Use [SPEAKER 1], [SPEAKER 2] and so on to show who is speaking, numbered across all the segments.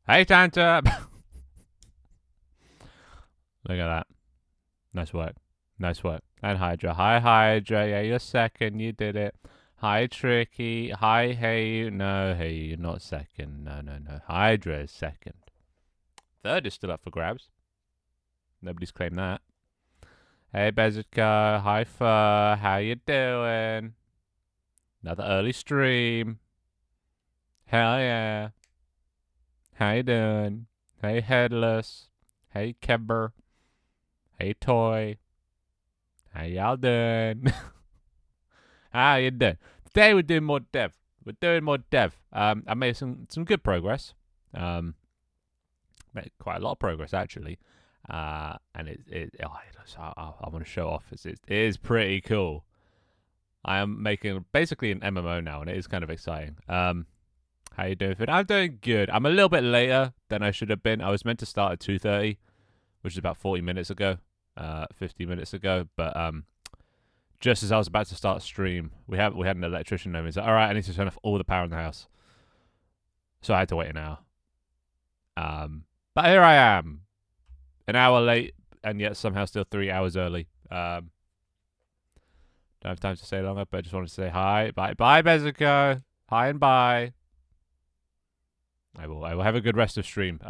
[SPEAKER 1] Hey, Santa. Look at that. Nice work. Nice work. And Hydra. Hi, Hydra. Yeah, you're second. You did it. Hi, Tricky. Hi, Hey. No, Hey, you're not second. No, no, no. Hydra is second. Third is still up for grabs. Nobody's claimed that. Hey, Bezica. Hi, Fur. How you doing? Another early stream. Hell yeah. How you doing? Hey, Headless. Hey, Kember. Hey, Toy. How y'all doing? How you doing? Today we're doing more dev. We're doing more dev. I made some good progress. Made quite a lot of progress actually. And I want to show off. It is pretty cool. I am making basically an MMO now, and it is kind of exciting. How you doing, Finn? I'm doing good. I'm a little bit later than I should have been. I was meant to start at 2:30, which is about 40 minutes ago, 50 minutes ago. But just as I was about to start stream, we had an electrician over. He's like, "All right, I need to turn off all the power in the house," so I had to wait an hour. But here I am, an hour late, and yet somehow still 3 hours early. Don't have time to say longer, but I just wanted to say hi, bye, Bezico, hi and bye. I will have a good rest of stream.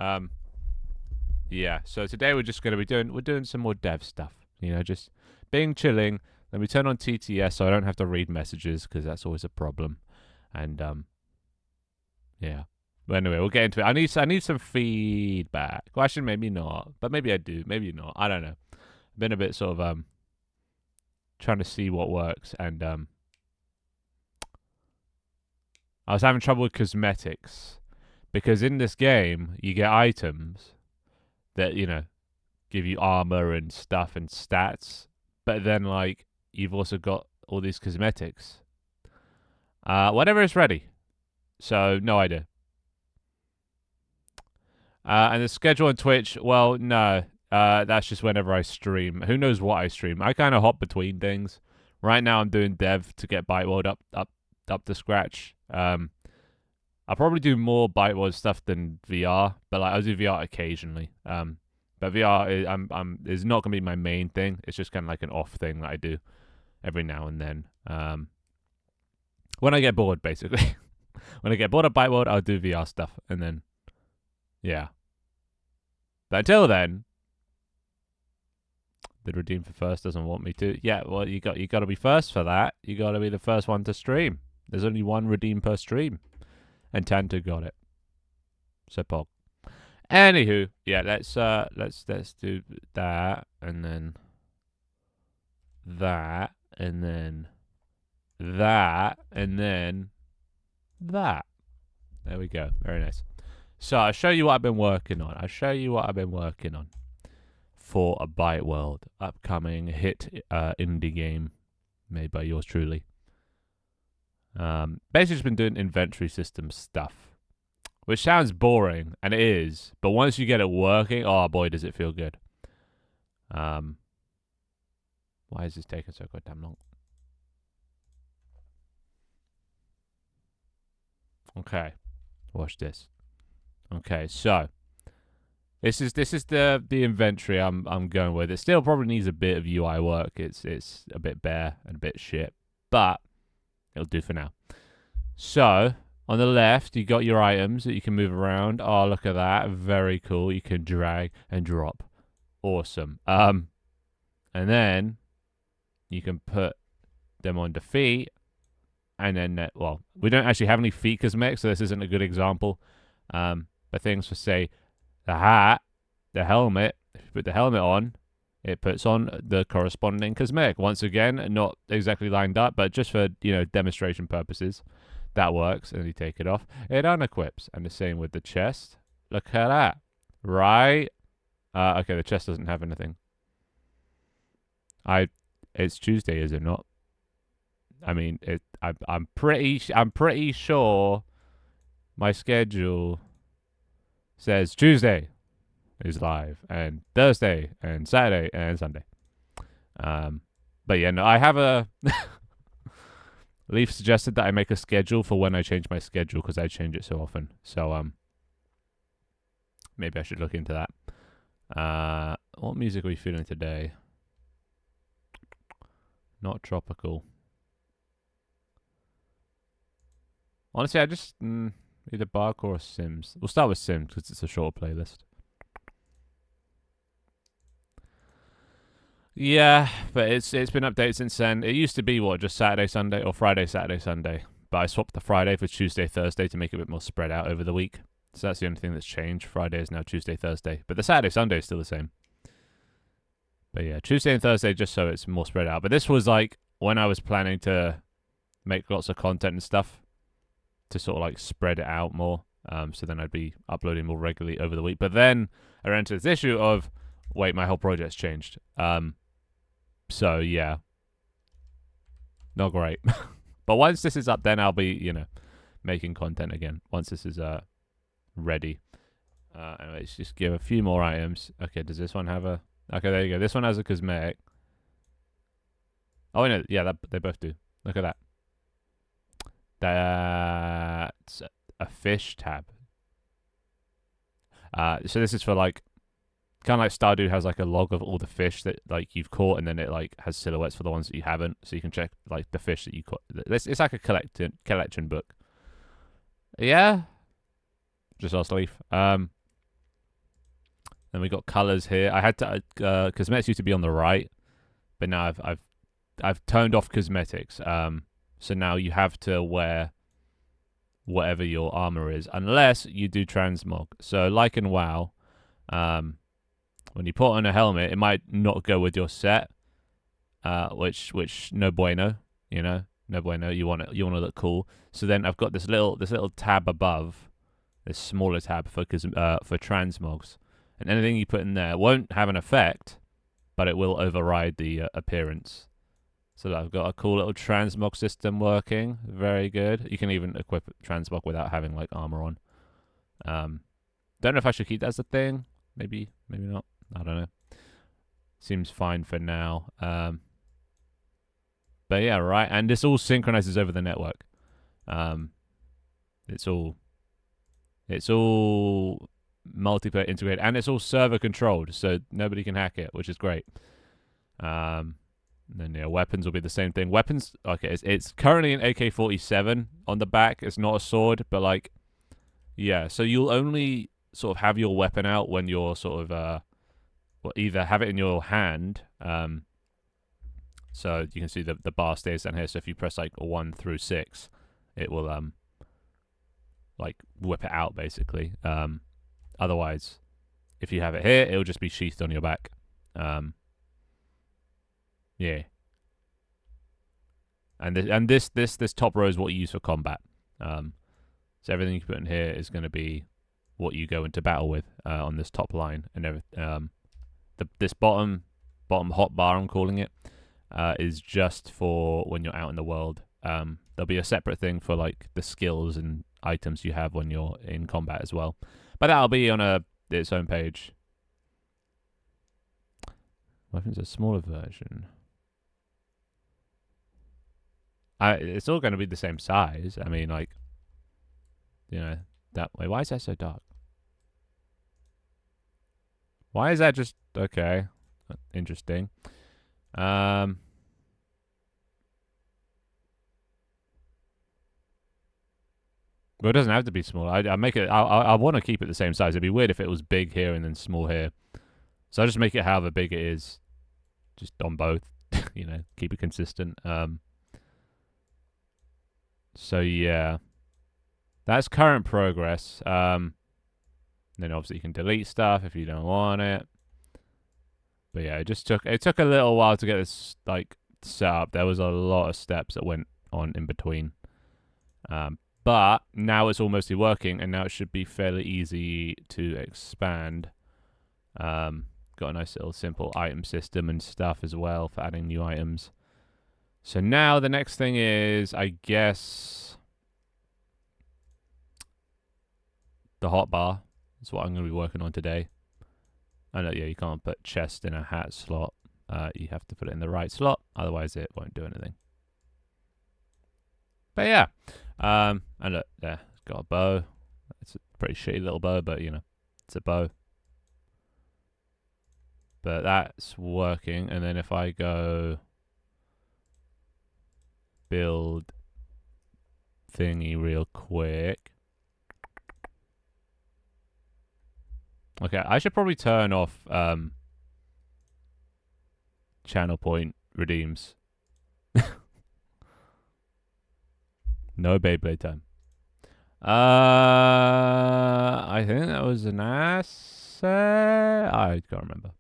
[SPEAKER 1] Yeah. So today we're just going to be doing some more dev stuff. You know, just being chilling. Then we turn on TTS so I don't have to read messages because that's always a problem. And yeah. But anyway, we'll get into it. I need some feedback. Well, actually, maybe not, but maybe I do. Maybe not. I don't know. I've been a bit sort of trying to see what works, and I was having trouble with cosmetics because in this game you get items that give you armor and stuff and stats, but then like you've also got all these cosmetics. Whenever it's ready, so no idea. And the schedule on Twitch, well, no, that's just whenever I stream. Who knows what I stream? I kind of hop between things. Right now, I'm doing dev to get Byte World up to scratch. I'll probably do more Byte World stuff than VR, but like I'll do VR occasionally. But VR is not gonna be my main thing. It's just kind of like an off thing that I do every now and then. When I get bored, basically. When I get bored of Byte World, I'll do VR stuff, and then yeah. But until then, the Redeem for First doesn't want me to. Yeah, well, you got to be first for that. You got to be the first one to stream. There's only one Redeem per stream, and Tanta got it. So pog. Anywho, yeah, let's do that, and then that, and then that, and then that. There we go. Very nice. So I'll show you what I've been working on. For a Byte World, upcoming hit indie game made by yours truly. Basically just been doing inventory system stuff, which sounds boring, and it is, but once you get it working, oh boy, does it feel good. Why is this taking so goddamn long? Okay, watch this. Okay, so this is the inventory I'm going with. It still probably needs a bit of UI work. It's a bit bare and a bit shit, but it'll do for now. So on the left, you got your items that you can move around. Oh, look at that, very cool. You can drag and drop. Awesome. And then you can put them on feet, and then well, we don't actually have any feet cosmetics, so this isn't a good example. But things for say the hat, the helmet. If you put the helmet on, it puts on the corresponding cosmetic. Once again, not exactly lined up, but just for demonstration purposes, that works. And you take it off, it unequips. And the same with the chest. Look at that, right? Okay, the chest doesn't have anything. It's Tuesday, is it not? I mean, I'm pretty sure my schedule says Tuesday is live, and Thursday, and Saturday, and Sunday. But yeah, no, I have a Leaf suggested that I make a schedule for when I change my schedule because I change it so often. So Maybe I should look into that. What music are we feeling today? Not tropical. Honestly, I just either Bark or Sims. We'll start with Sims because it's a short playlist. Yeah, but it's been updated since then. It used to be just Saturday, Sunday, or Friday, Saturday, Sunday. But I swapped the Friday for Tuesday, Thursday to make it a bit more spread out over the week. So that's the only thing that's changed. Friday is now Tuesday, Thursday. But the Saturday, Sunday is still the same. But yeah, Tuesday and Thursday just so it's more spread out. But this was like when I was planning to make lots of content and stuff to sort of like spread it out more. So then I'd be uploading more regularly over the week. But then I ran into this issue of, wait, my whole project's changed. So yeah, not great. But once this is up, then I'll be, making content again. Once this is ready. Anyways, just give a few more items. Okay, does this one have a... Okay, there you go. This one has a cosmetic. Oh, no, yeah, they both do. Look at that. That's a fish tab. So this is for like... Kind of like Stardew has like a log of all the fish that like you've caught, and then it like has silhouettes for the ones that you haven't, so you can check like the fish that you caught. It's like a collection book. Yeah, just last leaf. Then we got colors here. I had to cosmetics used to be on the right, but now I've turned off cosmetics. So now you have to wear whatever your armor is, unless you do transmog. So like in WoW, when you put on a helmet, it might not go with your set, which no bueno, no bueno. You want to look cool. So then I've got this little tab above, this smaller tab for transmogs, and anything you put in there won't have an effect, but it will override the appearance. So I've got a cool little transmog system working, very good. You can even equip transmog without having like armor on. Don't know if I should keep that as a thing. Maybe not. I don't know. Seems fine for now. But yeah, right. And this all synchronizes over the network. It's all multiplayer integrated, and it's all server controlled, so nobody can hack it, which is great. Then yeah, weapons will be the same thing. Weapons, okay, it's currently an AK-47 on the back. It's not a sword, but like, yeah. So you'll only sort of have your weapon out when you're sort of either have it in your hand. So you can see the bar stays down here. So if you press like 1 through 6, it will like whip it out basically. Otherwise, if you have it here, it'll just be sheathed on your back. Yeah. And this top row is what you use for combat. So everything you put in here is going to be what you go into battle with on this top line, and this bottom hot bar, I'm calling it, is just for when you're out in the world. There'll be a separate thing for like the skills and items you have when you're in combat as well, but that'll be on its own page. Weapons a smaller version. It's all going to be the same size. I mean, like, that way. Why is that so dark? Why is that just okay? Interesting. Well, it doesn't have to be small. I make it. I want to keep it the same size. It'd be weird if it was big here and then small here. So I just make it however big it is, just on both. Keep it consistent. So yeah, that's current progress. Then obviously you can delete stuff if you don't want it. But yeah, it took a little while to get this like set up. There was a lot of steps that went on in between. But now it's all mostly working, and now it should be fairly easy to expand. Got a nice little simple item system and stuff as well for adding new items. So now the next thing is, I guess, the hotbar. That's what I'm going to be working on today. I know, yeah, you can't put chest in a hat slot. You have to put it in the right slot, otherwise it won't do anything. But yeah, and look, there, it's got a bow. It's a pretty shitty little bow, but it's a bow. But that's working. And then if I go build thingy real quick. Okay, I should probably turn off channel point redeems. No Beyblade time. I think that was an asset. I can't remember.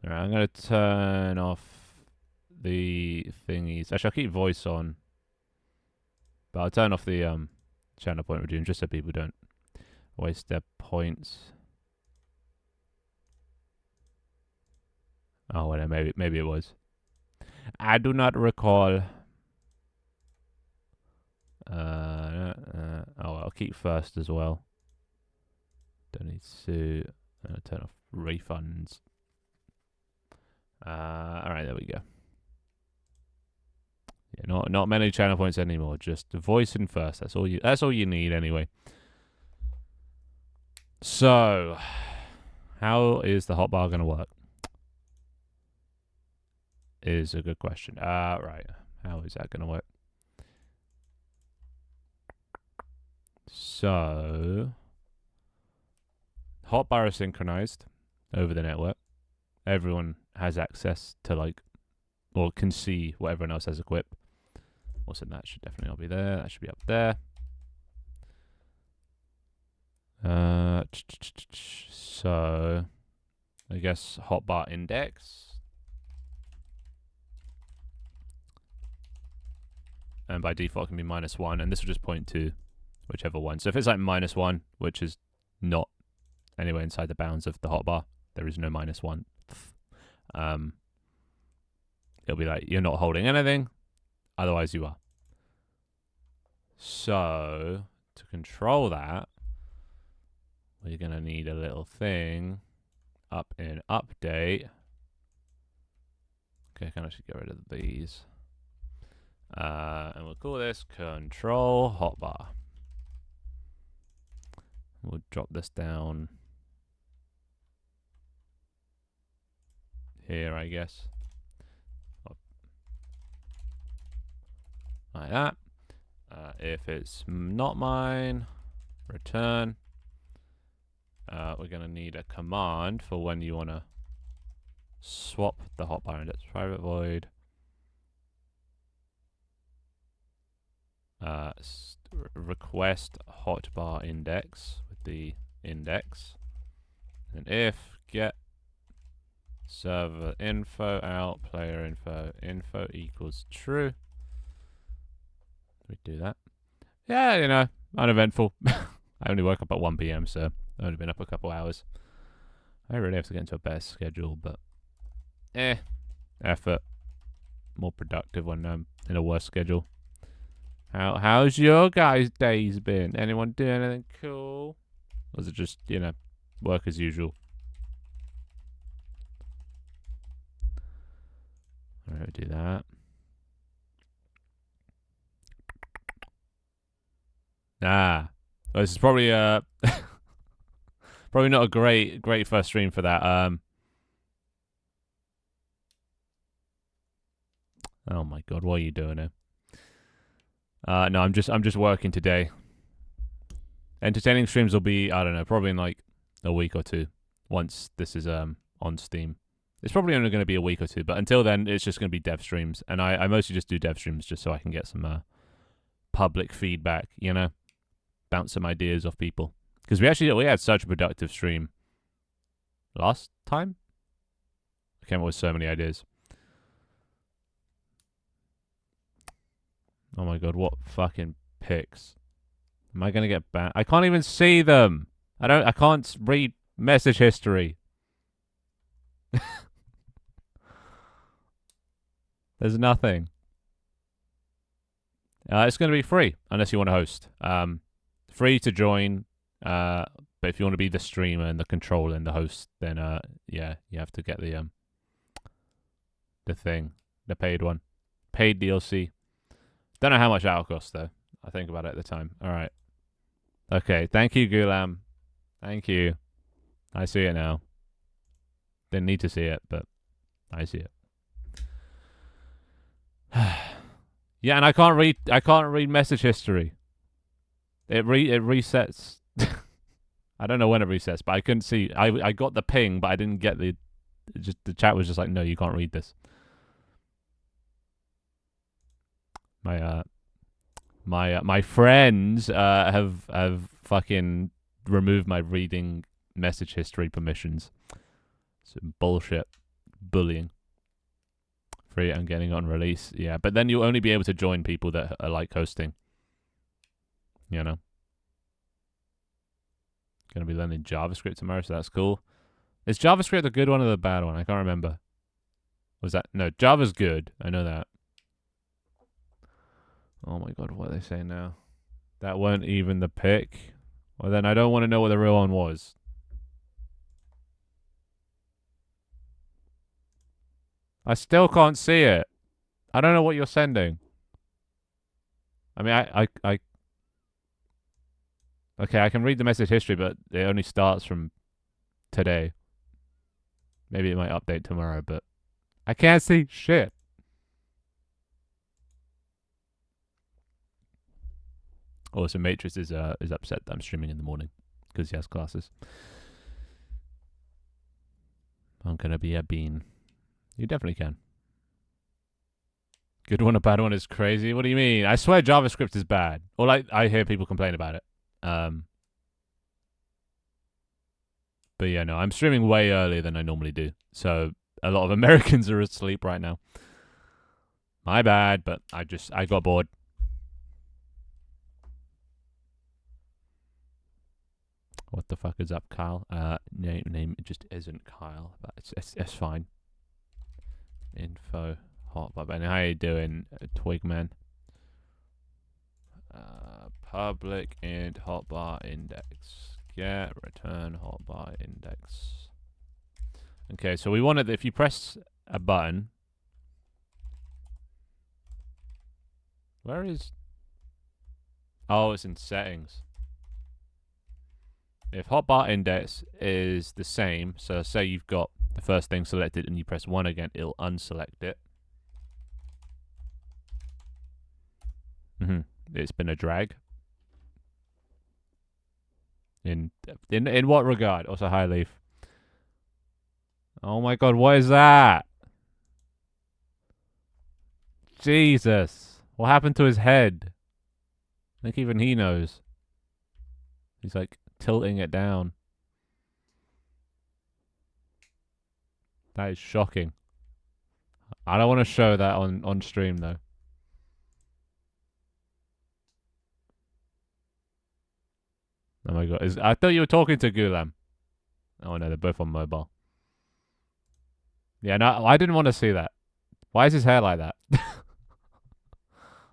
[SPEAKER 1] Alright, I'm gonna turn off the thingies. Actually, I'll keep voice on, but I'll turn off the channel point redeem just so people don't waste their points. Oh, well, maybe it was. I do not recall. I'll keep first as well. Don't need to turn off refunds. All right, there we go. Yeah, not many channel points anymore. Just voice in first. That's all you need anyway. So, how is the hotbar gonna work? Is a good question. Right. How is that gonna work? So, hotbar is synchronized over the network. Everyone has access to or can see what everyone else has equipped. Also, that should definitely not be there. That should be up there. So, I guess hotbar index. And by default, it can be -1. And this will just point to whichever one. So if it's like -1, which is not anywhere inside the bounds of the hotbar, there is no -1. It'll be like, you're not holding anything. Otherwise, you are. So, to control that, we're going to need a little thing up in update. Okay, I can actually get rid of these. And we'll call this control hotbar. We'll drop this down here, I guess. Like that. If it's not mine, return. We're going to need a command for when you want to swap the hotbar index. Private void. Request hotbar index with the index. And if get server info out, player info equals true. We do that. Yeah, uneventful. I only woke up at 1 p.m, so I've only been up a couple hours. I really have to get into a better schedule, but effort. More productive when I'm in a worse schedule. How's your guys' days been? Anyone doing anything cool? Or is it just, work as usual? Alright, we'll do that. Well, this is probably probably not a great first stream for that. Oh my god, what are you doing here? No, I'm just working today. Entertaining streams will be, I don't know, probably in like a week or two once this is on Steam. It's probably only going to be a week or two, but until then, it's just going to be dev streams. And I mostly just do dev streams just so I can get some public feedback, bounce some ideas off people. Because we had such a productive stream last time. I came up with so many ideas. Oh my god, what fucking pics. Am I gonna get banned? I can't even see them. I can't read message history. There's nothing. It's gonna be free unless you want to host. Free to join. But if you want to be the streamer and the controller and the host, then yeah, you have to get the thing, the paid one, paid DLC. Don't know how much that'll cost though. I think about it at the time. All right. Okay. Thank you, Gulam. Thank you. I see it now. Didn't need to see it, but I see it. Yeah, and I can't read message history. It resets. I don't know when it resets, but I couldn't see. I got the ping, but I didn't get the chat was just like, no, you can't read this. My friends have fucking removed my reading message history permissions. Some bullshit bullying. Free and getting on release, yeah. But then you'll only be able to join people that are like hosting. You know. Gonna be learning JavaScript tomorrow, so that's cool. Is JavaScript the good one or the bad one? I can't remember. Was that no? Java's good. I know that. Oh my god, what are they saying now? That weren't even the pick. Well, then I don't want to know what the real one was. I still can't see it. I don't know what you're sending. I mean, I okay, I can read the message history, but it only starts from today. Maybe it might update tomorrow, but I can't see shit. Also, Matrix is upset that I'm streaming in the morning because he has classes. I'm gonna be a bean. You definitely can. Good one or bad one is crazy. What do you mean? I swear JavaScript is bad. Or like I hear people complain about it. But yeah, no, I'm streaming way earlier than I normally do. So a lot of Americans are asleep right now. My bad, but I got bored. What the fuck is up, Kyle? Name it just isn't Kyle, but it's fine. Info hotbar. And how you doing, Twigman? Public int hotbar index. Get return hotbar index. Okay, so we wanted if you press a button. Where is? Oh, it's in settings. If hotbar index is the same, so say you've got the first thing selected and you press 1 again, it'll unselect it. It's been a drag. In what regard? Also, hi, Leaf. Oh my god, what is that? Jesus. What happened to his head? I think even he knows. He's like tilting it down. That is shocking. I don't want to show that on stream though. Oh my god. I thought you were talking to Gulam. Oh no, they're both on mobile. Yeah, no, I didn't want to see that. Why is his hair like that?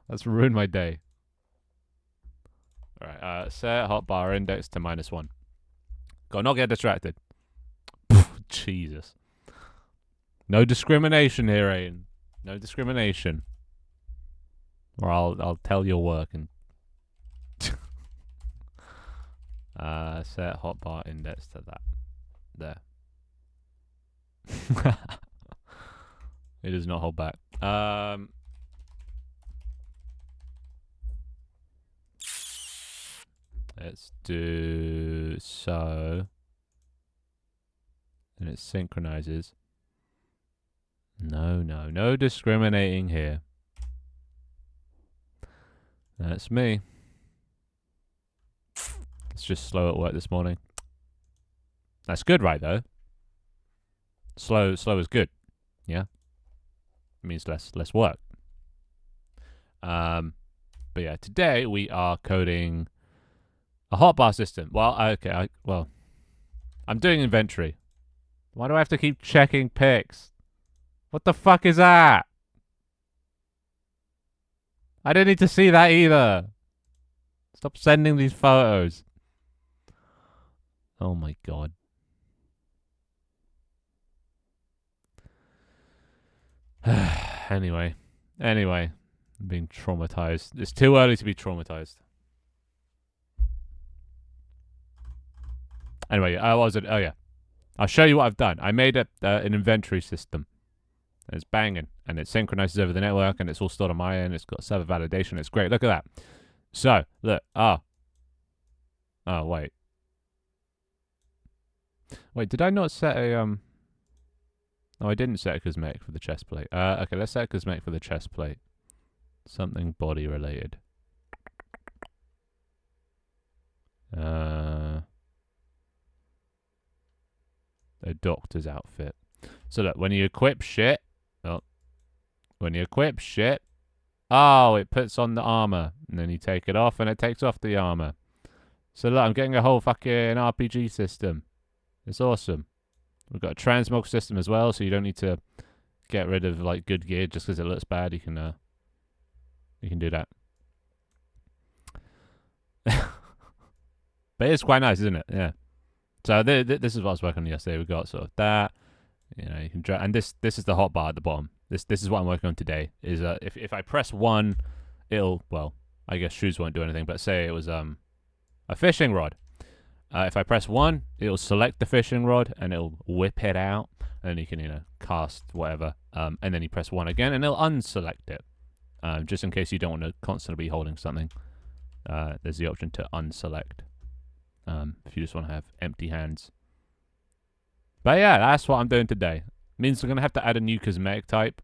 [SPEAKER 1] That's ruined my day. Alright, set hotbar index to -1. Go, not get distracted. Jesus. No discrimination here, Aiden. No discrimination. Or I'll tell your work and set hotbar index to that. There. It does not hold back. Let's do so. And it synchronizes. No discriminating here. That's me. It's just slow at work this morning. That's good, right, though? Slow is good. Yeah? It means less work. But yeah, today we are coding a hotbar system. Well, okay, I'm doing inventory. Why do I have to keep checking pics? What the fuck is that? I didn't need to see that either. Stop sending these photos. Oh my god. Anyway, I'm being traumatized. It's too early to be traumatized. Anyway, what was it? Oh yeah. I'll show you what I've done. I made an inventory system. It's banging, and it synchronizes over the network, and it's all stored on my end. It's got server validation. It's great. Look at that. So, look. Oh, wait. Wait, did I not set a, Oh, I didn't set a cosmetic for the chest plate. Okay, let's set a cosmetic for the chest plate. Something body related. A doctor's outfit. So look, when you equip shit, oh, it puts on the armor, and then you take it off, and it takes off the armor. So look, I'm getting a whole fucking RPG system. It's awesome. We've got a transmog system as well, so you don't need to get rid of like good gear just because it looks bad. You can do that. But it's quite nice, isn't it? Yeah. So this is what I was working on yesterday. We got sort of that. You know, you can and this is the hotbar at the bottom. This is what I'm working on today. Is if I press 1, it'll, well, I guess shoes won't do anything. But say it was a fishing rod. If I press 1, it'll select the fishing rod and it'll whip it out, and you can cast whatever. And then you press 1 again and it'll unselect it. Just in case you don't want to constantly be holding something. There's the option to unselect. If you just want to have empty hands. But yeah, that's what I'm doing today. Means we're going to have to add a new cosmetic type.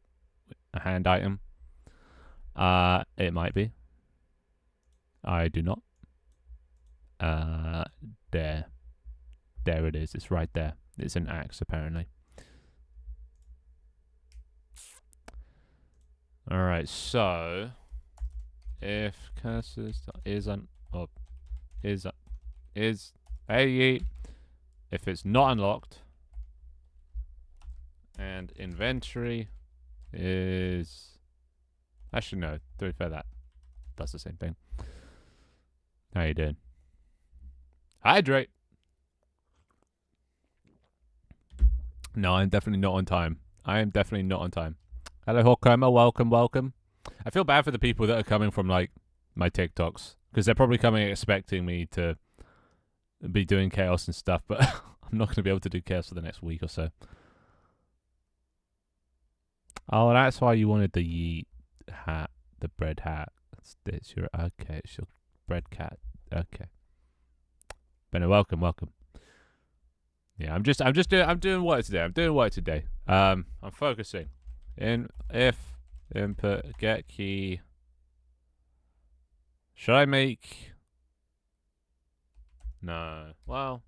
[SPEAKER 1] A hand item. It might be. I do not. There. There it is. It's right there. It's an axe, apparently. Alright, so... If curses is hey, if it's not unlocked and inventory is, actually no, to be fair, that's the same thing. How you doing? Hydrate. No, I'm definitely not on time. Hello, Hawkoma. Welcome. I feel bad for the people that are coming from like my TikToks, because they're probably coming expecting me to be doing chaos and stuff, but I'm not going to be able to do chaos for the next week or so. Oh, that's why you wanted the yeet hat, the bread hat. It's your bread cat. Okay. Benno, welcome. Yeah, I'm doing work today. I'm focusing. Input get key. Should I make? No. Well.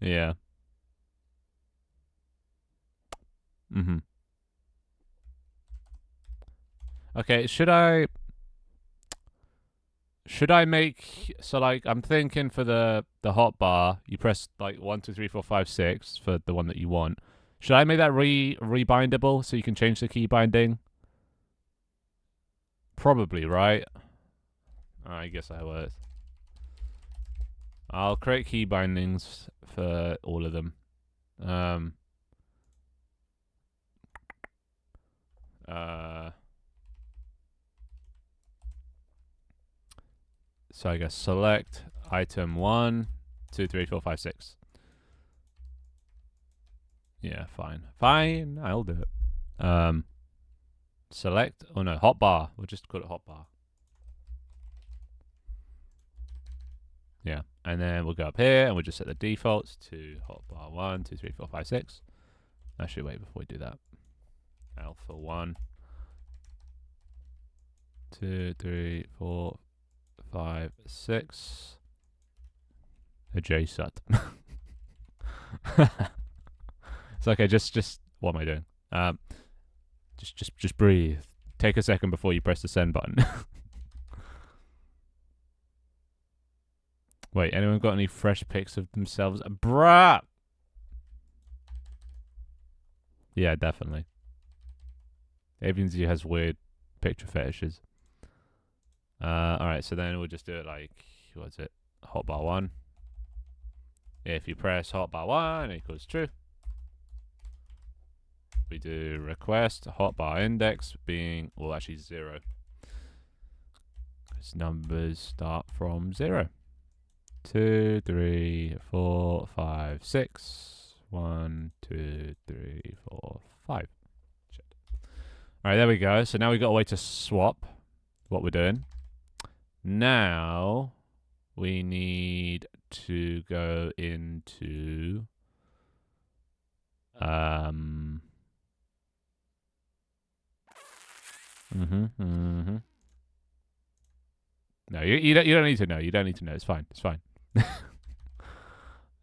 [SPEAKER 1] Yeah. Okay, should I make, so like I'm thinking for the hot bar, you press like 1, 2, 3, 4, 5, 6 for the one that you want. Should I make that rebindable so you can change the key binding? Probably, right? I guess I will. I'll create key bindings for all of them. So I guess select item 1, 2, 3, 4, 5, 6. Yeah, fine. I'll do it. Select. Oh no, hotbar. We'll just call it hotbar. Yeah, and then we'll go up here and we'll just set the defaults to hotbar 1, 2, 3, 4, 5, 6. Actually, wait, before we do that, alpha 1, 2, 3, 4, 5, 6. Adjacent. It's okay. Just what am I doing? Just breathe. Take a second before you press the send button. Wait, anyone got any fresh pics of themselves? Bruh! Yeah, definitely. AvianZ has weird picture fetishes. Alright, so then we'll just do it like, what's it? Hotbar 1. If you press hotbar 1 equals true. We do request hotbar index being, well, actually 0. Because numbers start from 0. 2, 3, 4, 5, 6. 1, 2, 3, 4, 5. Shit. All right, there we go. So now we've got a way to swap what we're doing. Now we need to go into No, you don't need to know. You don't need to know. It's fine. It's fine.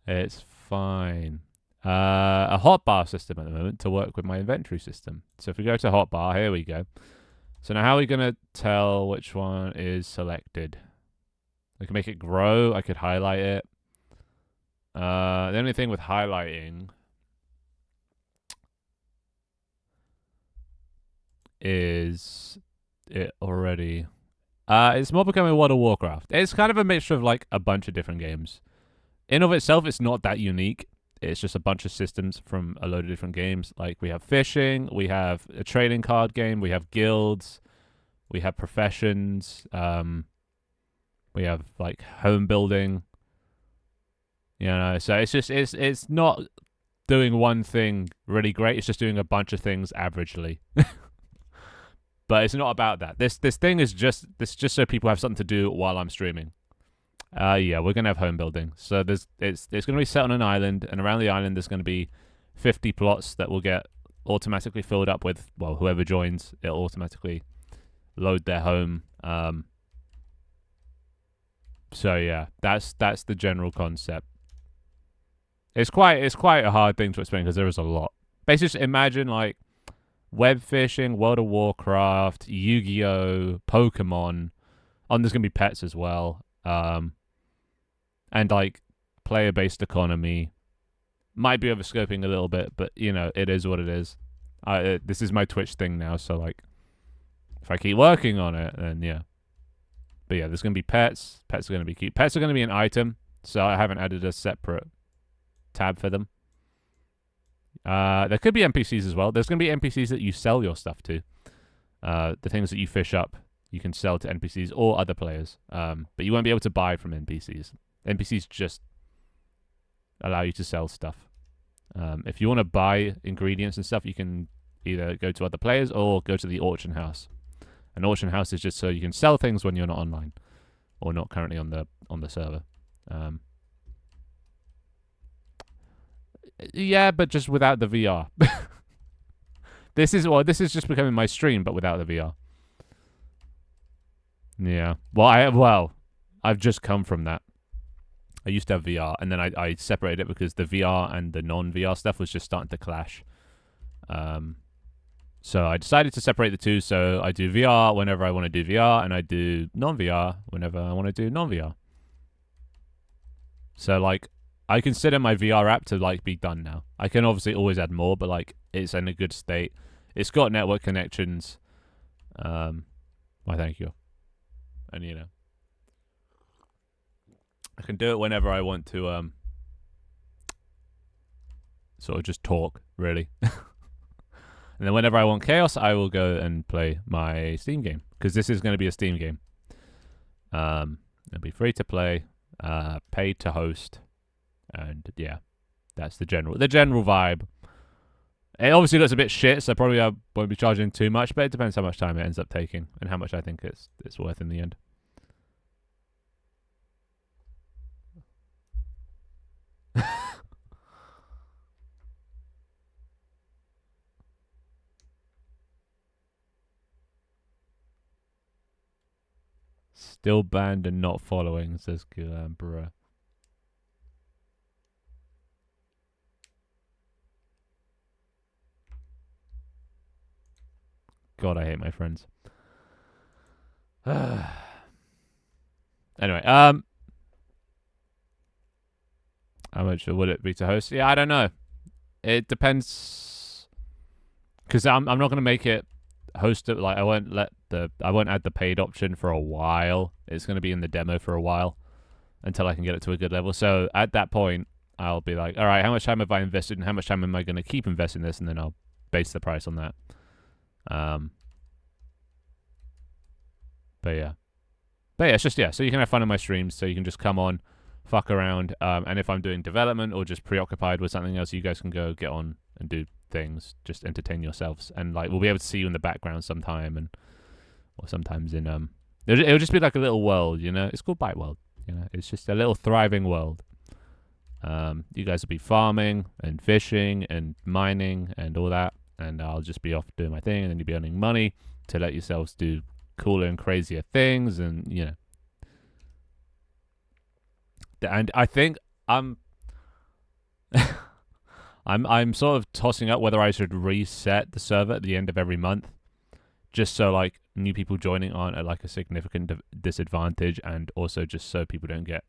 [SPEAKER 1] It's fine. A hotbar system at the moment to work with my inventory system. So if we go to hotbar, here we go. So now how are we going to tell which one is selected? I can make it grow. I could highlight it. The only thing with highlighting is it already... it's more becoming World of Warcraft. It's kind of a mixture of like a bunch of different games. In of itself, it's not that unique. It's just a bunch of systems from a load of different games. Like we have fishing, we have a trading card game, we have guilds, we have professions, we have like home building. You know, so it's just it's not doing one thing really great. It's just doing a bunch of things averagely. But it's not about that. This thing is just so people have something to do while I'm streaming. Yeah, we're gonna have home building. So it's gonna be set on an island, and around the island there's gonna be 50 plots that will get automatically filled up with, well, whoever joins, it'll automatically load their home. So yeah, that's the general concept. It's quite a hard thing to explain because there is a lot. Basically, just imagine like web fishing, World of Warcraft, Yu-Gi-Oh, Pokemon. And there's gonna be pets as well. And like player-based economy. Might be overscoping a little bit, but you know, it is what it is. This is my Twitch thing now, so like if I keep working on it, then yeah. But yeah, there's gonna be pets. Pets are gonna be cute. Pets are gonna be an item, so I haven't added a separate tab for them. There could be NPCs as well. There's gonna be NPCs that you sell your stuff to. The things that you fish up, you can sell to NPCs or other players. But you won't be able to buy from NPCs. NPCs just allow you to sell stuff. If you want to buy ingredients and stuff, you can either go to other players or go to the auction house. An auction house is just so you can sell things when you're not online or not currently on the server. Yeah, but just without the VR. This is just becoming my stream, but without the VR. Yeah. Well, I've just come from that. I used to have VR, and then I separated it because the VR and the non-VR stuff was just starting to clash. So I decided to separate the two. So I do VR whenever I want to do VR, and I do non-VR whenever I want to do non-VR. So like, I consider my VR app to like be done now. I can obviously always add more, but like it's in a good state. It's got network connections. Why, thank you. And you know, I can do it whenever I want to. Sort of just talk, really. And then whenever I want chaos, I will go and play my Steam game because this is going to be a Steam game. It'll be free to play, paid to host. And yeah, that's the general vibe. It obviously looks a bit shit, so probably I won't be charging too much, but it depends how much time it ends up taking and how much I think it's worth in the end. Still banned and not following, says Gulam, bruh. God, I hate my friends. Anyway, how much would it be to host? Yeah, I don't know. It depends. Because I'm not going to make it host it. Like, I won't add the paid option for a while. It's going to be in the demo for a while until I can get it to a good level. So at that point, I'll be like, all right, how much time have I invested and how much time am I going to keep investing in this? And then I'll base the price on that. But yeah, it's just, yeah, so you can have fun in my streams, so you can just come on fuck around. And if I'm doing development or just preoccupied with something else, you guys can go get on and do things. Just entertain yourselves, and like we'll be able to see you in the background sometime, and or sometimes in it'll just be like a little world, you know. It's called Byte World, you know. It's just a little thriving world. You guys will be farming and fishing and mining and all that, and I'll just be off doing my thing, and then you'll be earning money to let yourselves do cooler and crazier things, and you know. And I think I'm I'm sort of tossing up whether I should reset the server at the end of every month, just so like new people joining aren't at like a significant disadvantage, and also just so people don't get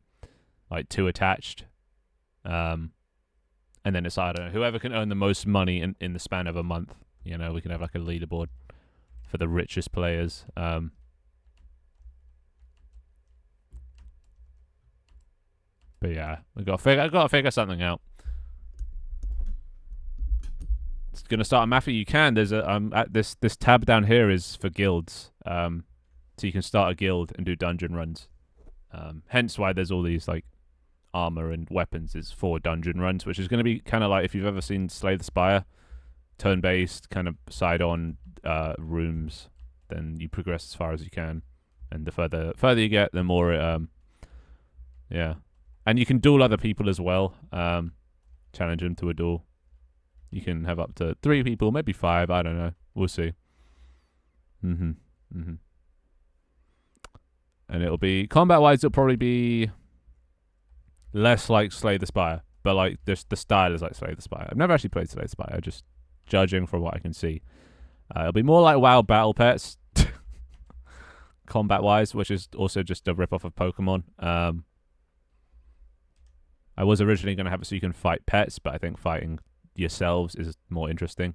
[SPEAKER 1] like too attached. And then it's, I don't know, whoever can earn the most money in the span of a month. You know, we can have like a leaderboard for the richest players. But yeah, I gotta figure something out. It's gonna start a Matthew. You can. There's a at this tab down here is for guilds. So you can start a guild and do dungeon runs. Hence why there's all these like armor and weapons is for dungeon runs, which is going to be kind of like if you've ever seen Slay the Spire, turn-based kind of side-on rooms. Then you progress as far as you can, and the further you get, the more yeah. And you can duel other people as well. Challenge them to a duel. You can have up to 3 people, maybe 5. I don't know. We'll see. And it'll be combat-wise. It'll probably be less like Slay the Spire, but like the style is like Slay the Spire. I've never actually played Slay the Spire, just judging from what I can see. It'll be more like WoW Battle Pets, combat-wise, which is also just a rip-off of Pokemon. I was originally going to have it so you can fight pets, but I think fighting yourselves is more interesting,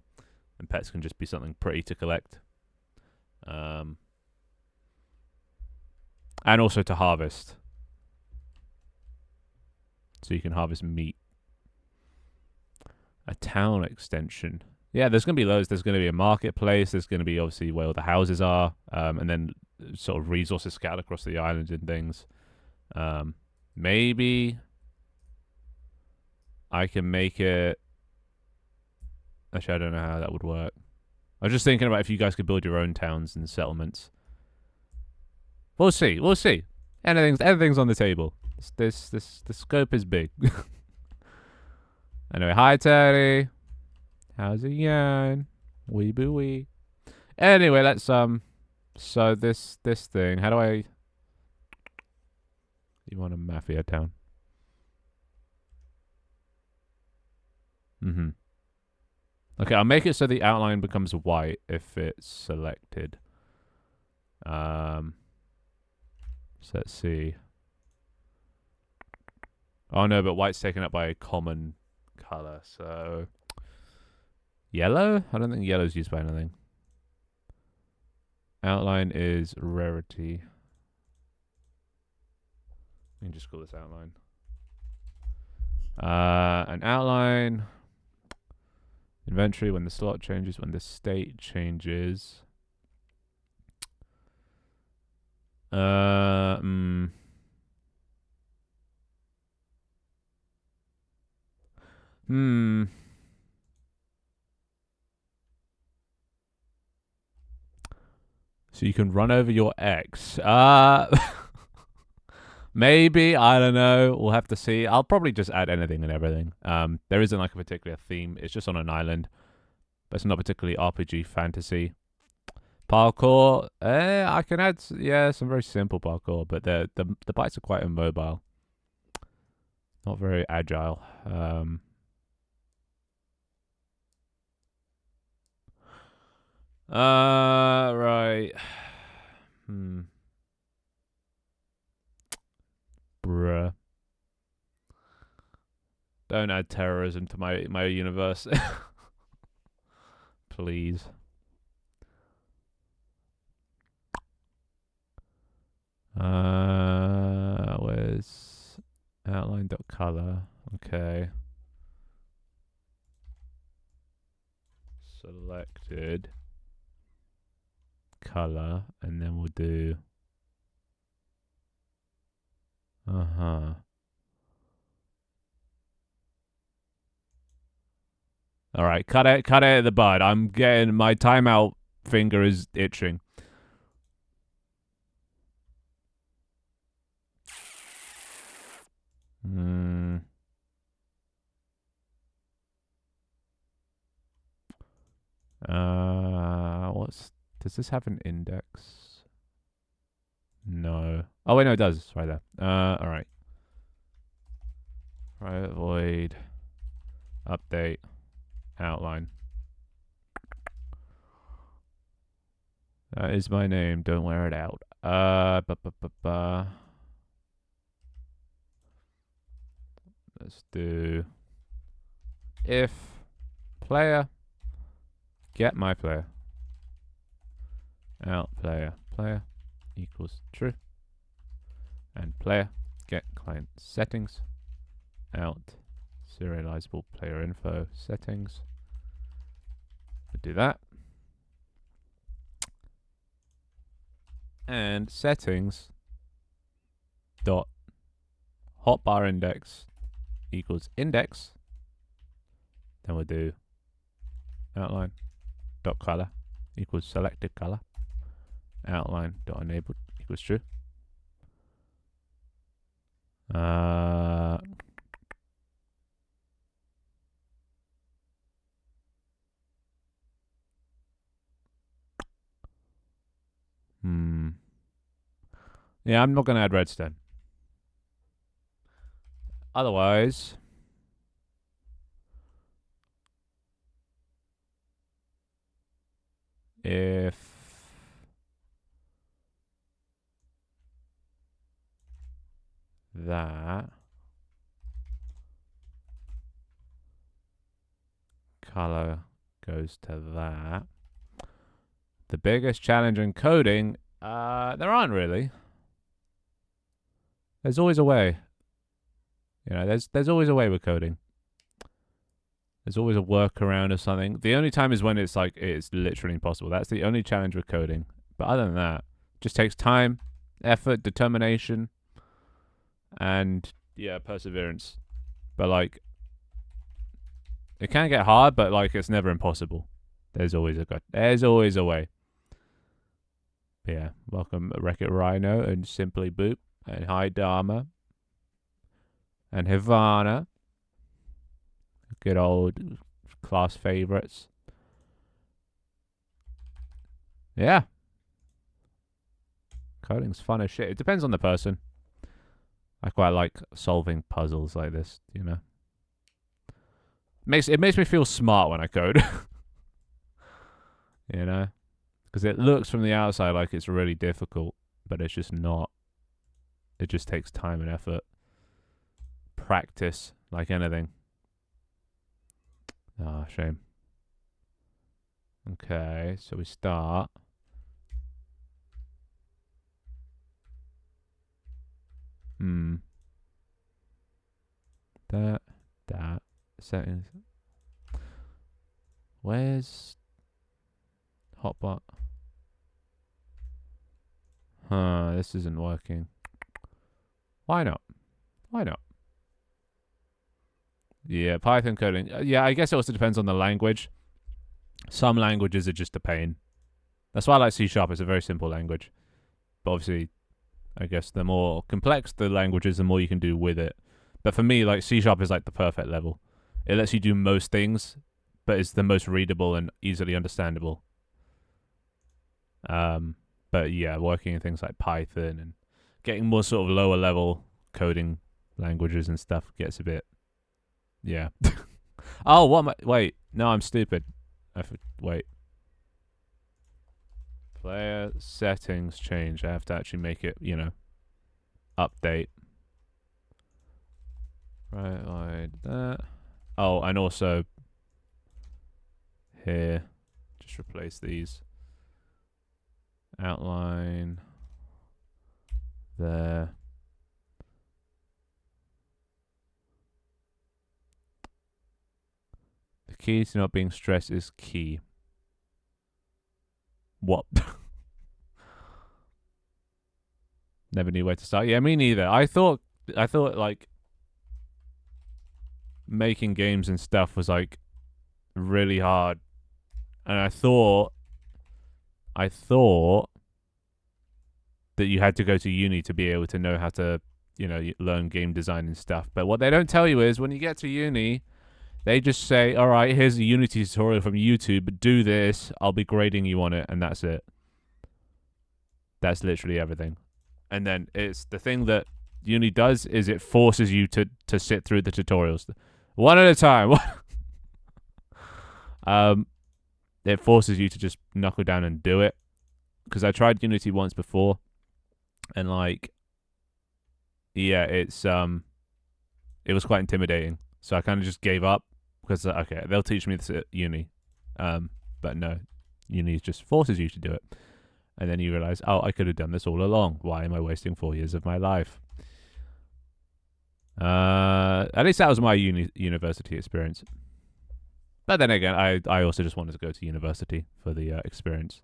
[SPEAKER 1] and pets can just be something pretty to collect. And also to harvest. So you can harvest meat. A town extension. Yeah, there's going to be loads. There's going to be a marketplace. There's going to be obviously where all the houses are. And then sort of resources scattered across the island and things. Maybe I can make it... Actually, I don't know how that would work. I was just thinking about if you guys could build your own towns and settlements. We'll see. We'll see. Everything's on the table. The scope is big. Anyway, hi Terry. How's it going? Wee boo wee. Anyway, let's so this thing, how do I... You want a mafia town? Okay, I'll make it so the outline becomes white if it's selected. So let's see. Oh no, but white's taken up by a common color, so... Yellow? I don't think yellow's used by anything. Outline is rarity. We can just call this outline. An outline... Inventory when the slot changes, when the state changes. So you can run over your ex. Maybe, I don't know. We'll have to see. I'll probably just add anything and everything. There isn't like a particular theme. It's just on an island. But it's not particularly RPG fantasy. Parkour, I can add, some very simple parkour, but the bytes are quite immobile. Not very agile. Right. Bruh. Don't add terrorism to my universe. Please. Where's outline.color? Okay. Selected color, and then we'll do All right, cut it at the bud. I'm getting my timeout finger is itching. Does this have an index? No. Oh wait, no, it does. It's right there. All right. Private void. Update. Outline. That is my name. Don't wear it out. Let's do if player get my player out player equals true, and player get client settings out serializable player info settings. We'll do that. And settings dot hotbar index equals index. Then we'll do outline dot color equals selected color. Outline dot enabled equals true. Yeah, I'm not going to add redstone. Otherwise, if that color goes to that, the biggest challenge in coding, there aren't really. There's always a way. You know, there's always a way with coding. There's always a workaround or something. The only time is when it's like it's literally impossible. That's the only challenge with coding. But other than that, it just takes time, effort, determination, and yeah, perseverance. But like, it can get hard, but like it's never impossible. There's always a way. But yeah, welcome Wreck-It Rhino and Simply Boop and Hi Dharma and Havana. Good old class favorites. Yeah. Coding's fun as shit. It depends on the person. I quite like solving puzzles like this, you know. It makes me feel smart when I code. You know? Because it looks from the outside like it's really difficult, but it's just not. It just takes time and effort. Practice, like anything. Ah, shame. Okay, so we start. That settings. Where's hotbar? This isn't working. Why not? Yeah, Python coding. Yeah, I guess it also depends on the language. Some languages are just a pain. That's why I like C#. It's a very simple language. But obviously, I guess the more complex the language is, the more you can do with it. But for me, like C# is like the perfect level. It lets you do most things, but it's the most readable and easily understandable. But yeah, working in things like Python and getting more sort of lower level coding languages and stuff gets a bit. Yeah. Oh, what am I? Wait, no, I'm stupid. Wait. Player settings change. I have to actually make it, you know, update. Right, like that. Oh, and also here, just replace these. Outline there. The key to not being stressed is key. What? Never knew where to start. Yeah, me neither. I thought like making games and stuff was like really hard. And I thought that you had to go to uni to be able to know how to, learn game design and stuff. But what they don't tell you is when you get to uni, they just say, all right, here's a Unity tutorial from YouTube, but do this. I'll be grading you on it, and that's it. That's literally everything. And then it's the thing that uni does is it forces you to sit through the tutorials one at a time. It forces you to just knuckle down and do it. Because I tried Unity once before, and it was quite intimidating. So I kind of just gave up because okay, they'll teach me this at uni, but no, uni just forces you to do it, and then you realize, oh, I could have done this all along. Why am I wasting 4 years of my life? At least that was my university experience. But then again, I also just wanted to go to university for the experience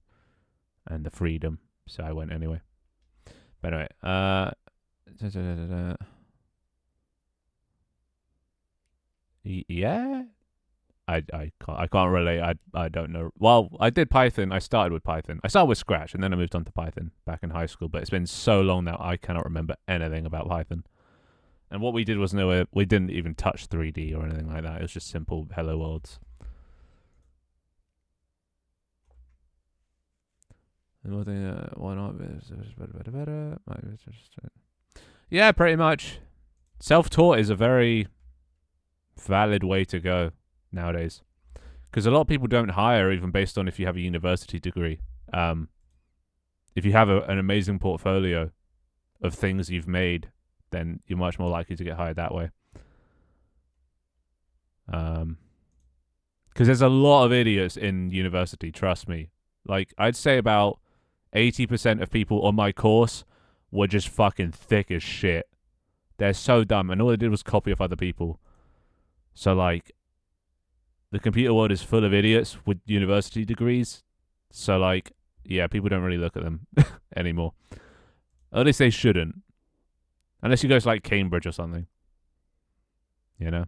[SPEAKER 1] and the freedom, so I went anyway. But anyway, yeah, I can't relate. I don't know. Well, I did Python. I started with Python. I started with Scratch, and then I moved on to Python back in high school. But it's been so long now, I cannot remember anything about Python. And what we did was we didn't even touch 3D or anything like that. It was just simple hello worlds. Why not? Yeah, pretty much. Self-taught is a very valid way to go nowadays, because a lot of people don't hire even based on if you have a university degree. If you have an amazing portfolio of things you've made, then you're much more likely to get hired that way. Because there's a lot of idiots in university, trust me. Like, I'd say about 80% of people on my course were just fucking thick as shit. They're so dumb, and all they did was copy off other people. So, the computer world is full of idiots with university degrees. So, yeah, people don't really look at them anymore. At least they shouldn't. Unless you go to, Cambridge or something. You know?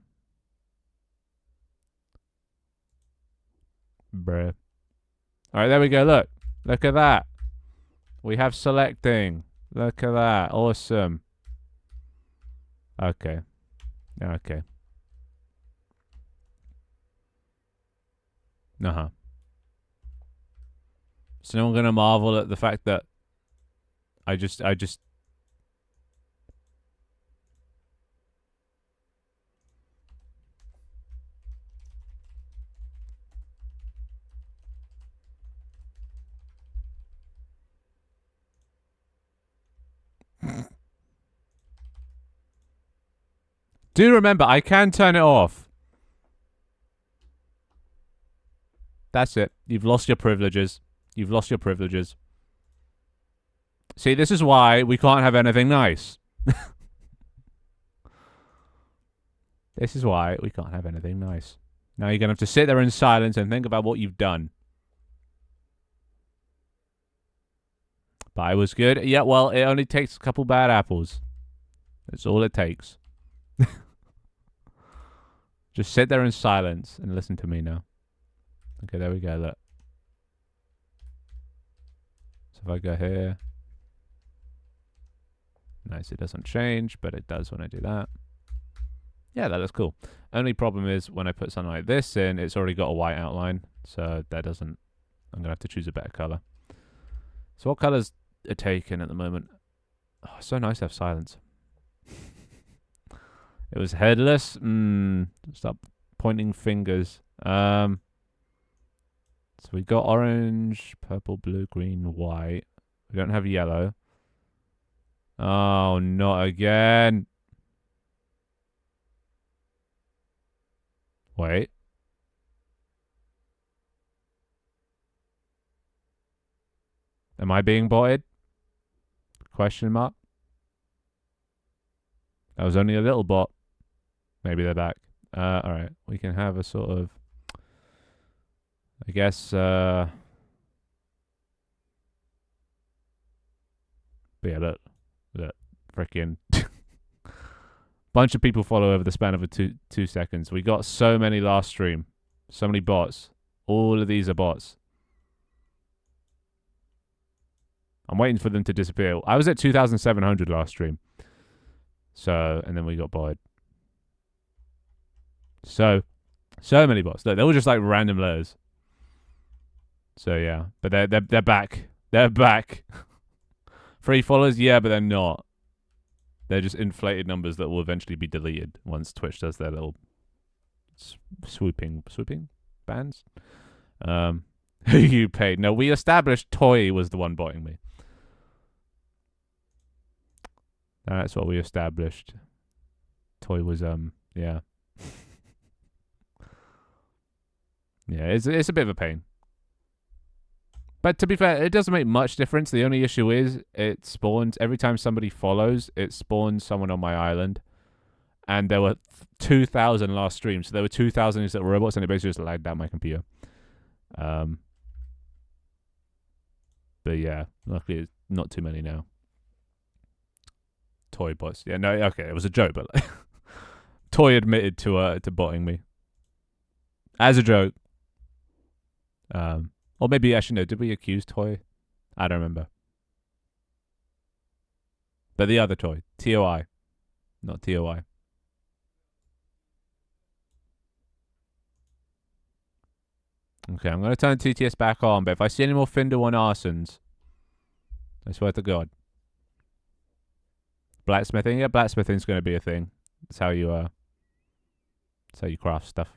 [SPEAKER 1] Bruh. Alright, there we go. Look at that. We have selecting. Look at that. Awesome. Okay. Uh-huh. So no one gonna marvel at the fact that I just do remember, I can turn it off. That's it. You've lost your privileges. See, this is why we can't have anything nice. This is why we can't have anything nice. Now you're going to have to sit there in silence and think about what you've done. But I was good. Yeah, well, it only takes a couple bad apples. That's all it takes. Just sit there in silence and listen to me now. Okay, there we go, look. So if I go here. Nice, it doesn't change, but it does when I do that. Yeah, that looks cool. Only problem is when I put something like this in, it's already got a white outline. So that doesn't... I'm going to have to choose a better color. So what colors are taken at the moment? Oh, so nice to have silence. It was headless. Stop pointing fingers. So we got orange, purple, blue, green, white. We don't have yellow. Oh, not again. Wait. Am I being botted? Question mark. That was only a little bot. Maybe they're back. Alright. We can have a sort of... I guess... But yeah, look. Freaking... bunch of people follow over the span of two seconds. We got so many last stream. So many bots. All of these are bots. I'm waiting for them to disappear. I was at 2,700 last stream. So, and then we got botted. So many bots. They were just like random letters. So yeah, but they're back. They're back. Free followers, yeah, but they're not. They're just inflated numbers that will eventually be deleted once Twitch does their little swooping bans. Who you paid? No, we established Toy was the one botting me. That's what we established. Toy was yeah. Yeah, it's a bit of a pain. But to be fair, it doesn't make much difference. The only issue is it spawns every time somebody follows, it spawns someone on my island. And there were 2,000 last stream, so there were 2,000 that were robots, and it basically just lagged out my computer. But yeah, luckily it's not too many now. Toy bots. Yeah, no, okay, it was a joke, but like, Toy admitted to botting me as a joke. Or maybe actually no, did we accuse Toy? I don't remember. But the other Toy, TOI, not TOI. Okay, I'm gonna turn TTS back on, but if I see any more Finder 1 arsons, I swear to God. Blacksmithing, yeah, blacksmithing's gonna be a thing. That's how you craft stuff.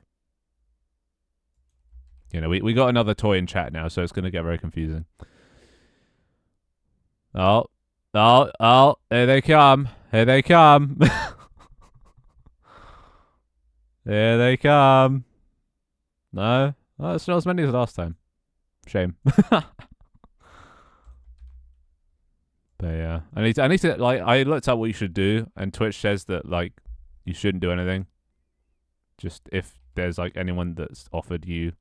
[SPEAKER 1] You know, we got another Toy in chat now, so it's gonna get very confusing. Oh, here they come. Here they come. Here they come. No? Oh, it's not as many as last time. Shame. But yeah. I need to like I looked up what you should do, and Twitch says that like you shouldn't do anything. Just if there's like anyone that's offered you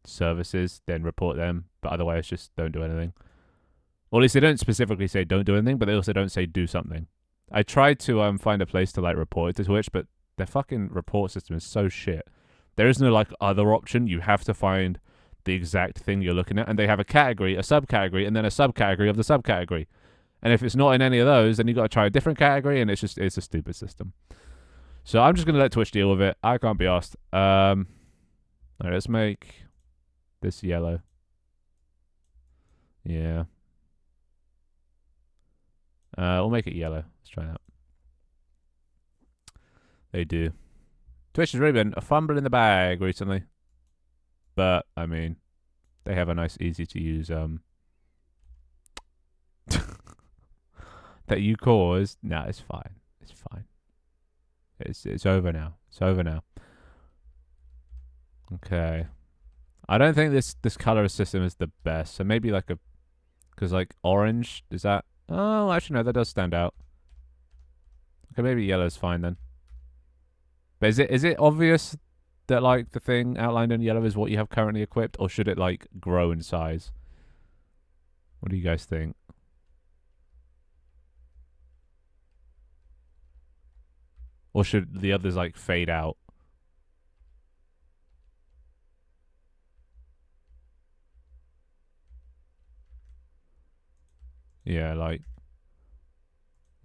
[SPEAKER 1] services, then report them. But otherwise just don't do anything. Or at least they don't specifically say don't do anything, but they also don't say do something. I tried to find a place to like report it to Twitch, but their fucking report system is so shit. There is no like other option. You have to find the exact thing you're looking at, and they have a category, a subcategory, and then a subcategory of the subcategory. And if it's not in any of those, then you got to try a different category, and it's a stupid system. So I'm just gonna let Twitch deal with it. I can't be asked. All right, let's make this yellow. Yeah. We'll make it yellow. Let's try that. They do. Twitch has really been a fumble in the bag recently. But, I mean, they have a nice, easy to use, that you caused. Nah, it's fine. It's fine. It's over now. It's over now. Okay. I don't think this color system is the best. So maybe like a, because like orange, is that? Oh, actually no, that does stand out. Okay, maybe yellow's fine then. But is it obvious that like the thing outlined in yellow is what you have currently equipped, or should it like grow in size? What do you guys think? Or should the others like fade out? Yeah, like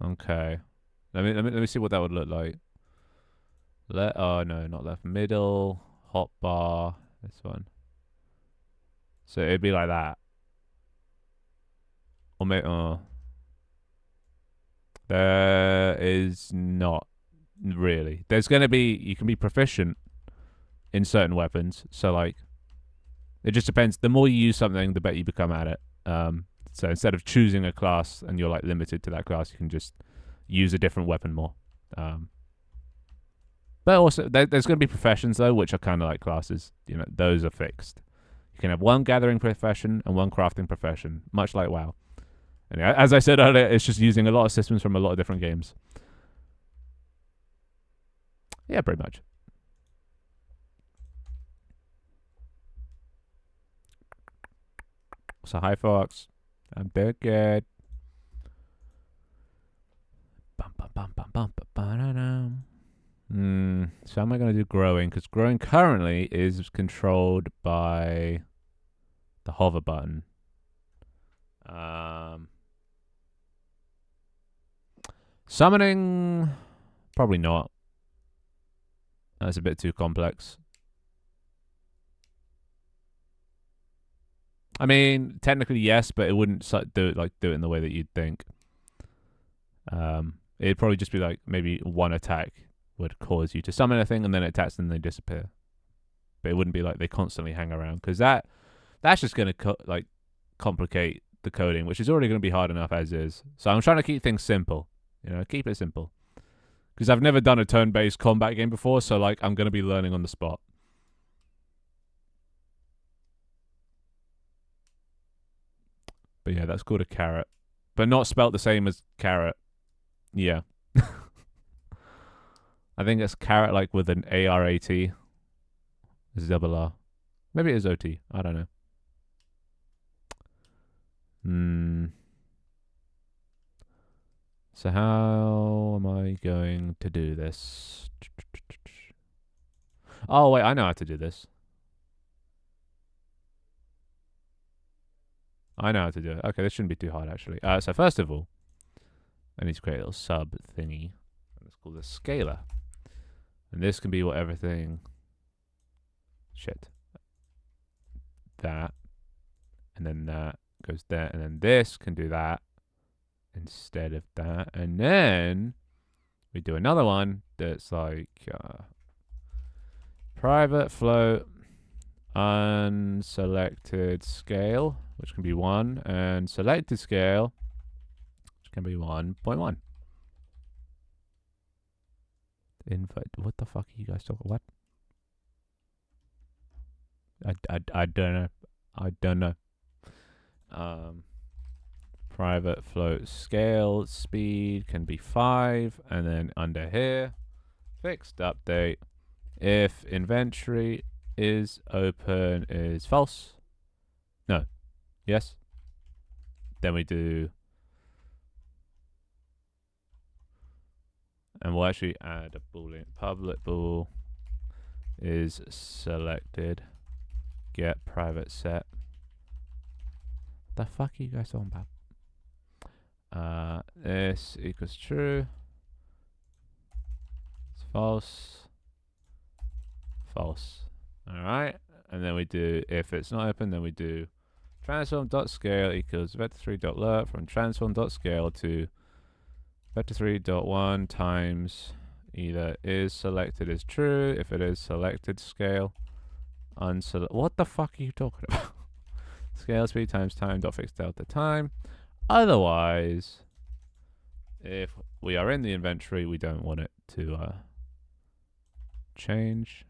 [SPEAKER 1] okay. Let me see what that would look like. Oh no, not left. Middle, hotbar, this one. So it'd be like that. Or maybe there is not really. There's gonna be, you can be proficient in certain weapons. So like it just depends. The more you use something, the better you become at it. So instead of choosing a class and you're like limited to that class, you can just use a different weapon more. But also, there's going to be professions though, which are kind of like classes. You know, those are fixed. You can have one gathering profession and one crafting profession, much like WoW. And as I said earlier, it's just using a lot of systems from a lot of different games. Yeah, pretty much. So hi, folks. I'm doing good. So how am I going to do growing? Because growing currently is controlled by the hover button. Summoning, probably not. That's a bit too complex. I mean, technically yes, but it wouldn't do it in the way that you'd think. It'd probably just be like maybe one attack would cause you to summon a thing, and then it attacks and they disappear. But it wouldn't be like they constantly hang around, because that's just going to complicate the coding, which is already going to be hard enough as is. So I'm trying to keep things simple. Keep it simple. Because I've never done a turn-based combat game before, so like I'm going to be learning on the spot. But yeah, that's called a carrot. But not spelt the same as carrot. Yeah. I think it's carrot like with an A-R-A-T. This is double R. Maybe it is O-T. I don't know. So how am I going to do this? Oh, wait, I know how to do this. I know how to do it. Okay, this shouldn't be too hard, actually. So first of all, I need to create a little sub thingy. It's called a scaler. And this can be what everything... Shit. That. And then that goes there. And then this can do that instead of that. And then we do another one that's like private float unselected scale, which can be 1, and selected scale, which can be 1.1. What the fuck are you guys talking? What? I don't know. I don't know. Private float scale speed can be 5, and then under here, fixed update. If inventory is open is false. No. Yes. Then we do, and we'll actually add a boolean. Public bool is selected. Get private set. The fuck are you guys talking about? This equals true. It's false. False. Alright. And then we do, if it's not open, then we do transform.scale equals vector3.lerp from transform.scale to vector3.1 times either is selected is true. If it is selected scale, what the fuck are you talking about? Scale speed times time dot fixed delta time. Otherwise, if we are in the inventory, we don't want it to change.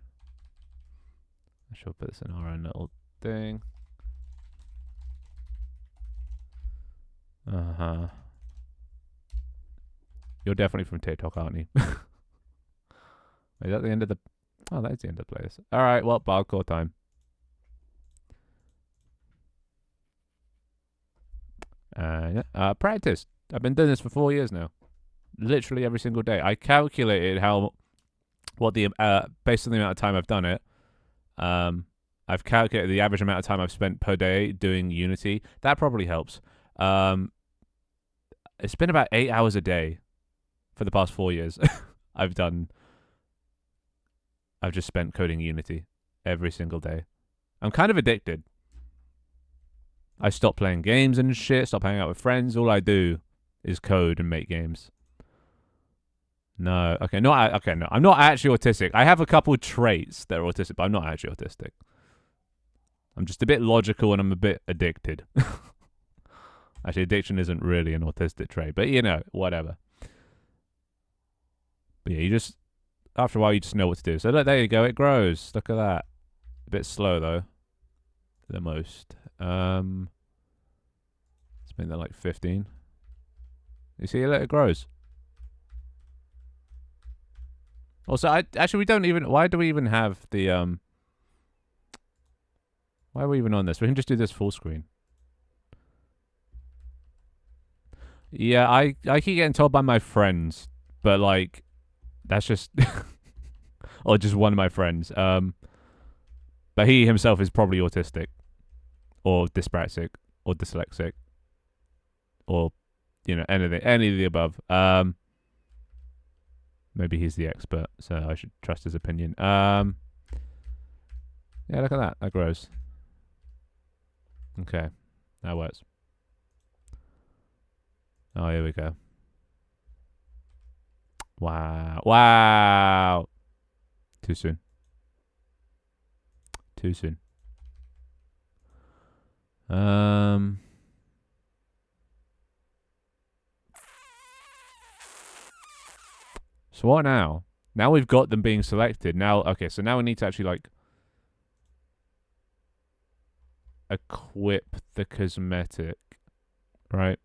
[SPEAKER 1] I should put this in our own little thing. You're definitely from TikTok, aren't you? Is that the end of the... Oh, that's the end of the playlist. Alright, well, barcode time. Practice. I've been doing this for 4 years now. Literally every single day. I calculated based on the amount of time I've done it, I've calculated the average amount of time I've spent per day doing Unity. That probably helps. It's been about 8 hours a day for the past 4 years. I've just spent coding Unity every single day. I'm kind of addicted. I stopped playing games and shit, stopped hanging out with friends. All I do is code and make games. No. Okay, no. I'm not actually autistic. I have a couple traits that are autistic, but I'm not actually autistic. I'm just a bit logical and I'm a bit addicted. Actually, addiction isn't really an autistic trait, but whatever. But yeah, after a while, you just know what to do. So look, there you go. It grows. Look at that. A bit slow though. The most. Let's make that like 15. You see, it grows. Also, we don't even... Why do we even have the... Why are we even on this? We can just do this full screen. Yeah, I keep getting told by my friends, but like, that's just... or just one of my friends. But he himself is probably autistic, or dyspraxic, or dyslexic, or anything, any of the above. Maybe he's the expert, so I should trust his opinion. Yeah, look at that. That grows. Okay, that works. Oh, here we go. Wow. Wow. Too soon. Too soon. So what now? Now we've got them being selected. Now, okay, so now we need to actually, like, equip the cosmetic, right?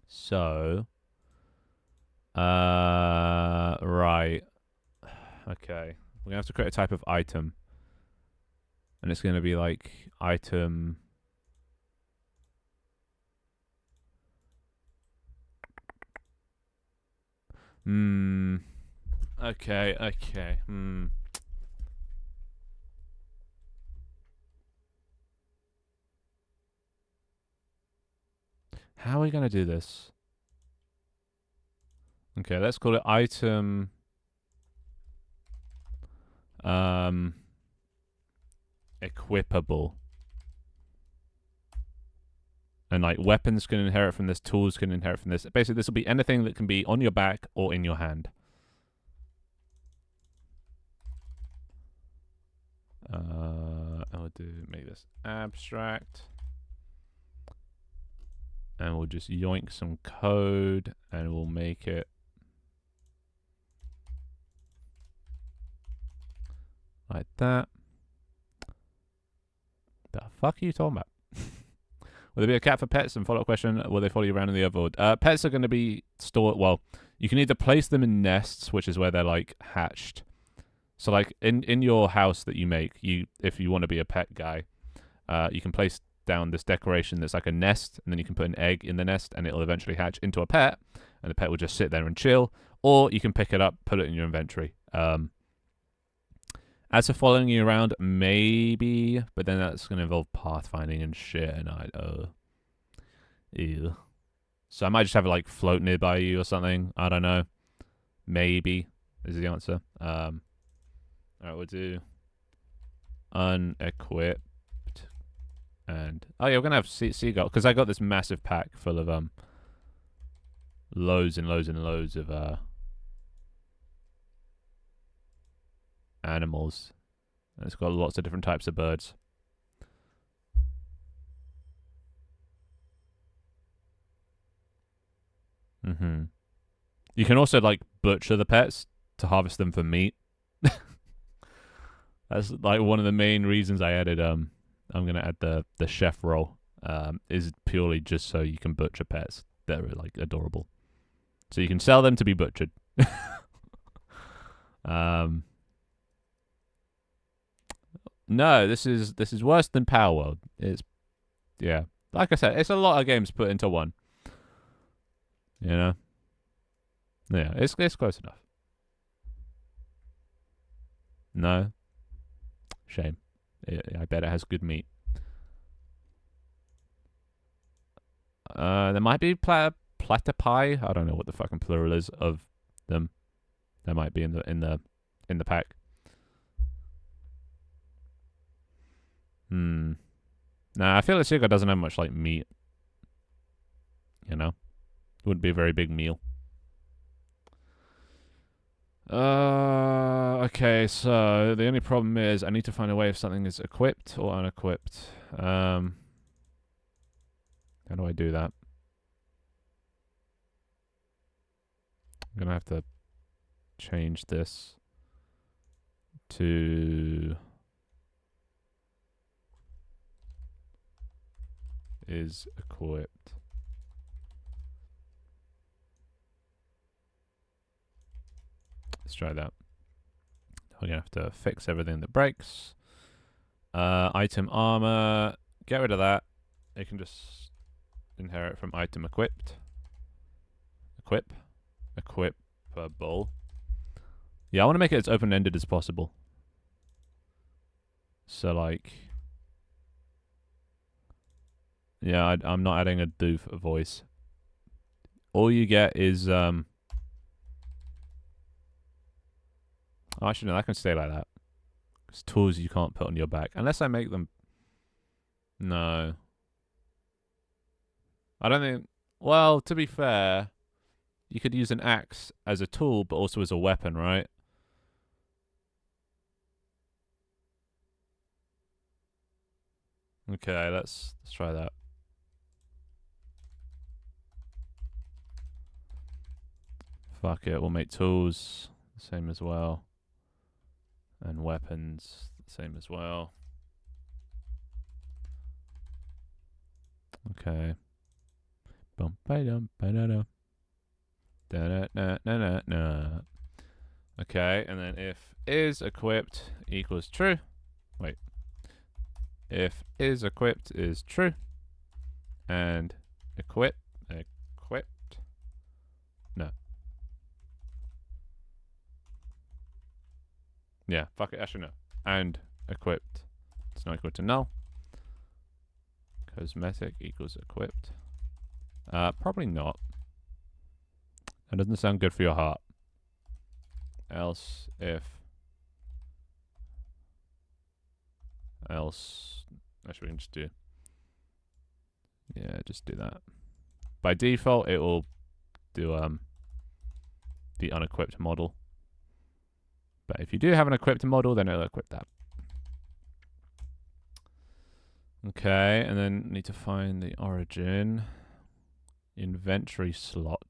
[SPEAKER 1] So, right. Okay. We're going to have to create a type of item. And it's going to be, like, item... Okay, okay. How are we going to do this? Okay, let's call it item... equipable. And like weapons can inherit from this, tools can inherit from this. Basically, this will be anything that can be on your back or in your hand. I'll make this abstract. And we'll just yoink some code and we'll make it like that. The fuck are you talking about? Will there be a cat for pets? And follow-up question, will they follow you around in the overworld? Pets are going to be stored, well, you can either place them in nests, which is where they're, like, hatched. So, like, in your house that you make, if you want to be a pet guy, you can place down this decoration that's like a nest, and then you can put an egg in the nest, and it'll eventually hatch into a pet, and the pet will just sit there and chill. Or you can pick it up, put it in your inventory. As for following you around, maybe, but then that's going to involve pathfinding and shit, and ew. So I might just have it, like, float nearby you or something. I don't know. Maybe is the answer. Alright, we'll do unequipped. And, oh yeah, we're going to have seagull, because I got this massive pack full of, loads and loads and loads of, animals. And it's got lots of different types of birds. You can also, like, butcher the pets to harvest them for meat. That's, like, one of the main reasons I added, I'm going to add the chef role, is purely just so you can butcher pets. They're, like, adorable. So you can sell them to be butchered. No, this is worse than Power World. It's, yeah, like I said, it's a lot of games put into one. You know, yeah, it's close enough. No, shame. I bet it has good meat. There might be platypi. I don't know what the fucking plural is of them. There might be in the pack. Nah, I feel like Sugar doesn't have much, like, meat. You know? It wouldn't be a very big meal. Okay, so the only problem is I need to find a way if something is equipped or unequipped. How do I do that? I'm gonna have to change this to is equipped. Let's try that. We're gonna have to fix everything that breaks. Item armor, get rid of that. It can just inherit from item equipped. Equipable. Yeah, I want to make it as open-ended as possible. So, like... Yeah, I'm not adding a doof voice. All you get is... Oh, actually, no, that can stay like that. It's tools you can't put on your back. Unless I make them... No. I don't think... Well, to be fair, you could use an axe as a tool, but also as a weapon, right? Okay, let's try that. Fuck it, we'll make tools the same as well. And weapons the same as well. Okay. Bum ba dum ba da da. Da da da da da. Okay, and then if is equipped equals true. Wait. If is equipped is true. And equipped. No. Yeah, fuck it, actually no. And equipped. It's not equal to null. Cosmetic equals equipped. Probably not. That doesn't sound good for your heart. Else if... Else... Actually, we can just do... Yeah, just do that. By default, it will do the unequipped model. But if you do have an equipped model, then it'll equip that. Okay, and then need to find the origin. Inventory slot.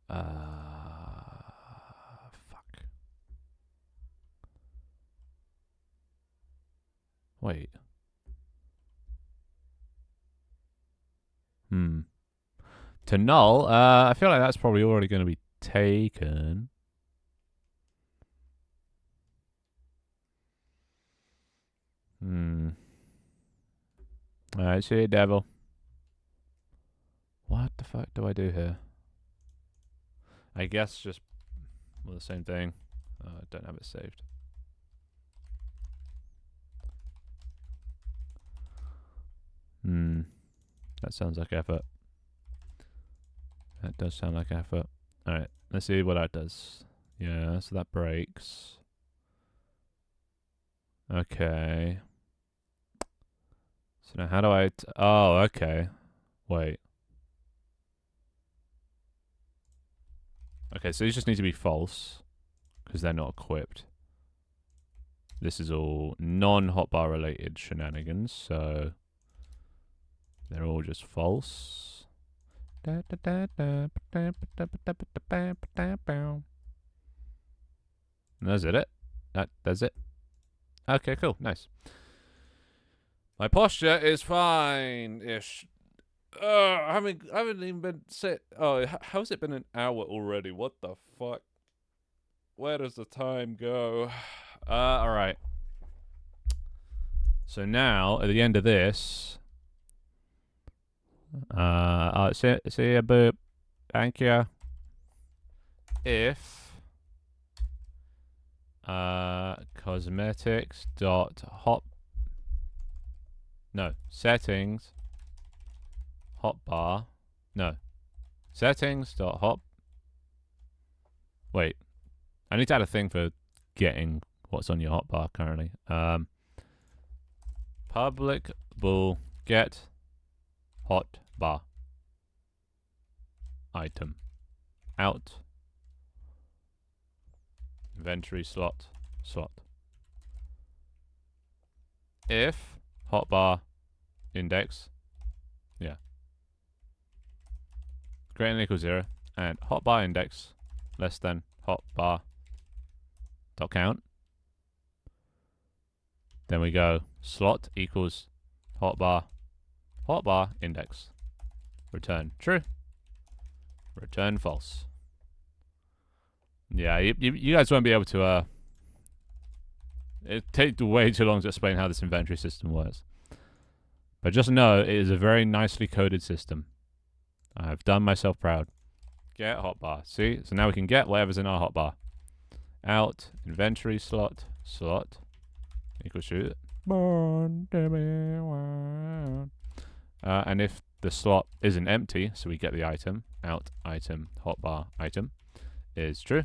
[SPEAKER 1] Fuck. Wait. To null, I feel like that's probably already going to be taken. Alright, see you, devil. What the fuck do I do here? I guess just well, the same thing. I don't have it saved. That sounds like effort. That does sound like effort. Alright, let's see what that does. Yeah, so that breaks. Okay. So now how do I... oh, okay. Wait. Okay, so these just need to be false. Because they're not equipped. This is all non-hotbar related shenanigans, so... They're all just false. And that's it. That's it. Okay, cool, nice. My posture is fine-ish. I haven't even been sit. Oh, how's it been an hour already? What the fuck? Where does the time go? All right. So now at the end of this, see you, boop. Thank you. If cosmetics dot hot no settings hotbar no settings dot hot wait I need to add a thing for getting what's on your hotbar currently. Public bool get hotbar item out inventory slot if hotbar index greater than equals 0 and hotbar index less than hotbar dot count, then we go slot equals hotbar index, return true, return false. Yeah, you guys won't be able to it takes way too long to explain how this inventory system works, but just know it is a very nicely coded system. I've done myself proud. Get hotbar. See? So now we can get whatever's in our hotbar. Out inventory slot equals to and if the slot isn't empty, so we get the item, out item hotbar item is true.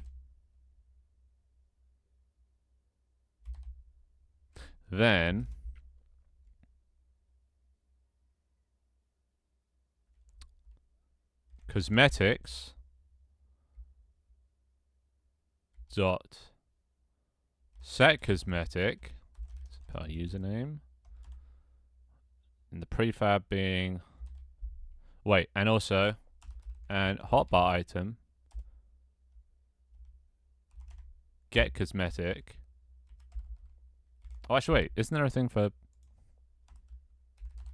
[SPEAKER 1] Then cosmetics dot set cosmetic, put our username, and the prefab being and also and hotbar item get cosmetic. Oh, actually, wait, isn't there a thing for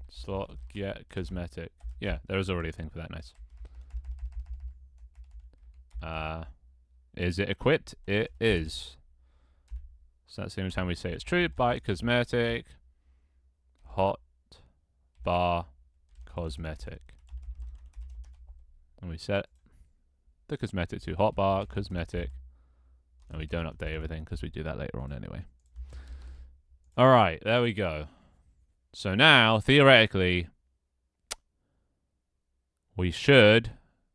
[SPEAKER 1] slot get cosmetic? Yeah, there is already a thing for that. Nice. Is it equipped? It is. So that's the only time we say it's true. Byte cosmetic hot bar cosmetic. And we set the cosmetic to hotbar cosmetic. And we don't update everything because we do that later on anyway. Alright, there we go. So now, theoretically, we should,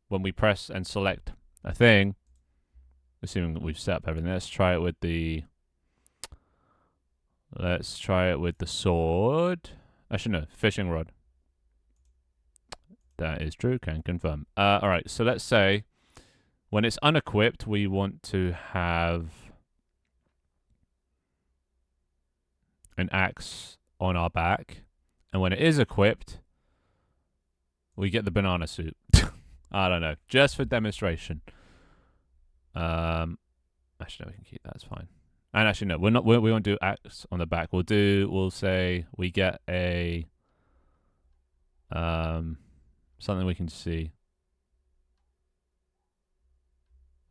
[SPEAKER 1] when we press and select a thing, assuming that we've set up everything, let's try it with the sword. Actually, no, fishing rod. That is true, can confirm. Alright, so let's say when it's unequipped, we want to have an axe on our back. And when it is equipped, we get the banana suit. I don't know, just for demonstration. Actually, no, we can keep that, it's fine. And actually, no, we won't do axe on the back. We'll say we get a, something we can see.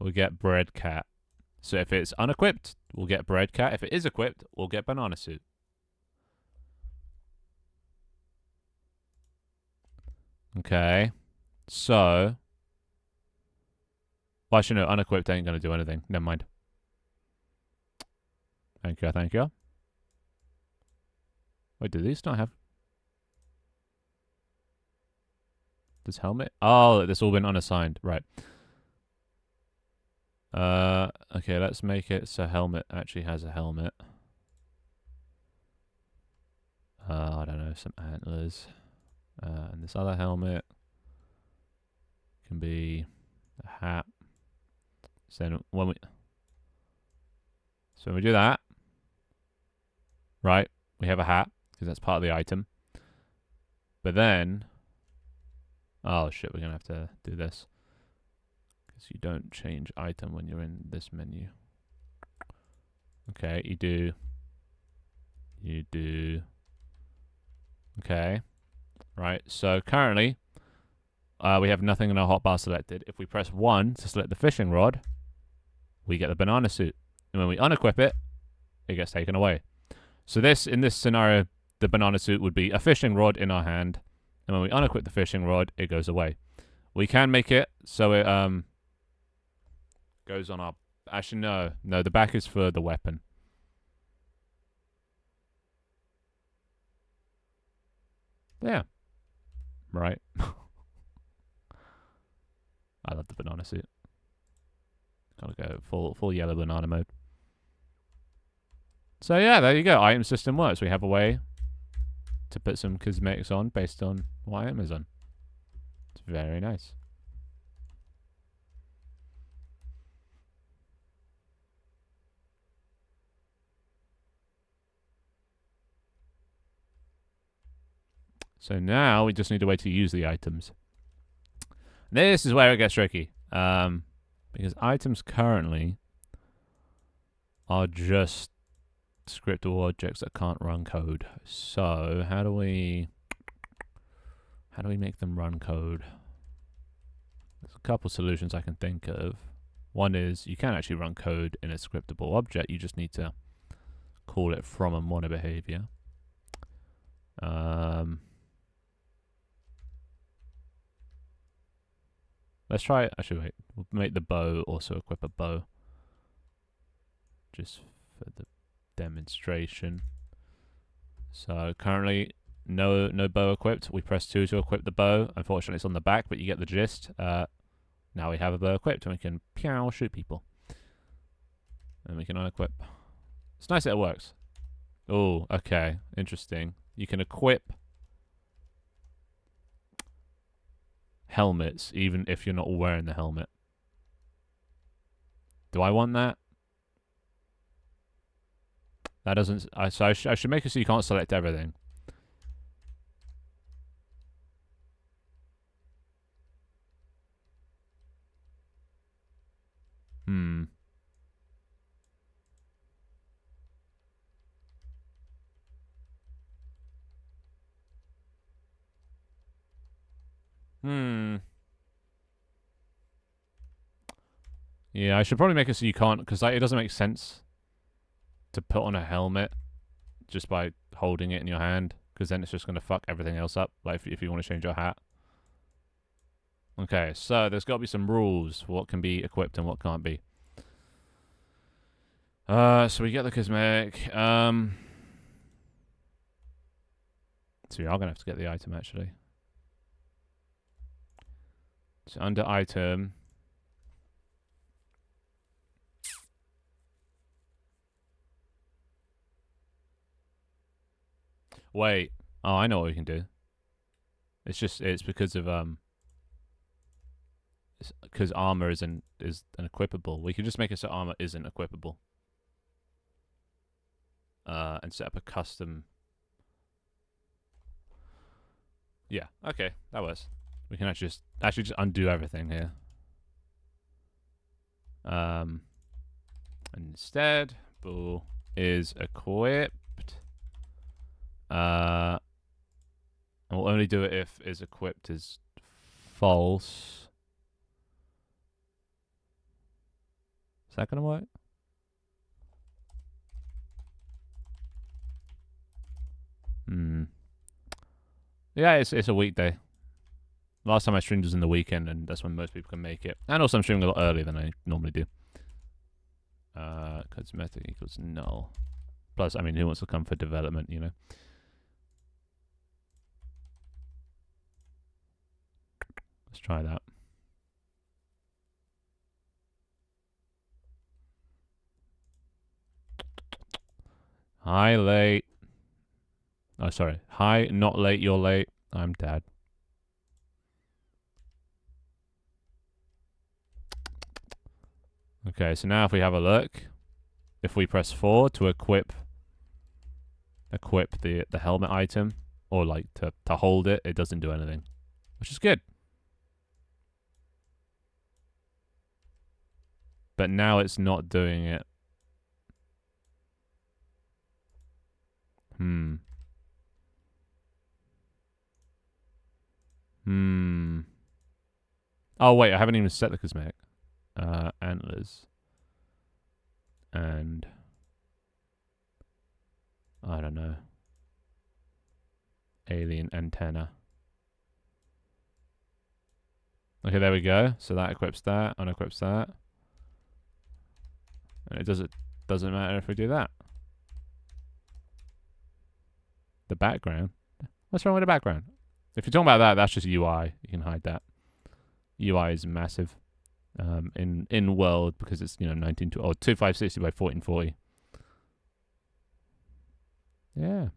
[SPEAKER 1] We'll get bread cat. So if it's unequipped, we'll get bread cat. If it is equipped, we'll get banana suit. Okay. So. Well, actually, no, unequipped ain't going to do anything. Never mind. Thank you, thank you. Wait, do these not have... Does helmet? Oh, this all been unassigned. Right. Okay, let's make it so helmet actually has a helmet. I don't know, some antlers. And this other helmet can be a hat. So when we do that, right, we have a hat, because that's part of the item. But then, oh shit, we're going to have to do this. Because you don't change item when you're in this menu. Okay, you do. Okay, right, so currently, we have nothing in our hotbar selected. If we press 1 to select the fishing rod, we get the banana suit. And when we unequip it, it gets taken away. So in this scenario, the banana suit would be a fishing rod in our hand. And when we unequip the fishing rod, it goes away. We can make it so it goes on our... Actually, no, the back is for the weapon. Yeah. Right. I love the banana suit. Gotta go full yellow banana mode. So yeah, there you go. Item system works. We have a way to put some cosmetics on based on what item is on. It's very nice. So now we just need a way to use the items. This is where it gets tricky. Because items currently are just scriptable objects that can't run code. So how do we make them run code? There's a couple solutions I can think of. One is you can actually run code in a scriptable object. You just need to call it from a mono behavior. Let's try it. Actually, wait. We'll make the bow also equip a bow. Just for the demonstration. So currently no bow equipped. We press 2 to equip the bow. Unfortunately it's on the back, but you get the gist. Now we have a bow equipped and we can shoot people. And we can unequip. It's nice that it works. Oh, okay. Interesting. You can equip helmets even if you're not wearing the helmet. Do I want that? That doesn't... So I should make it so you can't select everything. Hmm. Yeah, I should probably make it so you can't, because like, it doesn't make sense to put on a helmet just by holding it in your hand, because then it's just going to fuck everything else up, like if you want to change your hat. Okay, so there's got to be some rules for what can be equipped and what can't be. So we get the cosmetic. So we are going to have to get the item, actually. So under item... Wait. Oh, I know what we can do. It's because of because armor is an equipable. We can just make it so armor isn't equipable. And set up a custom. Yeah, okay, that works. We can actually just undo everything here. Instead, bull is equipped. And we'll only do it if is equipped is false. Is that gonna work? Yeah, it's a weekday. Last time I streamed was in the weekend, and that's when most people can make it. And also I'm streaming a lot earlier than I normally do. Cosmetic equals null. Plus, I mean, who wants to come for development, you know? Let's try that. Hi, late. Oh, sorry. Hi, not late, you're late. I'm dad. Okay, so now if we have a look, if we press 4 to equip the helmet item, or like to hold it, it doesn't do anything, which is good. But now it's not doing it. Oh wait, I haven't even set the cosmetic. Antlers. And I don't know. Alien antenna. Okay, there we go. So that equips that, unequips that. And it doesn't matter if we do that. The background? What's wrong with the background? If you're talking about that, that's just UI. You can hide that. UI is massive. In world, because it's 2560 by 1440. Yeah.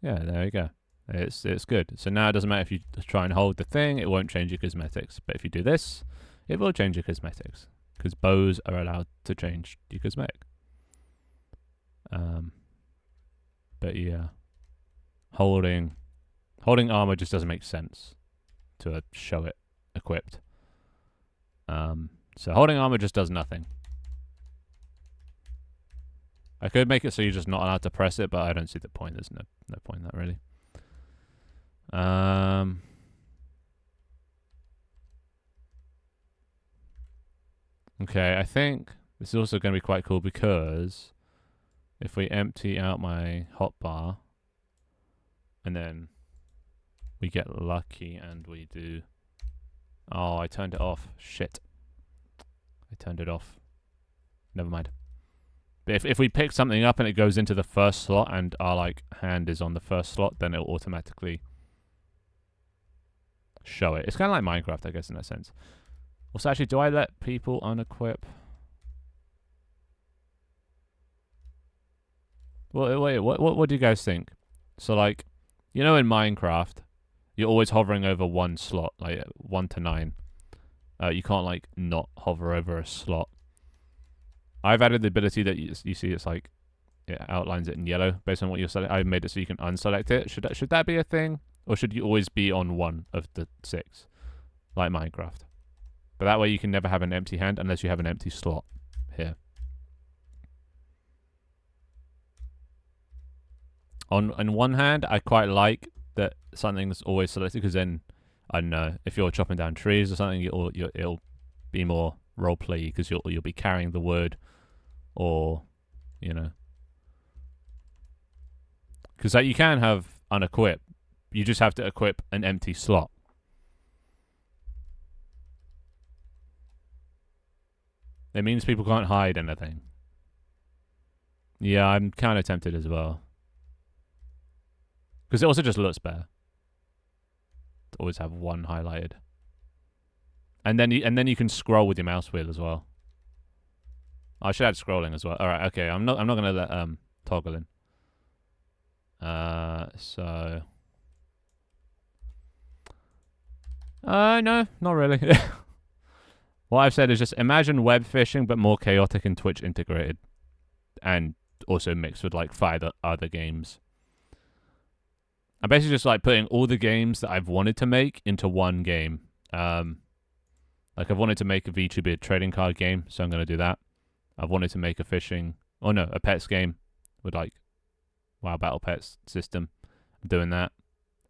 [SPEAKER 1] Yeah, there you go. It's good. So now it doesn't matter if you try and hold the thing, it won't change your cosmetics. But if you do this, it will change your cosmetics. Because bows are allowed to change your cosmetic. But yeah. Holding armor just doesn't make sense to show it equipped. So holding armor just does nothing. I could make it so you're just not allowed to press it, but I don't see the point. There's no point in that, really. Okay, I think this is also going to be quite cool because if we empty out my hotbar and then we get lucky and we do Oh, I turned it off. Shit. I turned it off. Never mind. But if we pick something up and it goes into the first slot and our like hand is on the first slot, then it'll automatically show it. It's kind of like Minecraft, I guess, in that sense. Also, actually, do I let people unequip? Well, wait, what do you guys think? So, like, you know, in Minecraft, you're always hovering over one slot, like 1 to 9. You can't like not hover over a slot. I've added the ability that you see it's like it outlines it in yellow based on what you're selecting. I've made it so you can unselect it. Should that be a thing, or should you always be on one of the 6, like Minecraft? But that way you can never have an empty hand unless you have an empty slot here. On one hand, I quite like that something's always selected because then I don't know if you're chopping down trees or something, it'll be more roleplay because you'll be carrying the wood, or you know, because like, you can have unequip. You just have to equip an empty slot. It means people can't hide anything. Yeah, I'm kind of tempted as well. Because it also just looks better to always have one highlighted. And then you can scroll with your mouse wheel as well. I should add scrolling as well. All right, okay. I'm not gonna let toggle in. So. No, not really. What I've said is just imagine web fishing, but more chaotic and Twitch integrated, and also mixed with like 5 other games. I'm basically just like putting all the games that I've wanted to make into one game. Like I've wanted to make a VTuber trading card game, so I'm gonna do that. I've wanted to make a pets game with like WoW Battle Pets system. I'm doing that,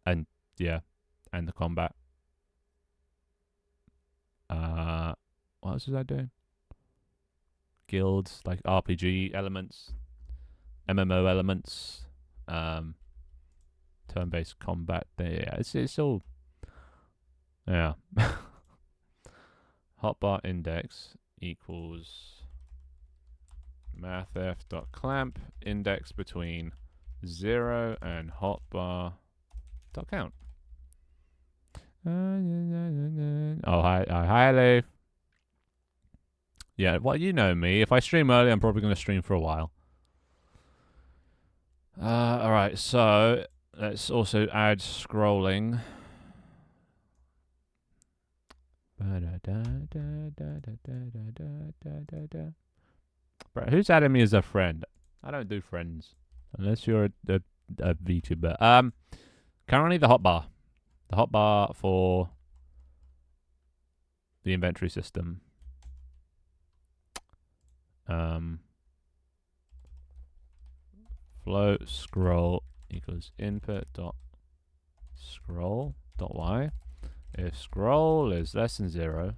[SPEAKER 1] and yeah, and the combat. What else was I doing? Guilds, like RPG elements, MMO elements, turn-based combat. Yeah, it's all. Yeah. Hotbar index equals mathf.clamp index between 0 and hotbar.count. Oh, hi, Leif. Yeah, well, you know me. If I stream early, I'm probably going to stream for a while. Alright, so let's also add scrolling. Bro, who's adding me as a friend? I don't do friends. Unless you're a VTuber. Currently the hotbar. The hotbar for the inventory system. Float scroll equals input dot scroll dot y. If scroll is less than 0,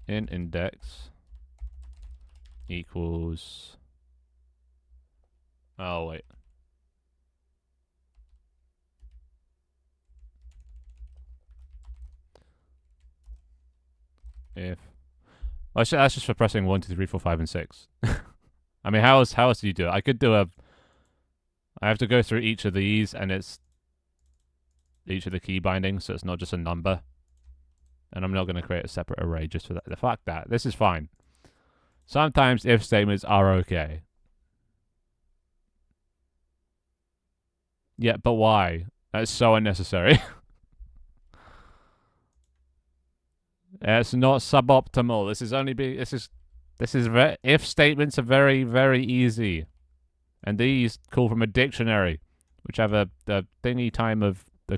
[SPEAKER 1] index equals. Oh wait. If actually, that's just for pressing 1, 2, 3, 4, 5, and 6. I mean, how else do you do it? I could do I have to go through each of these, and it's each of the key bindings, so it's not just a number. And I'm not going to create a separate array just for that. The fact that this is fine. Sometimes if statements are okay. Yeah, but why? That's so unnecessary. It's not suboptimal. If statements are very, very easy, and these call from a dictionary, which have the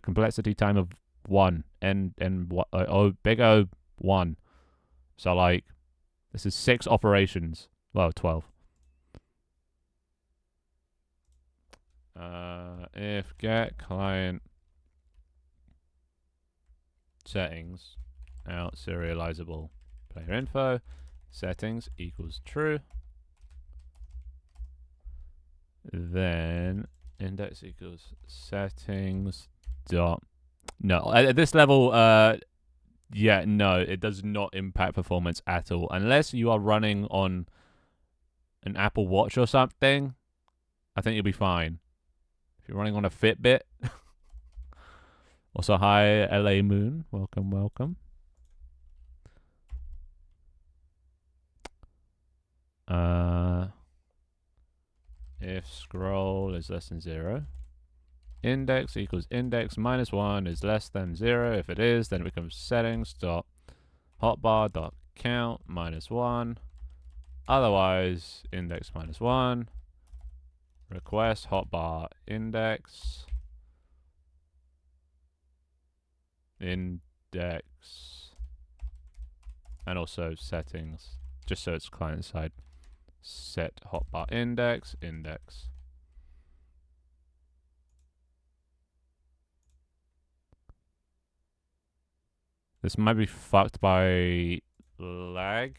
[SPEAKER 1] complexity time of 1 and big O 1. So like, this is 6 operations. Well, 12. If get client settings out serializable player info settings equals true, then index equals settings dot. No, at this level, Yeah, no, it does not impact performance at all. Unless you are running on an Apple Watch or something, I think you'll be fine. If you're running on a Fitbit. Also, hi, LA Moon. Welcome, welcome. If scroll is less than 0, index equals index minus 1 is less than 0. If it is, then it becomes settings dot hotbar dot count minus 1. Otherwise, index minus 1. Request hotbar index. Index. And also settings, just so it's client side. Set hotbar index, index. This might be fucked by lag,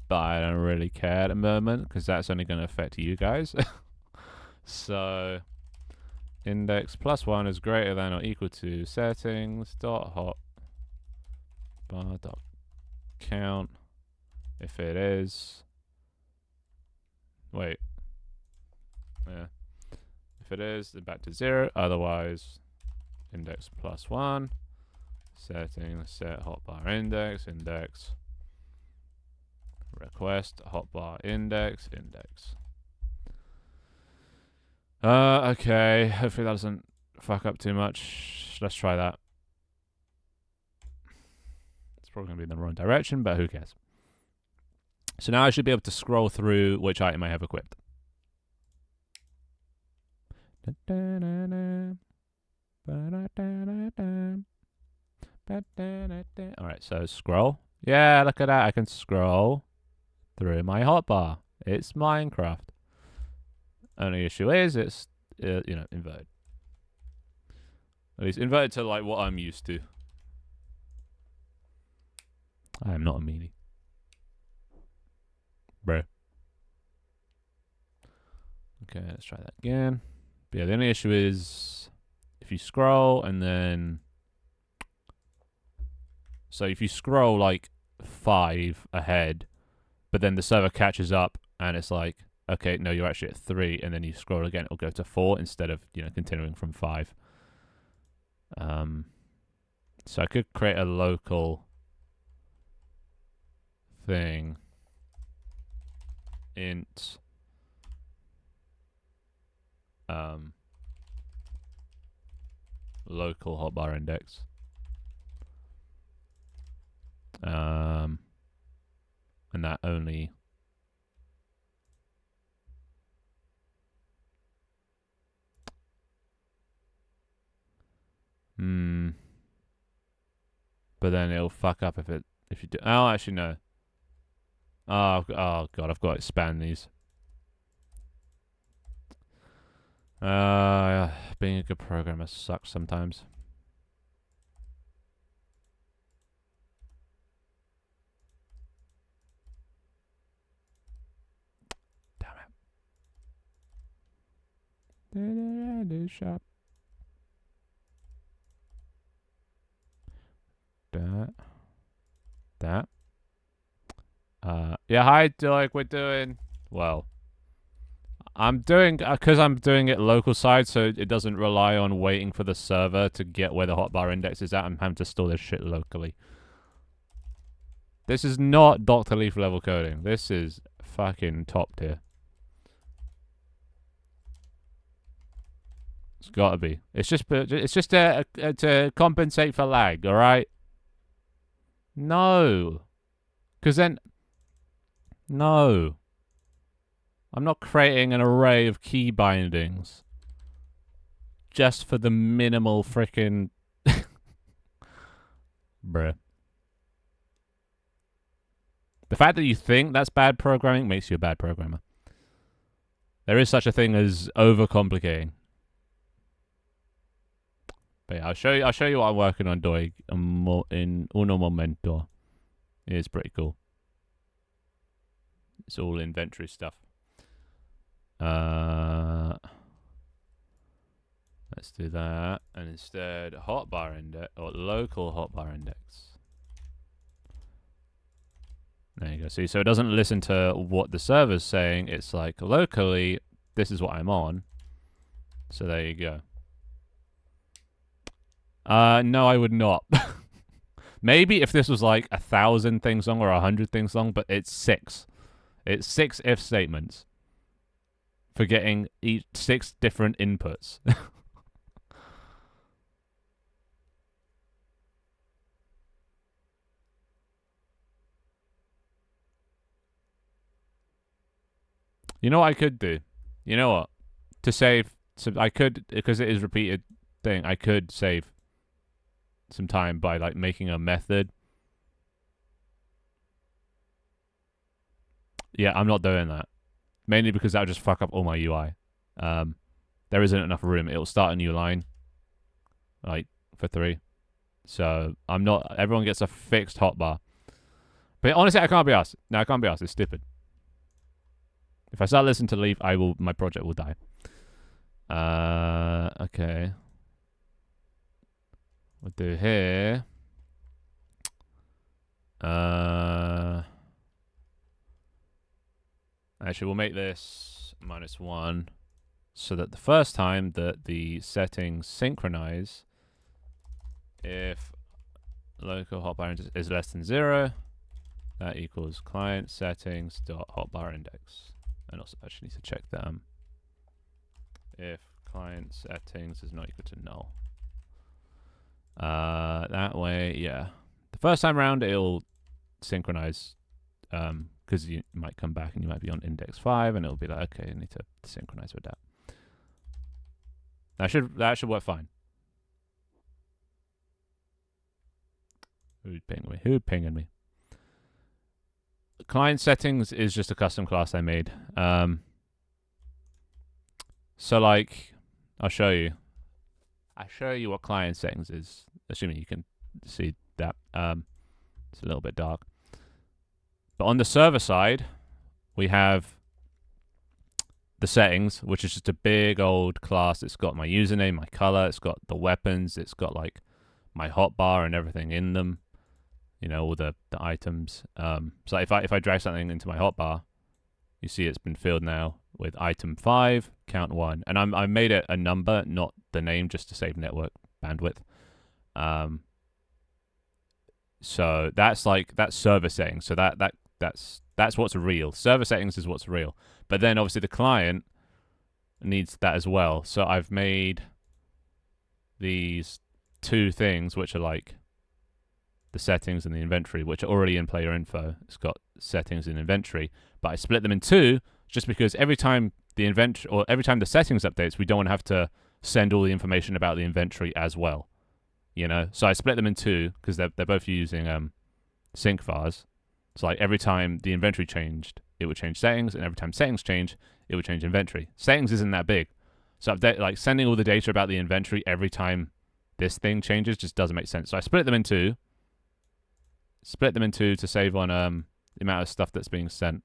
[SPEAKER 1] but I don't really care at the moment because that's only going to affect you guys. So index plus 1 is greater than or equal to settings dot hotbar dot count. If it is, wait, yeah. If it is, then back to 0. Otherwise, index plus 1. Settings, set hotbar index, index. Request hotbar index, index. Okay. Hopefully that doesn't fuck up too much. Let's try that. It's probably going to be in the wrong direction, but who cares? So now I should be able to scroll through which item I have equipped. Alright, so scroll. Yeah, look at that. I can scroll through my hotbar. It's Minecraft. Only issue is it's, inverted. At least inverted to like what I'm used to. I am not a meanie. Bruh. Okay, let's try that again. But yeah, the only issue is if you scroll and then... So if you scroll like 5 ahead, but then the server catches up and it's like, okay, no, you're actually at 3, and then you scroll again, it'll go to 4 instead of, continuing from 5. So I could create a local thing. Int. Local hotbar index. And that only... But then it'll fuck up if you do... Oh, actually, no. Oh god, I've got to expand these. Being a good programmer sucks sometimes. Damn it. Shop. That. Yeah, hi, Doig. We're doing well. I'm doing because I'm doing it local side, so it doesn't rely on waiting for the server to get where the hotbar index is at. I'm having to store this shit locally. This is not Dr. Leaf level coding. This is fucking top tier. It's gotta be. It's just to compensate for lag. All right. No, because then no. I'm not creating an array of key bindings just for the minimal frickin' bruh. The fact that you think that's bad programming makes you a bad programmer. There is such a thing as overcomplicating. But yeah, I'll show you what I'm working on doing in uno momento. It's pretty cool. It's all inventory stuff. Let's do that, and instead hotbar index or local hotbar index. There you go. See, so it doesn't listen to what the server's saying. It's like, locally, this is what I'm on. So there you go. No, I would not. Maybe if this was like 1,000 things long or 100 things long, but it's 6. It's 6 if statements for getting each 6 different inputs. You know what I could do? You know what? To save, so I could, because it is repeated thing, I could save some time by like making a method. Yeah, I'm not doing that. Mainly because that would just fuck up all my UI. There isn't enough room. It'll start a new line, like for 3. So I'm not. Everyone gets a fixed hotbar. But honestly, I can't be asked. No, I can't be asked. It's stupid. If I start listening to Leaf, my project will die. Okay. We'll do here. Actually, we'll make this -1 so that the first time that the settings synchronize, if local hotbar is less than 0, that equals client settings dot hotbar index. And also, I actually need to check that. If client settings is not equal to null. That way, yeah. The first time around, it'll synchronize, because you might come back and you might be on index 5, and it'll be like, okay, I need to synchronize with that. That should work fine. Who's pinging me? Who pinging me? Client settings is just a custom class I made. So like, I'll show you. I'll show you what client settings is, assuming you can see that. It's a little bit dark. But on the server side, we have the settings, which is just a big old class. It's got my username, my color, it's got the weapons, it's got like my hotbar and everything in them. You know, all the items. So if I drag something into my hotbar, you see it's been filled now with item 5, count 1. And I made it a number, not the name, just to save network bandwidth. So that's server settings. So that's what's real. Server settings is what's real. But then obviously the client needs that as well. So I've made these 2 things, which are like the settings and the inventory, which are already in player info. It's got settings and inventory, but I split them in 2 just because every time the inventory, or every time the settings updates, we don't want to have to send all the information about the inventory as well. You know, so I split them in 2 because they're both using sync vars. So like every time the inventory changed, it would change settings, and every time settings change, it would change inventory. Settings isn't that big, so update, like sending all the data about the inventory every time this thing changes just doesn't make sense. So I split them in 2. Split them in 2 to save on the amount of stuff that's being sent.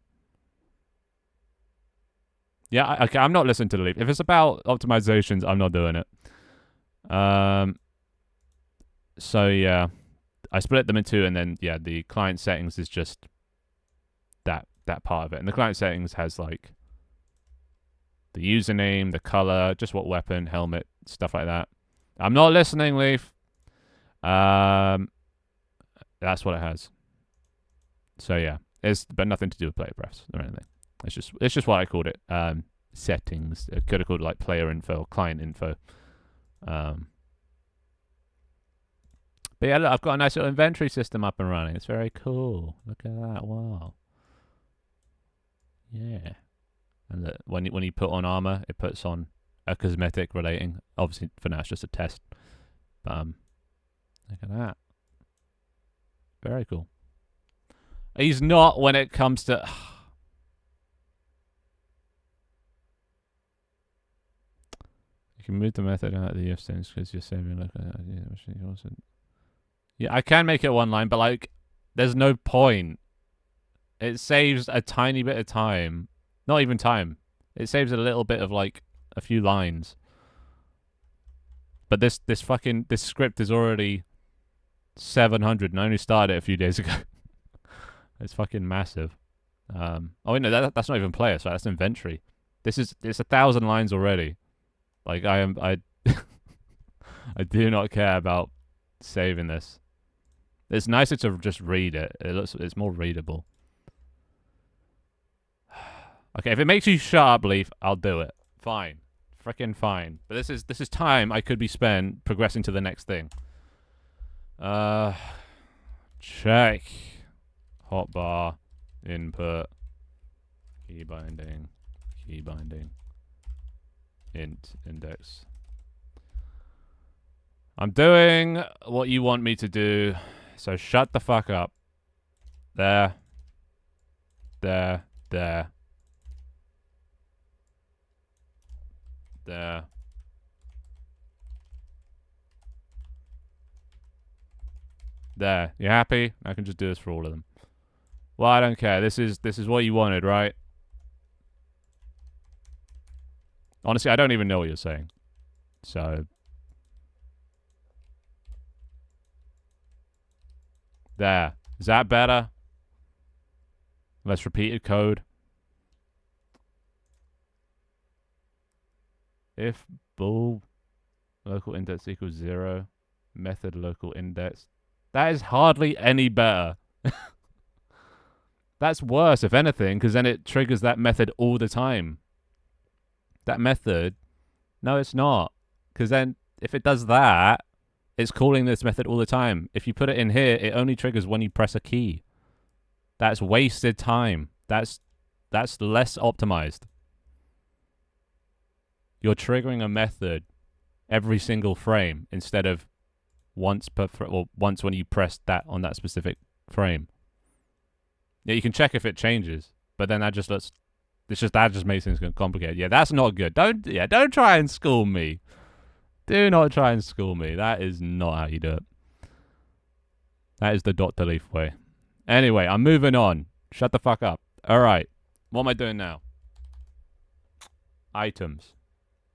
[SPEAKER 1] Yeah, okay, I'm not listening to the Leaf. If it's about optimizations, I'm not doing it. So yeah, I split them in 2, and then yeah, the client settings is just that part of it. And the client settings has like the username, the color, just what weapon, helmet, stuff like that. I'm not listening, Leaf. That's what it has. So yeah, but nothing to do with player prefs or anything. It's just what I called it. Settings. It could have called it like player info or client info. But yeah, look, I've got a nice little inventory system up and running. It's very cool. Look at that. Wow. Yeah. And look, when you put on armor, it puts on a cosmetic relating. Obviously, for now, it's just a test. But look at that. Very cool. He's not when it comes to... You can move the method out of the if statements because you're saving... Yeah, I can make it 1 line, but like, there's no point. It saves a tiny bit of time. Not even time. It saves a little bit of like a few lines. But this script is already 700 and I only started it a few days ago. It's fucking massive. Oh wait, no, that's not even player. Sorry, that's inventory. It's 1,000 lines already. Like I I do not care about saving this. It's nicer to just read it. It's more readable. Okay, if it makes you shut up, Leaf, I'll do it. Fine. Freaking fine. But this is time I could be spent progressing to the next thing. Check. Hotbar. Input. Key binding. Key binding. Int. Index. I'm doing what you want me to do. So shut the fuck up. There. There. There. There. There. You happy? I can just do this for all of them. Well, I don't care. This is what you wanted, right? Honestly, I don't even know what you're saying. So there. Is that better? Less repeated code. If bool local index equals 0, method local index. That is hardly any better. That's worse, if anything, because then it triggers that method all the time. That method, no, it's not. Because then if it does that, it's calling this method all the time. If you put it in here, it only triggers when you press a key. That's wasted time. That's less optimized. You're triggering a method every single frame instead of once per or once when you press that on that specific frame. Yeah, you can check if it changes, but then that just makes things complicated. Yeah, that's not good. Don't try and school me. Do not try and school me. That is not how you do it. That is the Dr. Leaf way. Anyway, I'm moving on. Shut the fuck up. All right. What am I doing now? Items.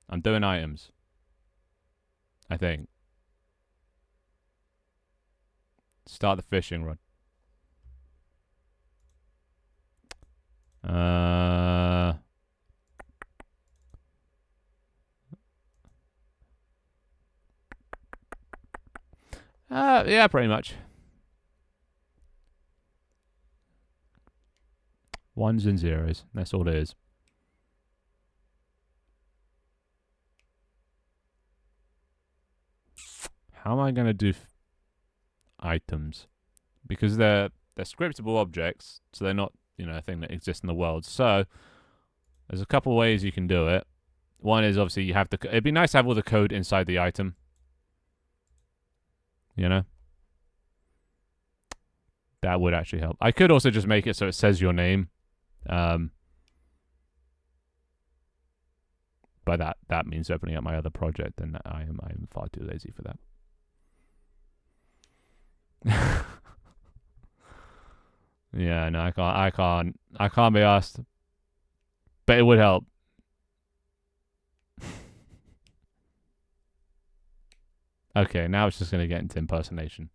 [SPEAKER 1] I'm doing items. I think. Start the fishing rod. Yeah, pretty much. Ones and zeros. That's all it is. How am I going to do items? Because they're scriptable objects, so they're not, a thing that exists in the world. So there's a couple ways you can do it. One is obviously you have it'd be nice to have all the code inside the item. That would actually help. I could also just make it so it says your name. But that means opening up my other project, and I am far too lazy for that. Yeah, no, I can't be asked. But it would help. Okay, now it's just gonna get into impersonation.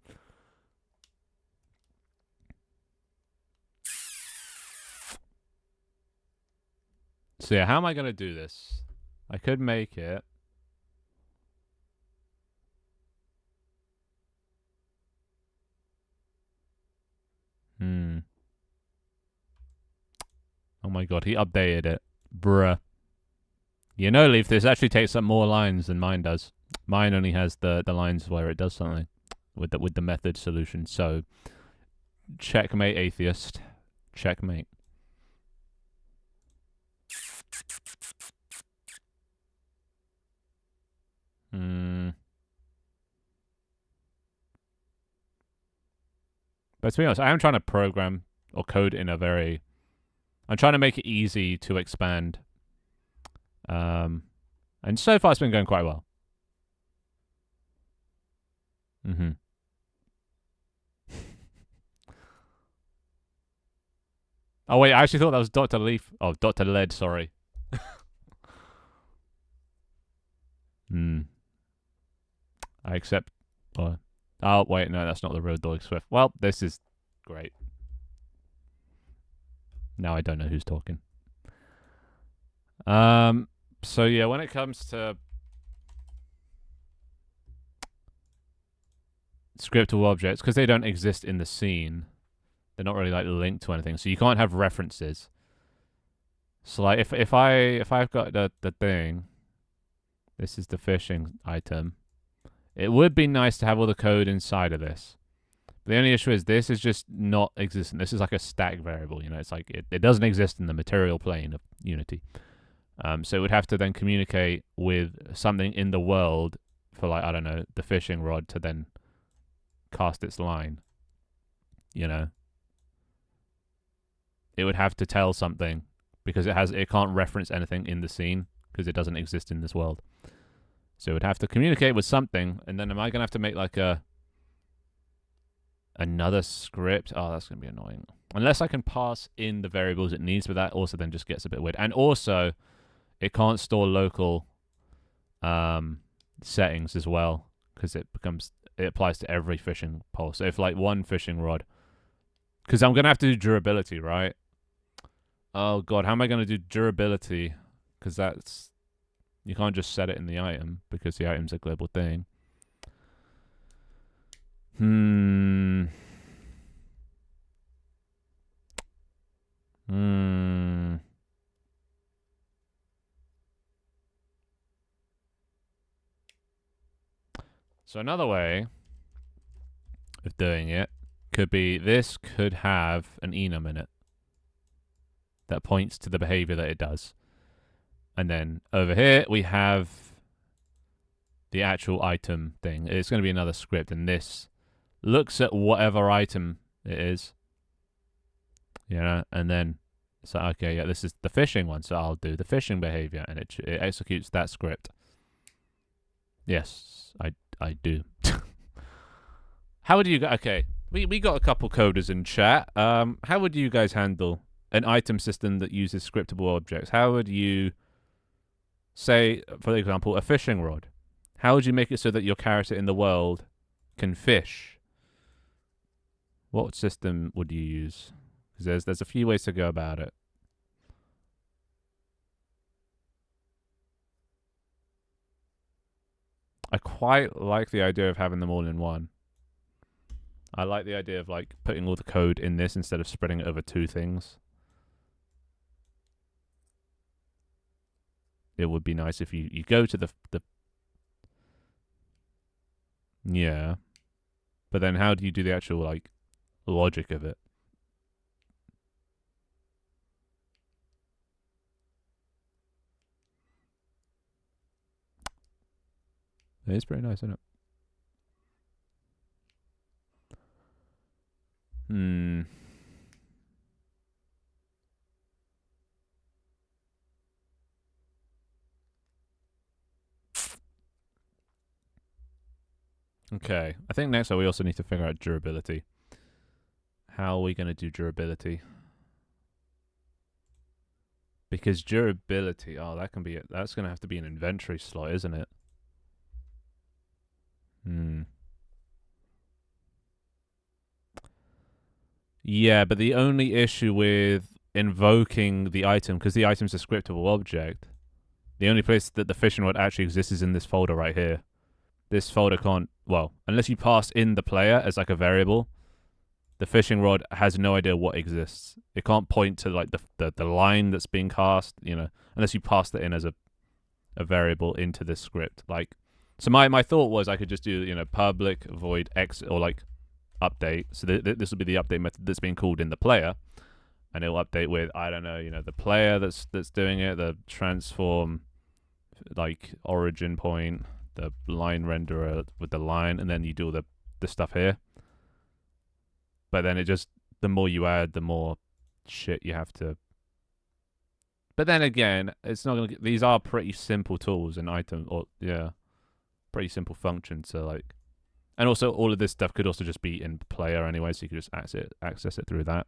[SPEAKER 1] So yeah, how am I gonna do this? I could make it. Oh my god, he updated it. Bruh. Leaf, this actually takes up more lines than mine does. Mine only has the lines where it does something with the method solution. So checkmate, atheist. Checkmate. But to be honest, I am trying to program or code in I'm trying to make it easy to expand. And so far it's been going quite well. Oh wait, I actually thought that was Dr. Leaf. Oh, Dr. Led, sorry. I accept. Oh wait, no, that's not the real Dog Swift. Well, this is great. Now I don't know who's talking. So yeah, when it comes to scriptable objects, because they don't exist in the scene, they're not really like linked to anything, so you can't have references. So like if I've got the thing, this is the fishing item. It would be nice to have all the code inside of this. But the only issue is this is just not existent. This is like a static variable, it's like it doesn't exist in the material plane of Unity. So it would have to then communicate with something in the world for like, I don't know, the fishing rod to then cast its line. It would have to tell something because it can't reference anything in the scene because it doesn't exist in this world. So it would have to communicate with something, and then am I gonna have to make like another script? Oh, that's gonna be annoying. Unless I can pass in the variables it needs, but that also then just gets a bit weird. And also, it can't store local settings as well because it applies to every fishing pole. So if like one fishing rod, because I'm gonna have to do durability, right? Oh god, how am I gonna do durability? Because you can't just set it in the item because the item's a global thing. So another way of doing it could be this could have an enum in it that points to the behavior that it does. And then over here we have the actual item thing. It's going to be another script, and this looks at whatever item it is. And then it's like, okay, yeah, this is the fishing one, so I'll do the fishing behavior, and it executes that script. Yes, I do. How would you... Okay, we got a couple coders in chat. How would you guys handle an item system that uses scriptable objects? How would you... Say, for example, a fishing rod. How would you make it so that your character in the world can fish? What system would you use? Because there's a few ways to go about it. I quite like the idea of having them all in one. I like the idea of like putting all the code in this instead of spreading it over two things. It would be nice if you go to the yeah, but then how do you do the actual like logic of it? It is pretty nice, isn't it? Okay, I think next we also need to figure out durability. How are we going to do durability? Because durability, that can be it. That's going to have to be an inventory slot, isn't it? Yeah, but the only issue with invoking the item, because the item's a scriptable object, the only place that the fishing rod actually exists is in this folder right here. This folder can't, well, unless you pass in the player as like a variable, the fishing rod has no idea what exists. It can't point to like the line that's being cast, unless you pass that in as a variable into this script. Like, so my thought was I could just do, public void x or like update. So this will be the update method that's being called in the player, and it'll update with, I don't know, the player that's doing it, the transform, like origin point, the line renderer with the line, and then you do all the stuff here. But then the more you add, the more shit you have to. But then again, it's not gonna. These are pretty simple tools and items, pretty simple functions. So like, and also all of this stuff could also just be in player anyway, so you could just access it through that.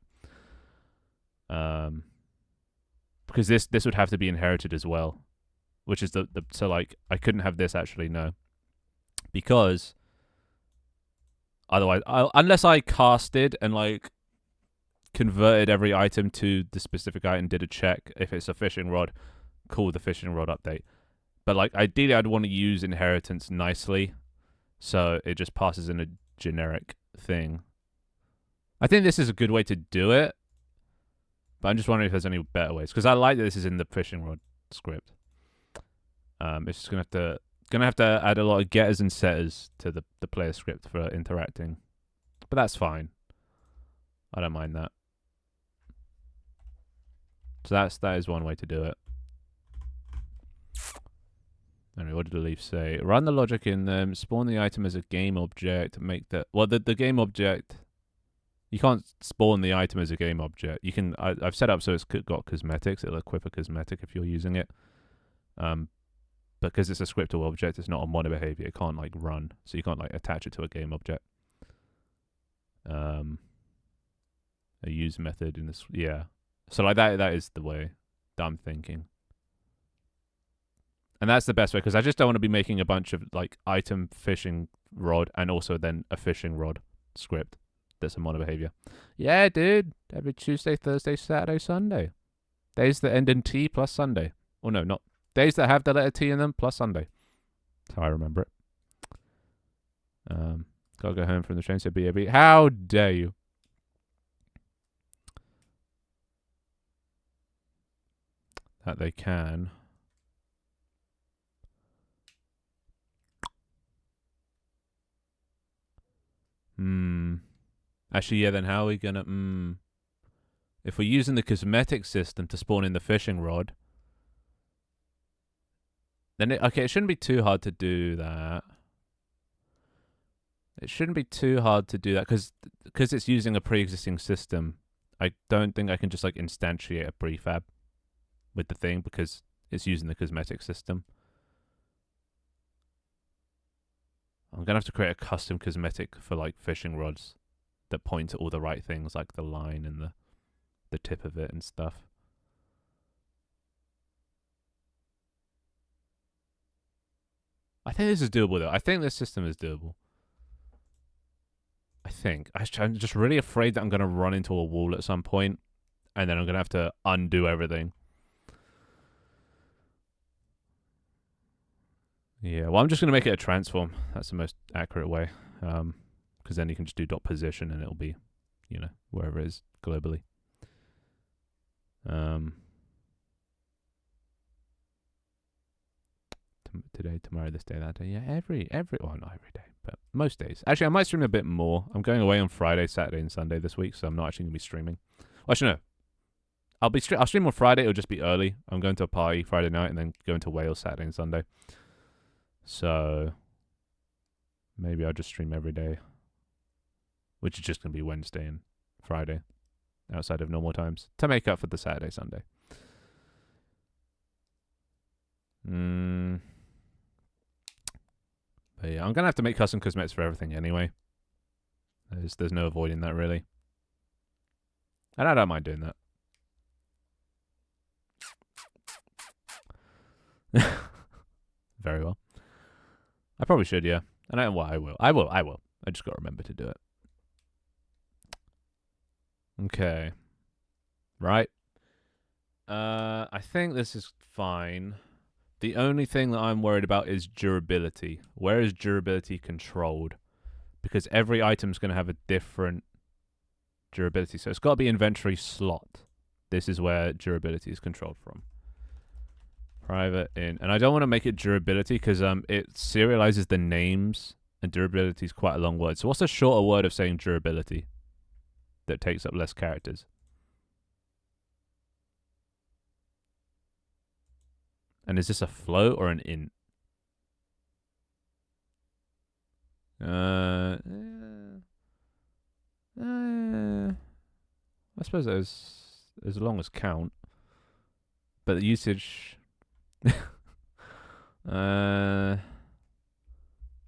[SPEAKER 1] Because this would have to be inherited as well, which is so like I couldn't have this actually, no, because otherwise unless I casted and like converted every item to the specific item, did a check. If it's a fishing rod, call the fishing rod update. But like ideally, I'd want to use inheritance nicely, so it just passes in a generic thing. I think this is a good way to do it, but I'm just wondering if there's any better ways, because I like that this is in the fishing rod script. It's just gonna have to add a lot of getters and setters to the player script for interacting, but that's fine. I don't mind that. So that is one way to do it. Anyway, what did the leaf say? Run the logic in them. Spawn the item as a game object. Make the the game object. You can't spawn the item as a game object. You can. I've set up so it's got cosmetics. It'll equip a cosmetic if you're using it. Because it's a scriptable object, it's not a mono behavior. It can't like run, so you can't like attach it to a game object. A use method in this, yeah. So like that is the way that I'm thinking, and that's the best way, because I just don't want to be making a bunch of like item fishing rod and also then a fishing rod script that's a mono behavior. Yeah, dude. Every Tuesday, Thursday, Saturday, Sunday. Days that end in T plus Sunday. Oh no, not days that have the letter T in them plus Sunday. That's how I remember it. Gotta go home from the train, so BAB. How dare you? That they can. Actually, yeah, then how are we gonna... If we're using the cosmetic system to spawn in the fishing rod, then it shouldn't be too hard to do that. It shouldn't be too hard to do that, because it's using a pre-existing system. I don't think I can just like instantiate a prefab with the thing, because it's using the cosmetic system. I'm gonna have to create a custom cosmetic for like fishing rods that point to all the right things, like the line and the tip of it and stuff. I think this is doable though. I think this system is doable. I think. I'm just really afraid that I'm gonna run into a wall at some point, and then I'm gonna have to undo everything. Yeah, well, I'm just gonna make it a transform. That's the most accurate way, because then you can just do dot position and it'll be, you know, wherever it is globally. Today, tomorrow, this day, that day. Yeah, well, not every day, but most days. Actually, I might stream a bit more. I'm going away on Friday, Saturday, and Sunday this week, so I'm not actually gonna be streaming. Well, actually, no. I'll stream on Friday. It'll just be early. I'm going to a party Friday night and then going to Wales Saturday and Sunday. So maybe I'll just stream every day, which is just going to be Wednesday and Friday outside of normal times to make up for the Saturday, Sunday. But yeah, I'm going to have to make custom cosmetics for everything anyway. There's no avoiding that, really. And I don't mind doing that. Very well. I probably should, yeah. And I will. I just got to remember to do it. Okay. Right. I think this is fine. The only thing that I'm worried about is durability. Where is durability controlled? Because every item's going to have a different durability. So it's got to be inventory slot. This is where durability is controlled from. Private in, and I don't want to make it durability because it serializes the names, and durability is quite a long word. So what's a shorter word of saying durability that takes up less characters? And is this a float or an int? I suppose as long as count, but the usage. No,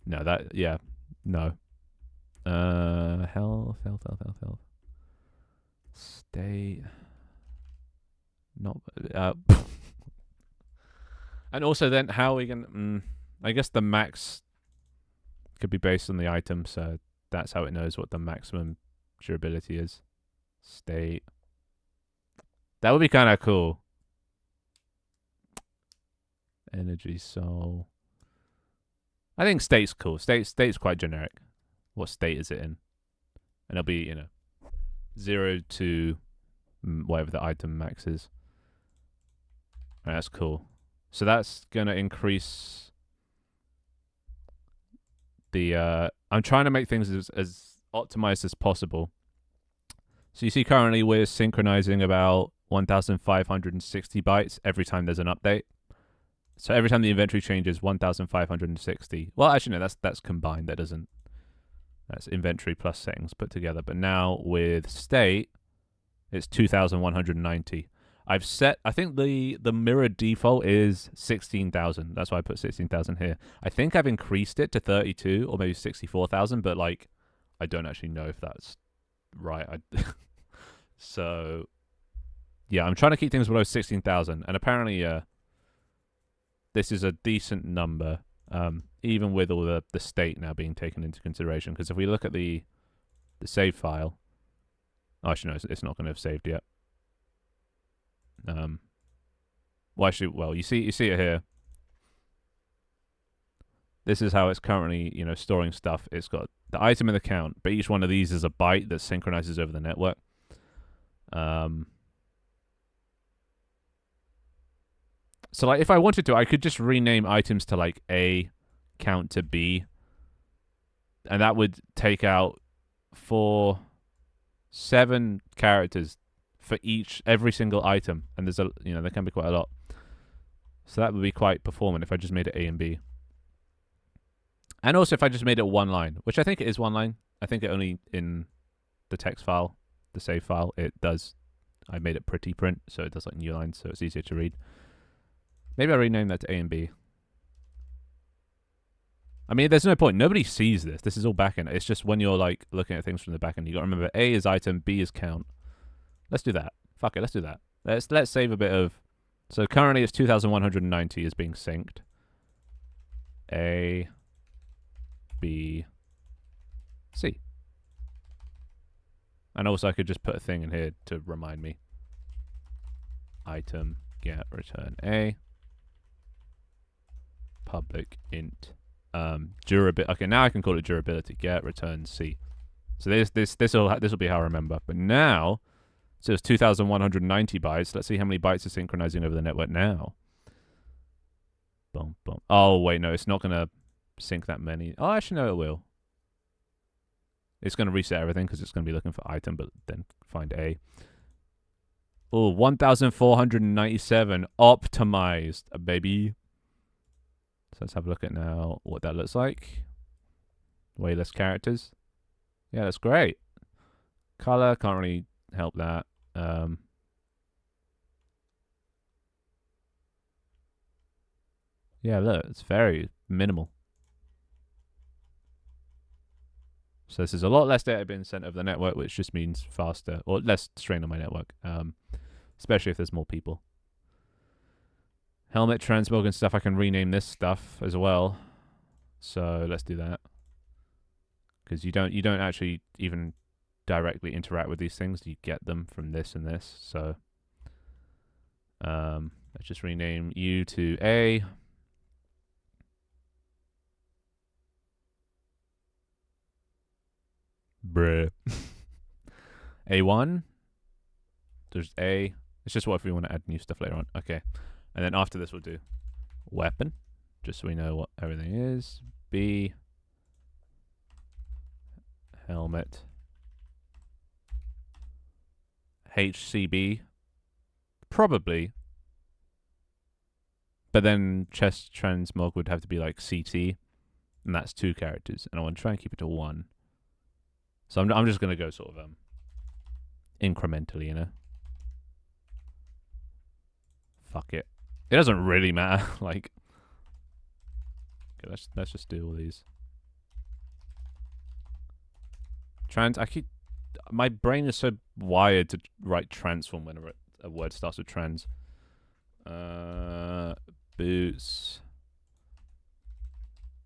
[SPEAKER 1] that, yeah, no. Health. State. Not, and also then how are we gonna, I guess the max could be based on the item, so that's how it knows what the maximum durability is. State. That would be kind of cool. Energy soul. I think state's cool. State's quite generic. What state is it in? And it'll be, you know, 0 to whatever the item max is. Right, that's cool. So that's going to increase the... I'm trying to make things as optimized as possible. So you see currently we're synchronizing about 1,560 bytes every time there's an update. So every time the inventory changes, 1,560. Well, actually, no, that's combined. That doesn't... That's inventory plus settings put together. But now with state, it's 2,190. I've set... I think the mirrored default is 16,000. That's why I put 16,000 here. I think I've increased it to 32 or maybe 64,000, but like, I don't actually know if that's right. So, yeah, I'm trying to keep things below 16,000. And apparently, this is a decent number, even with all the state now being taken into consideration. Because if we look at the save file, actually no, it's not going to have saved yet. Well, actually, well, you see it here. This is how it's currently, you know, storing stuff. It's got the item and the count, but each one of these is a byte that synchronizes over the network. So like if I wanted to, I could just rename items to like A, count to B, and that would take out 7 characters for every single item, and there's there can be quite a lot. So that would be quite performant if I just made it A and B. And also if I just made it one line, which I think it is one line. I think it only in the text file, the save file, it does. I made it pretty print, so it does like new lines, so it's easier to read. Maybe I'll rename that to A and B. I mean, there's no point. Nobody sees this. This is all backend. It's just when you're like looking at things from the backend, you got to remember A is item, B is count. Let's do that. Fuck it, let's do that. Let's save a bit of... So currently it's 2,190 is being synced. A, B, C. And also I could just put a thing in here to remind me. Item, get, return A. Public int durability. Okay, now I can call it durability. Get return C. So this will be how I remember. But now, so it's 2,190 bytes. Let's see how many bytes are synchronizing over the network now. Boom, boom. Oh wait, no, it's not gonna sync that many. Oh, actually, no, it will. It's gonna reset everything because it's gonna be looking for item, but then find A. Oh, 1,497 optimized, baby. So let's have a look at now what that looks like. Way less characters. Yeah, that's great. Color, can't really help that. Yeah, look, it's very minimal. So this is a lot less data being sent over the network, which just means faster, or less strain on my network, especially if there's more people. Helmet, transmog and stuff, I can rename this stuff as well. So let's do that. Because you don't actually even directly interact with these things. You get them from this and this. So let's just rename you to A. Bruh. A1. There's A. It's just what if we want to add new stuff later on. Okay. And then after this, we'll do weapon, just so we know what everything is. B, helmet, HCB, probably. But then chest transmog would have to be like CT, and that's 2 characters. And I want to try and keep it to 1. So I'm just going to go sort of incrementally, you know. Fuck it. It doesn't really matter. Like, okay, let's just do all these. My brain is so wired to write transform whenever a word starts with trans. Boots,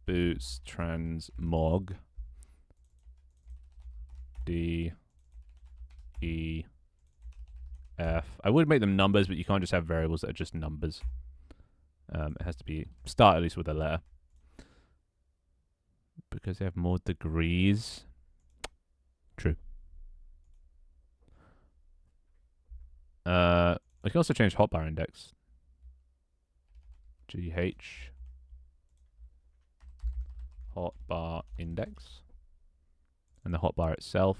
[SPEAKER 1] transmog, D, E, F. I would make them numbers, but you can't just have variables that are just numbers. It has to be start at least with a letter. Because they have more degrees. True. We can also change hotbar index. GH hotbar index. And the hotbar itself.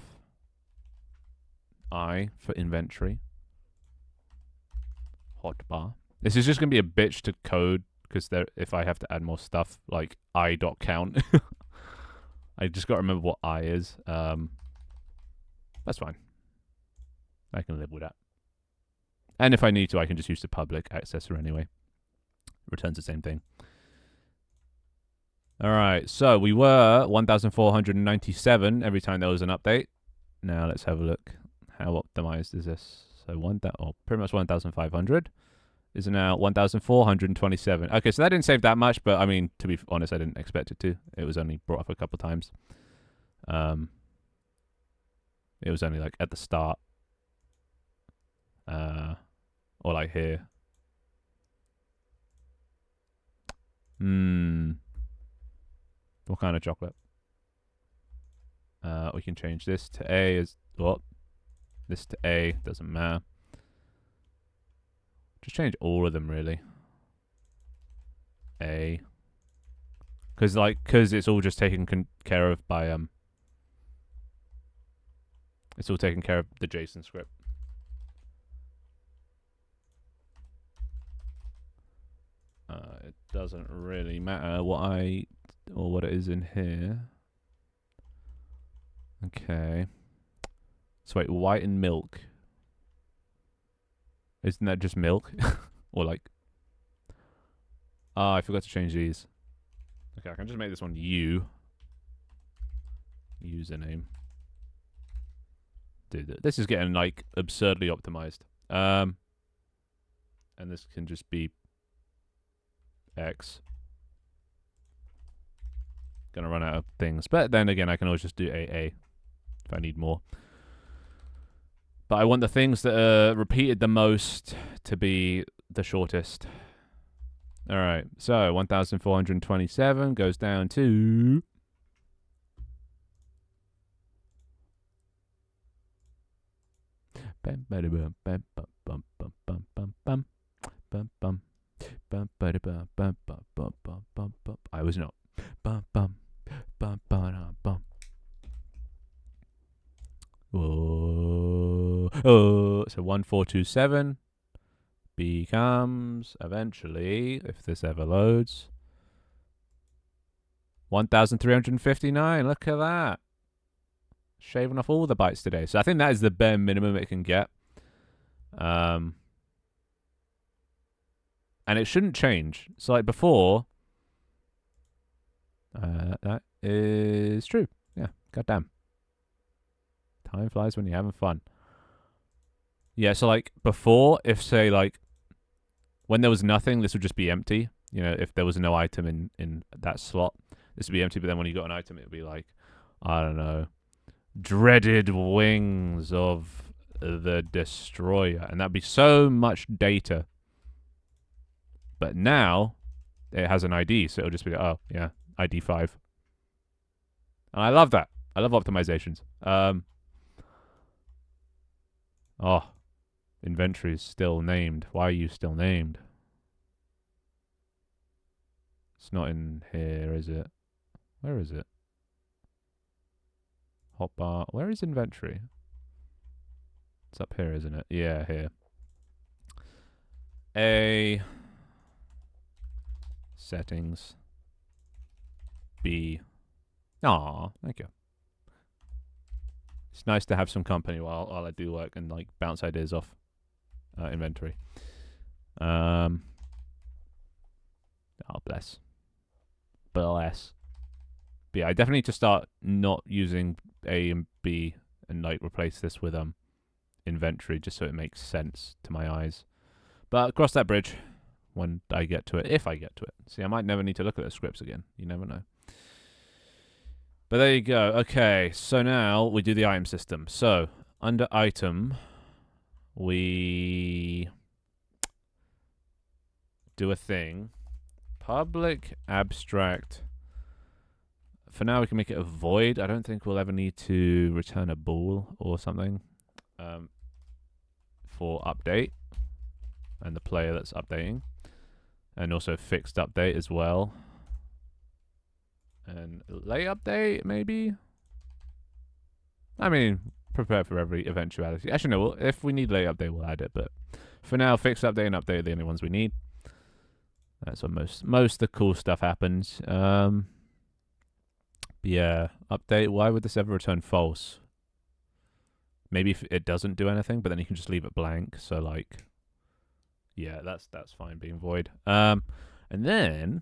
[SPEAKER 1] I for inventory. Hotbar. This is just going to be a bitch to code because if I have to add more stuff like I.count. I just got to remember what I is. That's fine. I can live with that. And if I need to, I can just use the public accessor anyway. Returns the same thing. All right, so we were 1,497 every time there was an update. Now let's have a look. How optimized is this? So pretty much 1,500 is now 1,427. Okay, so that didn't save that much, but I mean, to be honest, I didn't expect it to. It was only brought up a couple times. It was only like at the start. Or like here. What kind of chocolate? We can change this to A as this to A, doesn't matter. Just change all of them really. A. Cause it's all just taken care of by it's all taken care of the JSON script. It doesn't really matter what it is in here. Okay. So wait, white and milk. Isn't that just milk? Or like... I forgot to change these. Okay, I can just make this one U. Username. Dude, this is getting like absurdly optimized. And this can just be X. Gonna run out of things. But then again, I can always just do AA if I need more. But I want the things that are repeated the most to be the shortest. Alright, so 1,427 goes down to... I was not. So 1,427 becomes eventually, if this ever loads, 1,359. Look at that. Shaving off all the bytes today. So I think that is the bare minimum it can get. And it shouldn't change. So like before, that is true. Yeah, goddamn. Time flies when you're having fun. Yeah, so like before, if say like when there was nothing, this would just be empty. You know, if there was no item in that slot, this would be empty. But then when you got an item, it would be like, I don't know, dreaded wings of the destroyer, and that'd be so much data. But now it has an ID, so it'll just be like, oh yeah, ID 5. And I love that. I love optimizations. Oh, inventory is still named. Why are you still named? It's not in here, is it? Where is it? Hotbar. Where is inventory? It's up here, isn't it? Yeah, here. A. Settings. B. Aw, thank you. It's nice to have some company while I do work and like bounce ideas off inventory. Oh, bless. Bless. But yeah, I definitely need to start not using A and B and like replace this with inventory just so it makes sense to my eyes. But cross that bridge when I get to it, if I get to it. See, I might never need to look at the scripts again. You never know. But there you go. Okay, so now we do the item system. So under item, we do a thing. Public abstract. For now, we can make it a void. I don't think we'll ever need to return a bool or something for update and the player that's updating. And also fixed update as well. And lay update, maybe? I mean, prepare for every eventuality. Actually, no, if we need lay update, we'll add it. But for now, fixed update and update are the only ones we need. That's when most of the cool stuff happens. Yeah, update. Why would this ever return false? Maybe if it doesn't do anything, but then you can just leave it blank. So like, yeah, that's fine being void. And then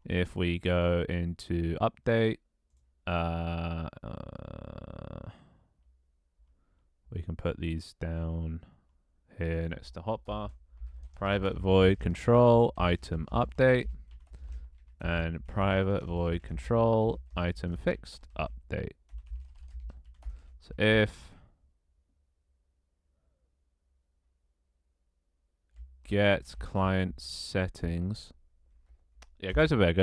[SPEAKER 1] if we go into update, we can put these down here next to hotbar. Private void control item update and private void control item fixed update. So if get client settings, yeah, go to bed.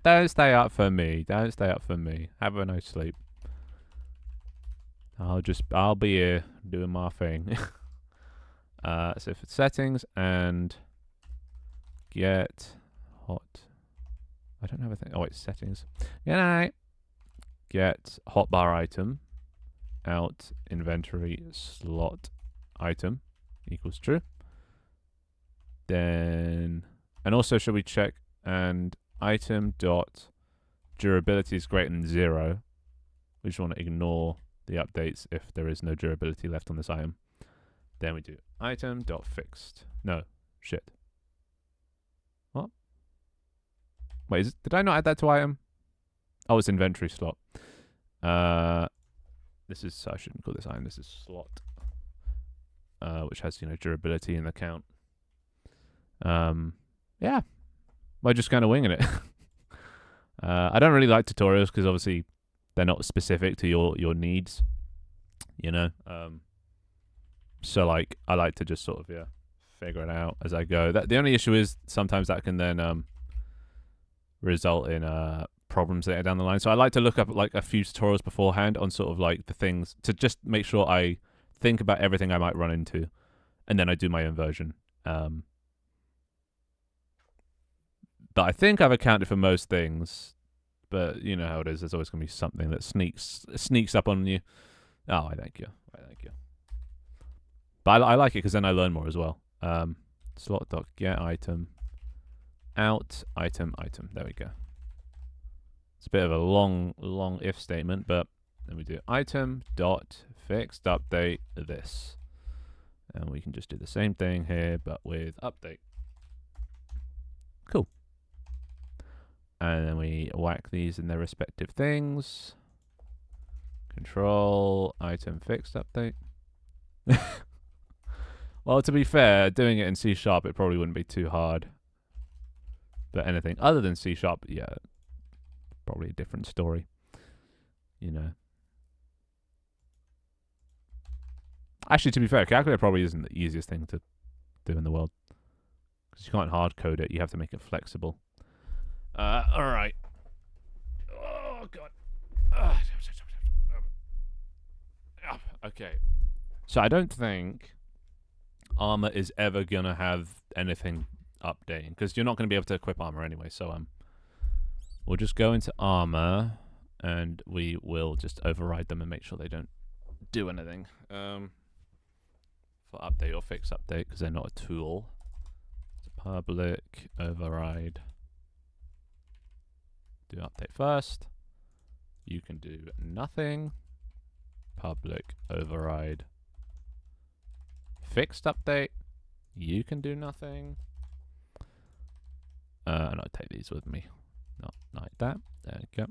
[SPEAKER 1] Don't stay up for me. Don't stay up for me. Have a nice sleep. I'll be here doing my thing. So for settings and get hot. I don't have a thing. Oh wait, settings. Good night. Get hotbar item out inventory slot item equals true. Then, and also should we check and item dot durability is greater than 0. We just want to ignore the updates if there is no durability left on this item. Then we do item dot fixed. No, shit. What? Wait, did I not add that to item? Oh, it's inventory slot. This is, I shouldn't call this item. This is slot, which has durability in the count. Yeah, we're just kind of winging it. I don't really like tutorials because obviously they're not specific to your needs. So like I like to just sort of figure it out as I go. The only issue is sometimes that can then result in problems later down the line. So I like to look up like a few tutorials beforehand on sort of like the things to just make sure I think about everything I might run into, and then I do my own version. But I think I've accounted for most things. But you know how it is. There's always going to be something that sneaks up on you. Oh, I thank you. But I like it because then I learn more as well. Slot dot get item out item. There we go. It's a bit of a long if statement, but then we do item dot fixed update this, and we can just do the same thing here, but with update. Cool. And then we whack these in their respective things. Control item fixed update. Well, to be fair, doing it in C#, it probably wouldn't be too hard. But anything other than C#, yeah, probably a different story. Actually, to be fair, calculator probably isn't the easiest thing to do in the world. Because you can't hard code it, you have to make it flexible. Alright. Oh, God. Okay. So I don't think armor is ever going to have anything updating. Because you're not going to be able to equip armor anyway. So we'll just go into armor. And we will just override them and make sure they don't do anything. For update or fix update. Because they're not a tool. It's a public override. Do update first. You can do nothing. Public override. Fixed update. You can do nothing. And I'll take these with me. Not like that. There we go.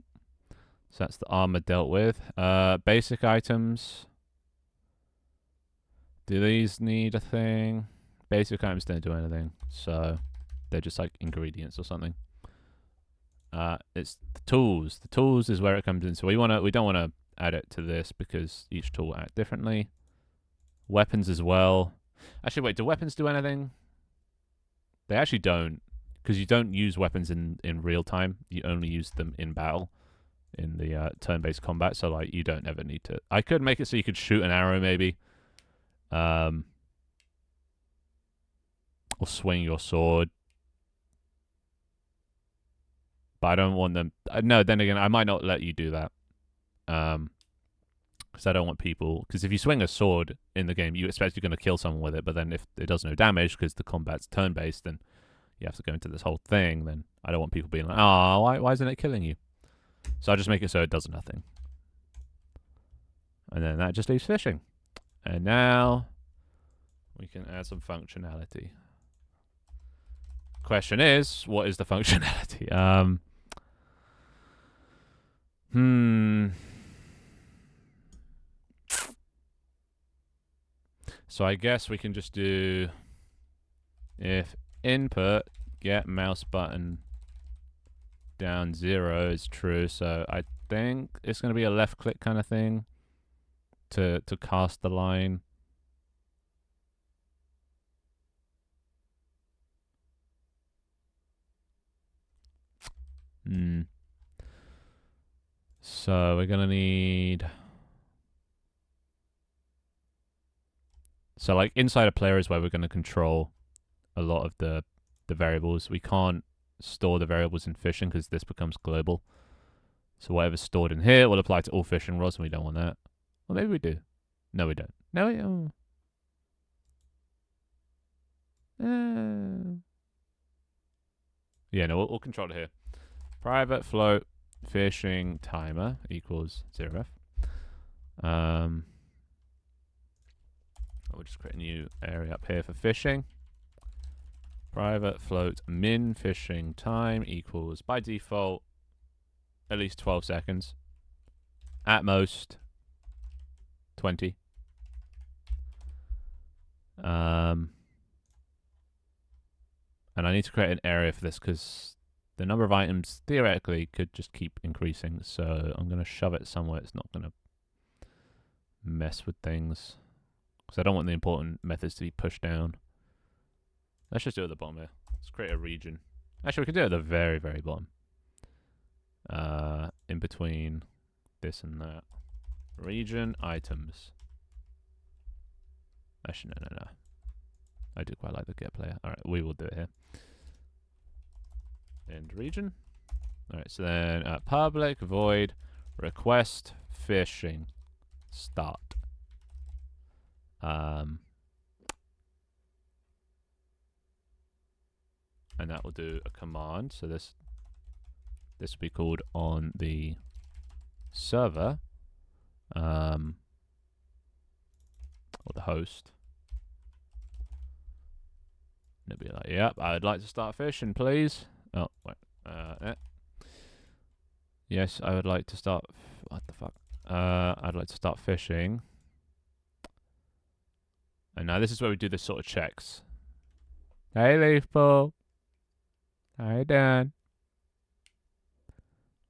[SPEAKER 1] So that's the armor dealt with. Basic items. Do these need a thing? Basic items don't do anything. So they're just like ingredients or something. It's the tools. The tools is where it comes in. So we don't want to add it to this because each tool will act differently. Weapons as well. Actually, wait, do weapons do anything? They actually don't, because you don't use weapons in real time. You only use them in battle, in the turn-based combat. So like, you don't ever need to. I could make it so you could shoot an arrow maybe, or swing your sword. But I don't want them. No, then again, I might not let you do that. Because I don't want people. Because if you swing a sword in the game, you expect you're going to kill someone with it. But then if it does no damage because the combat's turn-based, then you have to go into this whole thing. Then I don't want people being like, "Oh, why isn't it killing you?" So I just make it so it does nothing. And then that just leaves fishing. And now we can add some functionality. Question is, what is the functionality? So I guess we can just do if input get mouse button down 0 is true. So I think it's going to be a left click kind of thing to cast the line. So we're going to need... So like inside a player is where we're going to control a lot of the variables. We can't store the variables in fishing because this becomes global. So whatever's stored in here will apply to all fishing rods, and we don't want that. Well, maybe we do. No, we don't. No, we don't. Yeah, no, we'll control it here. Private float fishing timer equals 0f. We'll just create a new area up here for fishing. Private float min fishing time equals, by default, at least 12 seconds. At most, 20. And I need to create an area for this because the number of items theoretically could just keep increasing. So I'm going to shove it somewhere it's not going to mess with things. Because I don't want the important methods to be pushed down. Let's just do it at the bottom here. Let's create a region. Actually, we could do it at the very, very bottom. In between this and that. Region items. Actually, no. I do quite like the get player. Alright, we will do it here. End region. Alright, so then public void request fishing start. And that will do a command. So this will be called on the server, or the host. And it'll be like, yep, I'd like to start fishing, please. Oh, wait. Yes, I would like to start. What the fuck? I'd like to start fishing. And now this is where we do this sort of checks. Hey, Leafball. How you doing?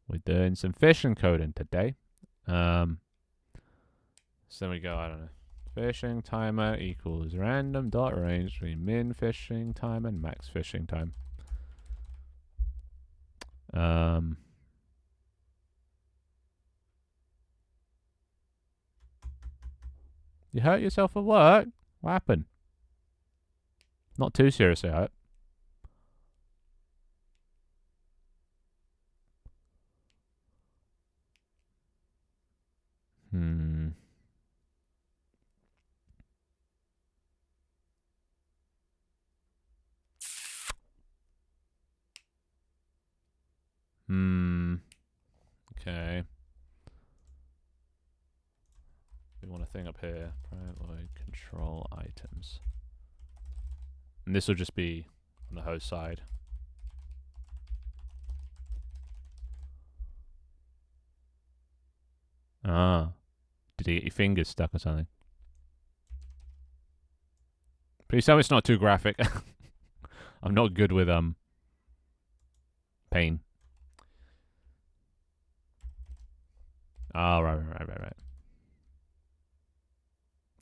[SPEAKER 1] We're doing some fishing coding today. So then we go, I don't know. Fishing timer equals random dot range between min fishing time and max fishing time. You hurt yourself at work? What happened? Not too seriously, I hope. Okay. We want a thing up here. Private control items. And this will just be on the host side. Ah. Did you get your fingers stuck or something? Please tell me it's not too graphic. I'm not good with pain. Oh, right.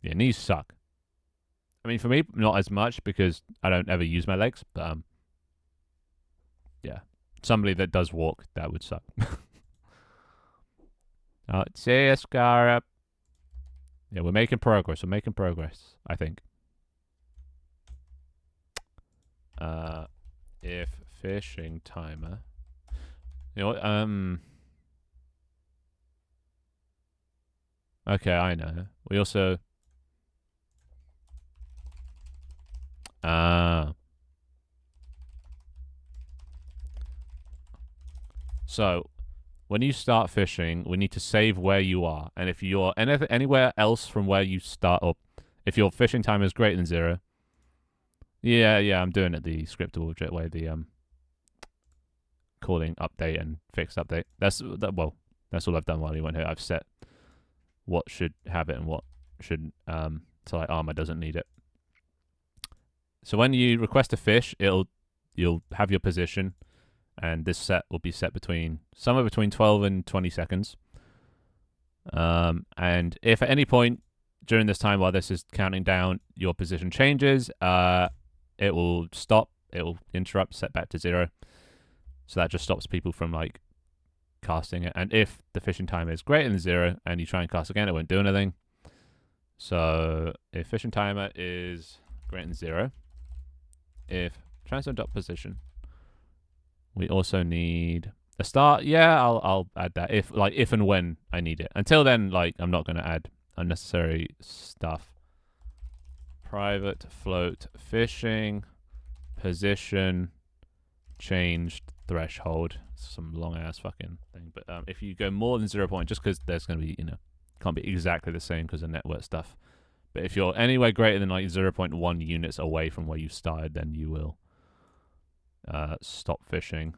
[SPEAKER 1] Yeah, knees suck. I mean, for me, not as much because I don't ever use my legs, but yeah. Somebody that does walk, that would suck. See ya, Scarab. Yeah, we're making progress. I think. If fishing timer. You know what? Okay, I know. We also. So when you start fishing, we need to save where you are, and if you're anywhere else from where you start up, if your fishing time is greater than 0. Yeah, I'm doing it the scriptable way, the calling update and fixed update. That's all I've done while you went here. I've set what should have it and what shouldn't. So like armor doesn't need it. So when you request a fish, you'll have your position, and this set will be set somewhere between 12 and 20 seconds. And if at any point during this time while this is counting down, your position changes, it will stop. It will interrupt, set back to 0. So that just stops people from like casting it. And if the fishing time is greater than 0 and you try and cast again, it won't do anything. So if fishing timer is greater than 0, if transfer dot position, we also need a start. Yeah, I'll add that if and when I need it. Until then, like I'm not going to add unnecessary stuff. Private float fishing position changed threshold. Some long ass fucking thing. But if you go more than 0 point, just because there's going to be can't be exactly the same because of network stuff. But if you're anywhere greater than like 0.1 units away from where you started, then you will stop fishing.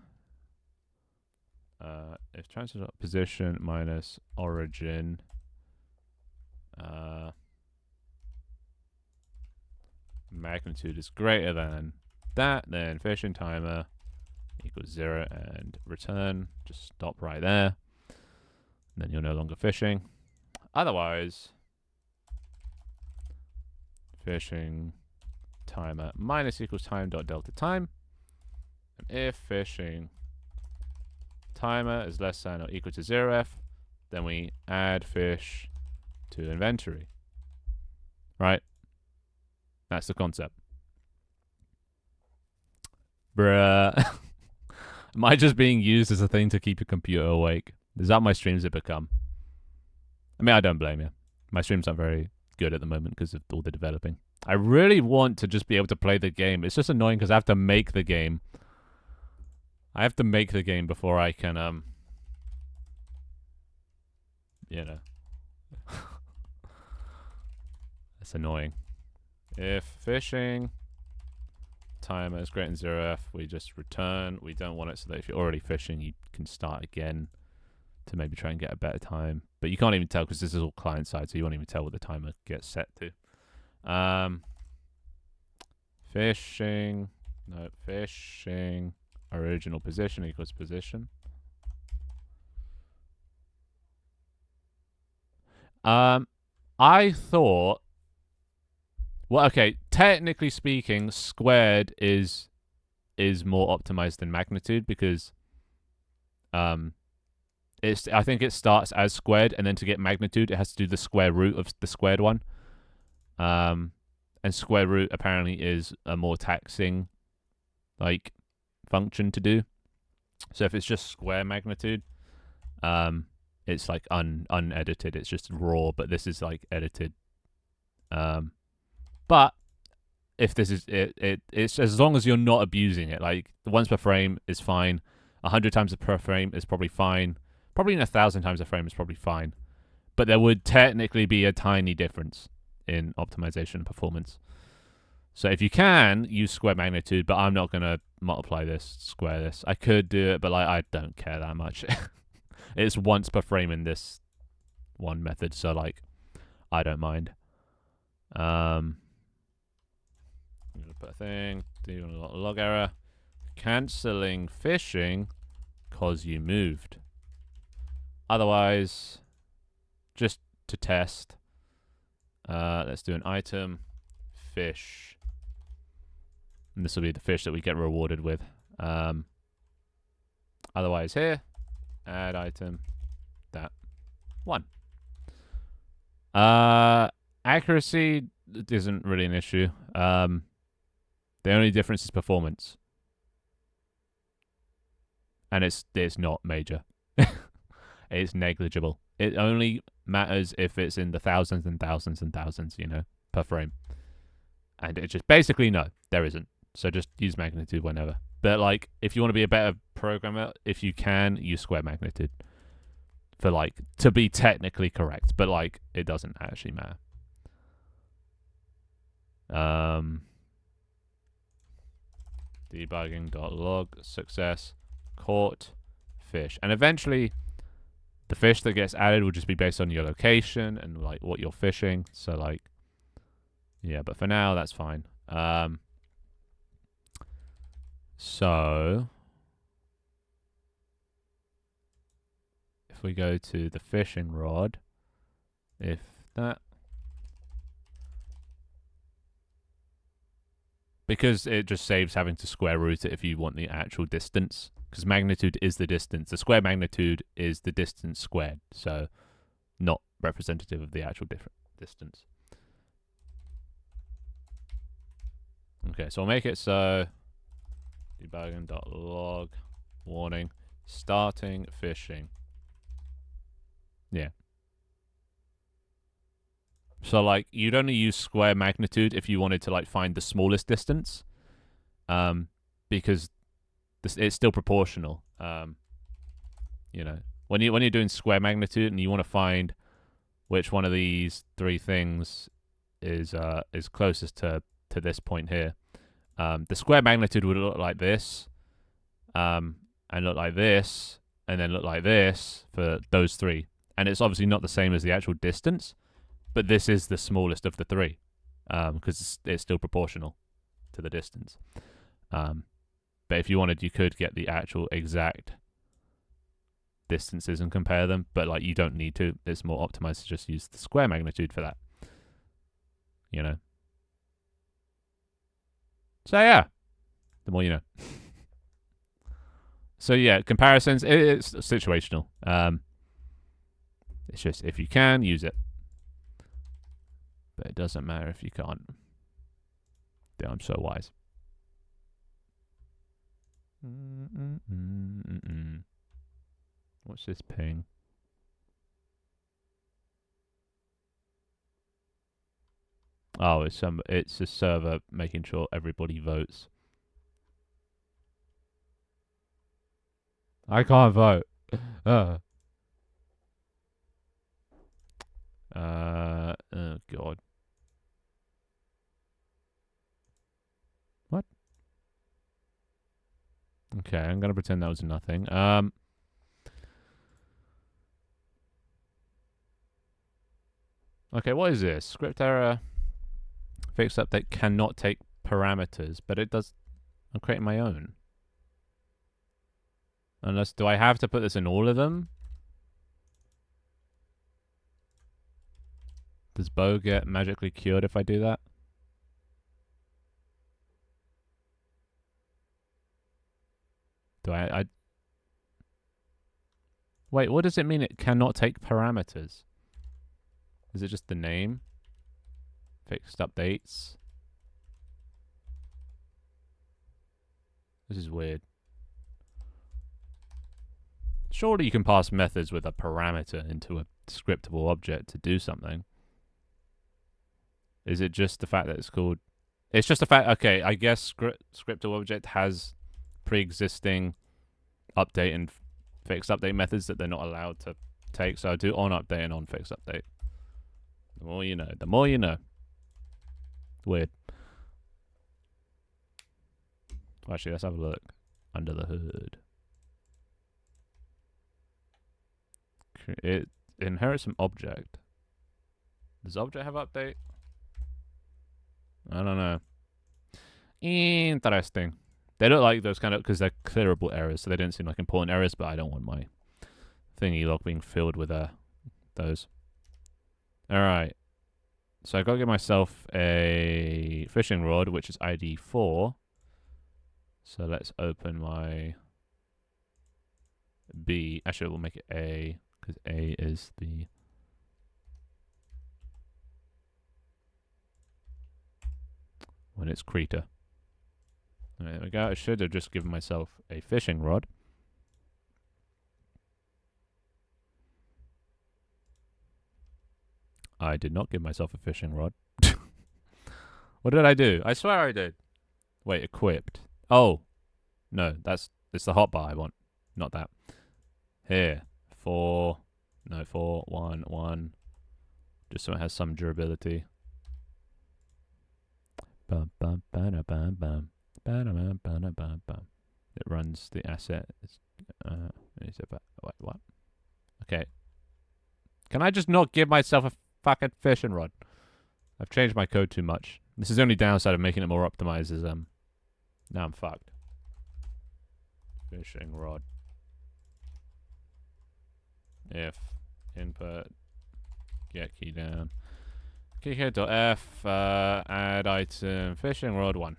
[SPEAKER 1] If transfer position minus origin magnitude is greater than that, then fishing timer equals 0 and return. Just stop right there. And then you're no longer fishing. Otherwise, fishing timer minus equals time dot delta time. And if fishing timer is less than or equal to 0f, then we add fish to inventory. Right? That's the concept. Bruh. Am I just being used as a thing to keep your computer awake? Is that my streams have become? I mean, I don't blame you. My streams aren't very good at the moment because of all the developing. I really want to just be able to play the game. It's just annoying because I have to make the game. I have to make the game before I can, It's annoying. If fishing timer is greater than 0f, we just return. We don't want it so that if you're already fishing, you can start again to maybe try and get a better time. But you can't even tell because this is all client side, so you won't even tell what the timer gets set to. Fishing original position equals position. I thought, well, okay, technically speaking, squared is more optimized than magnitude because I think it starts as squared, and then to get magnitude, it has to do the square root of the squared one. And square root apparently is a more taxing like function to do. So if it's just square magnitude, it's like unedited. It's just raw, but this is like edited. But if this is it's as long as you're not abusing it. Like once per frame is fine. 100 times per frame is probably fine. Probably 1,000 times a frame is probably fine. But there would technically be a tiny difference in optimization performance. So if you can use square magnitude, but I'm not gonna multiply this, square this. I could do it, but like I don't care that much. It's once per frame in this one method, so like I don't mind. I'm gonna put a thing, do a log error, cancelling fishing cause you moved. Otherwise, just to test, let's do an item, fish. And this will be the fish that we get rewarded with. Otherwise here, add item, that, 1. Accuracy isn't really an issue. The only difference is performance. And it's not major. It's negligible. It only matters if it's in the thousands and thousands and thousands, you know, per frame. And it just basically, no, there isn't. So just use magnitude whenever. But like, if you want to be a better programmer, if you can, use square magnitude. For like, to be technically correct. But like, it doesn't actually matter. Debugging.log, success, caught, fish. And eventually, the fish that gets added will just be based on your location and like what you're fishing. So like, yeah, but for now, that's fine. So if we go to the fishing rod, if that, because it just saves having to square root it if you want the actual distance, because magnitude is the distance. The square magnitude is the distance squared, so not representative of the actual distance. Okay, so I'll make it so debugging.log warning starting fishing. Yeah. So like you'd only use square magnitude if you wanted to like find the smallest distance, because it's still proportional. You know, when you're doing square magnitude and you want to find which one of these 3 things is closest to this point here, the square magnitude would look like this, and look like this, and then look like this for those 3. And it's obviously not the same as the actual distance, but this is the smallest of the 3, because it's still proportional to the distance. But if you wanted, you could get the actual exact distances and compare them, but like you don't need to. It's more optimized to just use the square magnitude for that. You know? So yeah, the more you know. So yeah, comparisons, it's situational. It's just if you can, use it. But it doesn't matter if you can't. Yeah, I'm so wise. What's this ping? Oh, it's a server making sure everybody votes. I can't vote. Oh god. What? Okay, I'm gonna pretend that was nothing. Okay, what is this? Script error. Fixed update cannot take parameters, but it does. I'm creating my own. Unless, do I have to put this in all of them? Does Bo get magically cured if I do that? Do I wait, what does it mean it cannot take parameters? Is it just the name? Fixed updates? This is weird. Surely you can pass methods with a parameter into a scriptable object to do something. Is it just the fact that it's called... It's just the fact... Okay, I guess scriptable object has pre-existing update and fixed update methods that they're not allowed to take. So I do on update and on fixed update. The more you know. The more you know. Weird. Actually, let's have a look under the hood. It inherits from object. Does object have update? I don't know. Interesting. They look like those kind of, because they're clearable errors, so they don't seem like important errors, but I don't want my thingy log being filled with those. All right. So I got to get myself a fishing rod, which is ID 4. So let's open my B. Actually, we'll make it A, because A is the... when it's Krita. There we go. I should have just given myself a fishing rod. I did not give myself a fishing rod. What did I do? I swear I did. Wait, equipped. Oh. No, it's the hotbar I want. Not that. Here. 4. No, 4, 1, 1. Just so it has some durability. Bum, bum, bum, bum, bum. It runs the asset. Wait, what? Okay. Can I just not give myself a fucking fishing rod? I've changed my code too much. This is the only downside of making it more optimized is now I'm fucked. Fishing rod. If input get key down. Keycode.f add item fishing rod 1.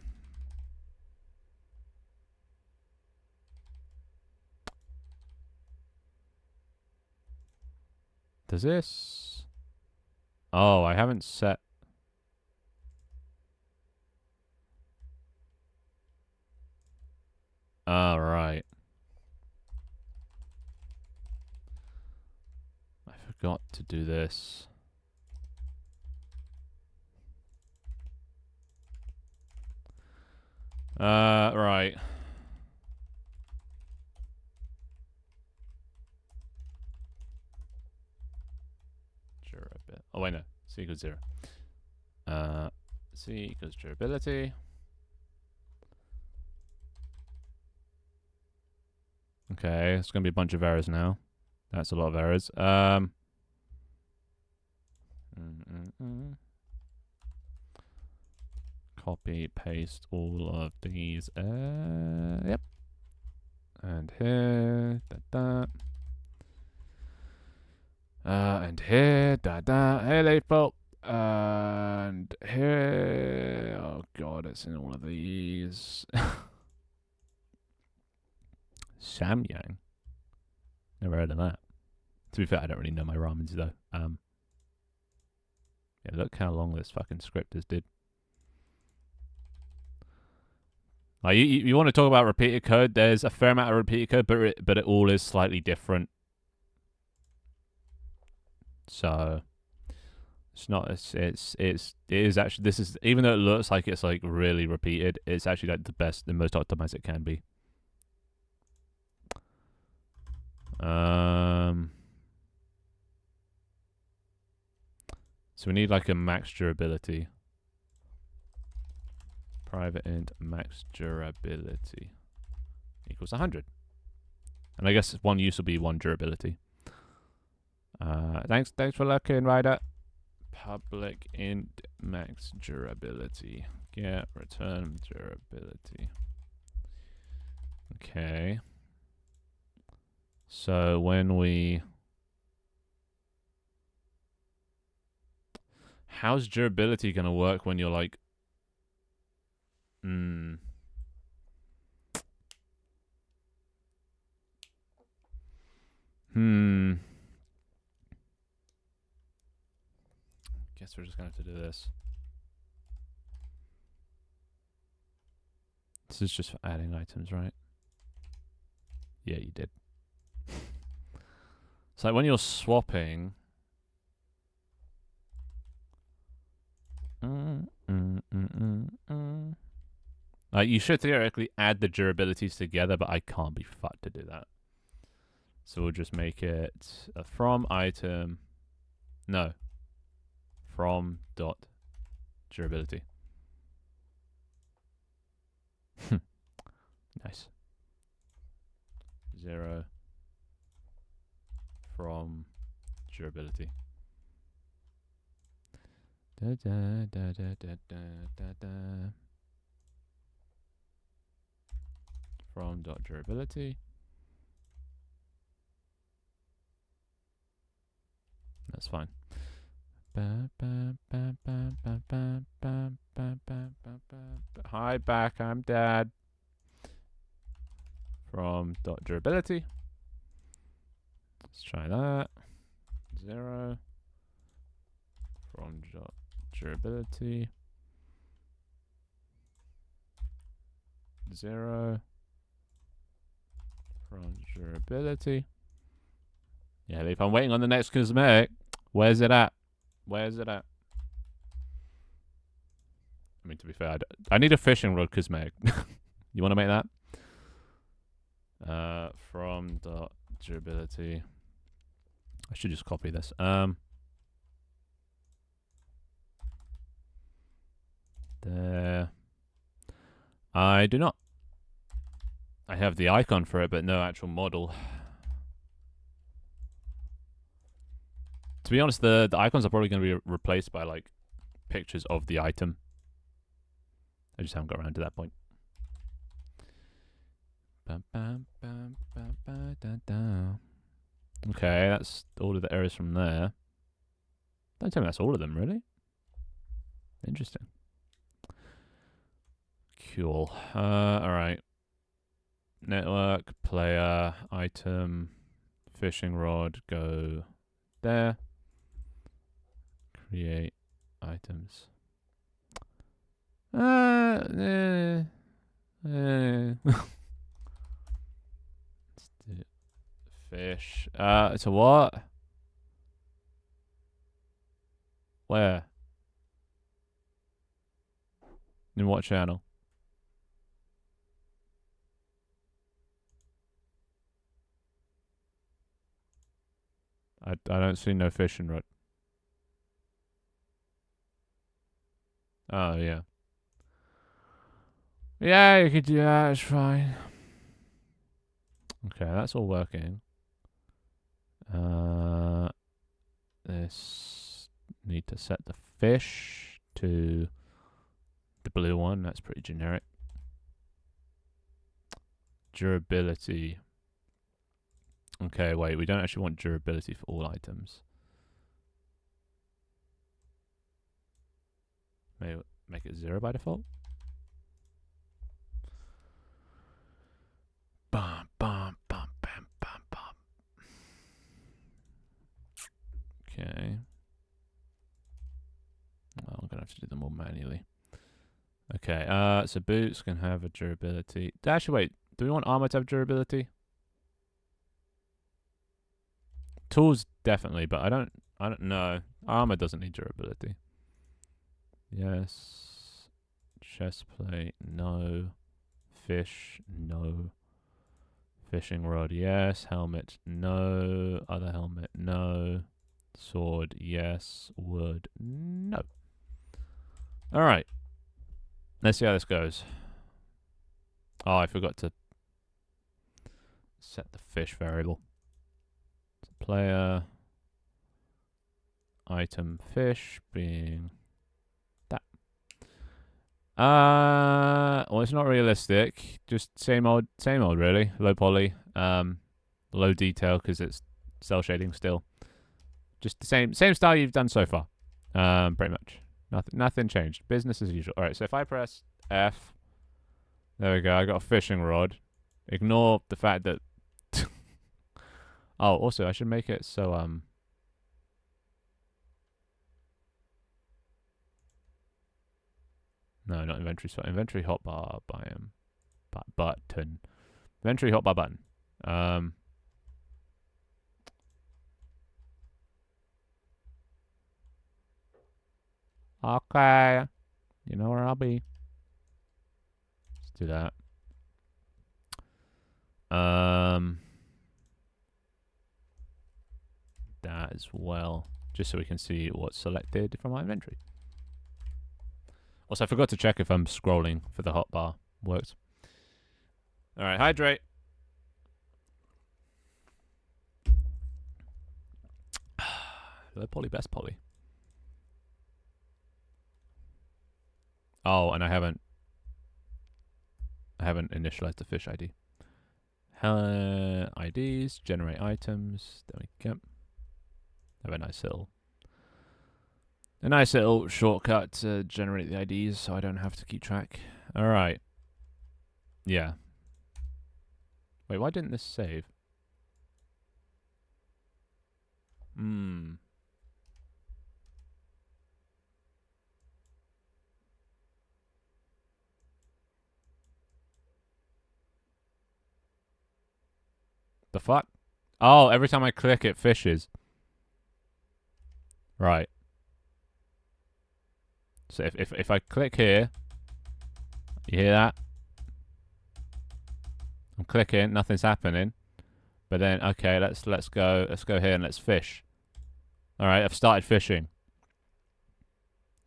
[SPEAKER 1] Does this? Oh, I haven't set. All right. I forgot to do this. Right. Sure a bit. Oh wait, no. C equals 0. C equals durability. Okay, it's gonna be a bunch of errors now. That's a lot of errors. Copy, paste all of these. Yep. And here, and here, Hey, Leifbolt. And here, oh god, it's in all of these. Samyang. Never heard of that. To be fair, I don't really know my ramens though. Yeah, look how long this fucking script is, dude. Like, you want to talk about repeated code? There's a fair amount of repeated code, but it all is slightly different. So it's not. It is actually. This is, even though it looks like it's like really repeated, it's actually like the most optimized it can be. So we need like a max durability. Private int max durability equals 100. And I guess one use will be 1 durability. Thanks for looking, Ryder. Public int max durability. Get return durability. Okay. So when we... how's durability going to work when you're like... Guess we're just going to have to do this. This is just for adding items, right? Yeah, you did. So like when you're swapping... you should theoretically add the durabilities together, but I can't be fucked to do that. So we'll just make it a from item. No. From dot durability. Nice. 0 from durability. Da, da, da, da, da, da, da. From dot durability. That's fine. Hi back, I'm Dad. From dot durability. Let's try that. 0. From dot durability. 0. From durability. Yeah, Leaf, I'm waiting on the next cosmetic. Where's it at? Where's it at? I mean, to be fair, I need a fishing rod cosmetic. You want to make that? From dot durability. I should just copy this. There. I do not. I have the icon for it, but no actual model. To be honest, the icons are probably going to be replaced by like pictures of the item. I just haven't got around to that point. Okay, that's all of the errors from there. Don't tell me that's all of them, really. Interesting. Cool. Alright. Network, player, item, fishing rod, go there. Create items. Let's do fish. It's a what? Where? In what channel? I don't see no fishing rod. Oh, yeah. Yeah, you could do that. It's fine. Okay, that's all working. This need to set the fish to the blue one. That's pretty generic. Durability. Okay, wait. We don't actually want durability for all items. Maybe make it 0 by default. Bum, bum, bum, bam, bum, bum. Okay. Well, I'm gonna have to do them all manually. Okay, so boots can have a durability. Actually, wait. Do we want armor to have durability? Tools definitely, but I don't know. Armor doesn't need durability. Yes. Chest plate, no. Fish, no. Fishing rod, yes. Helmet, no. Other helmet, no. Sword, yes. Wood, no. Alright. Let's see how this goes. Oh, I forgot to set the fish variable. So player item fish being that. Well, it's not realistic. Just same old really. Low poly, low detail because it's cell shading still. Just the same style you've done so far. Pretty much. Nothing changed. Business as usual. All right. So if I press F, there we go. I got a fishing rod. Ignore the fact that. Oh, also I should make it so No, not inventory spot. Inventory hotbar biome. Button. Inventory hotbar button. Okay. You know where I'll be. Let's do that. That as well. Just so we can see what's selected from my inventory. Also, I forgot to check if I'm scrolling for the hotbar. Works. Alright, hydrate. Low poly, best poly. Oh, and I haven't initialized the fish ID. IDs, generate items. There we go. Have a nice little A nice little shortcut to generate the IDs so I don't have to keep track. Alright. Yeah. Wait, why didn't this save? The fuck? Oh, every time I click it fishes. Right. So if I click here, you hear that? I'm clicking, nothing's happening. But then okay, let's go here and let's fish. Alright, I've started fishing.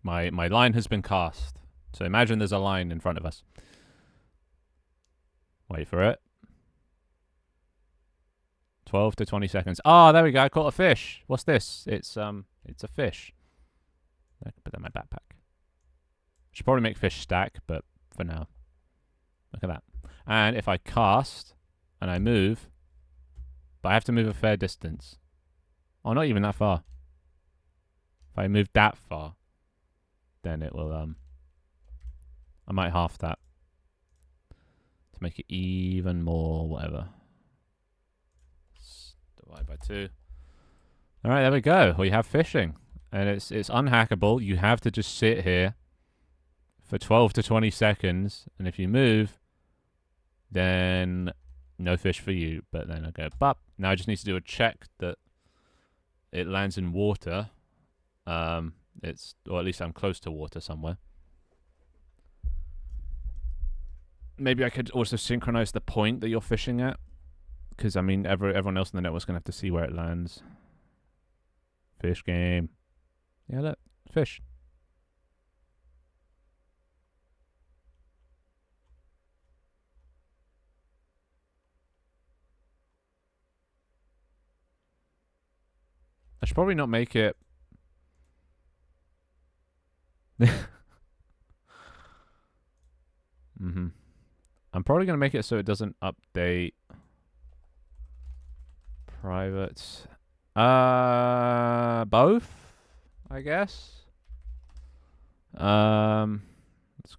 [SPEAKER 1] My line has been cast. So imagine there's a line in front of us. Wait for it. 12 to 20 seconds. Oh, there we go. I caught a fish. What's this? It's a fish. I can put that in my backpack. Should probably make fish stack, but for now. Look at that. And if I cast and I move, but I have to move a fair distance. Oh, not even that far. If I move that far, then it will I might half that to make it even more whatever. Let's divide by 2. All right, there we go. We have fishing, and it's unhackable. You have to just sit here for 12 to 20 seconds, and if you move, then no fish for you. But then I go bop. Now I just need to do a check that it lands in water. Or at least I'm close to water somewhere. Maybe I could also synchronize the point that you're fishing at, because I mean everyone else in the network's gonna have to see where it lands. Fish game. Yeah, look, fish. I should probably not make it. I'm probably gonna make it so it doesn't update private. Both, I guess. Let's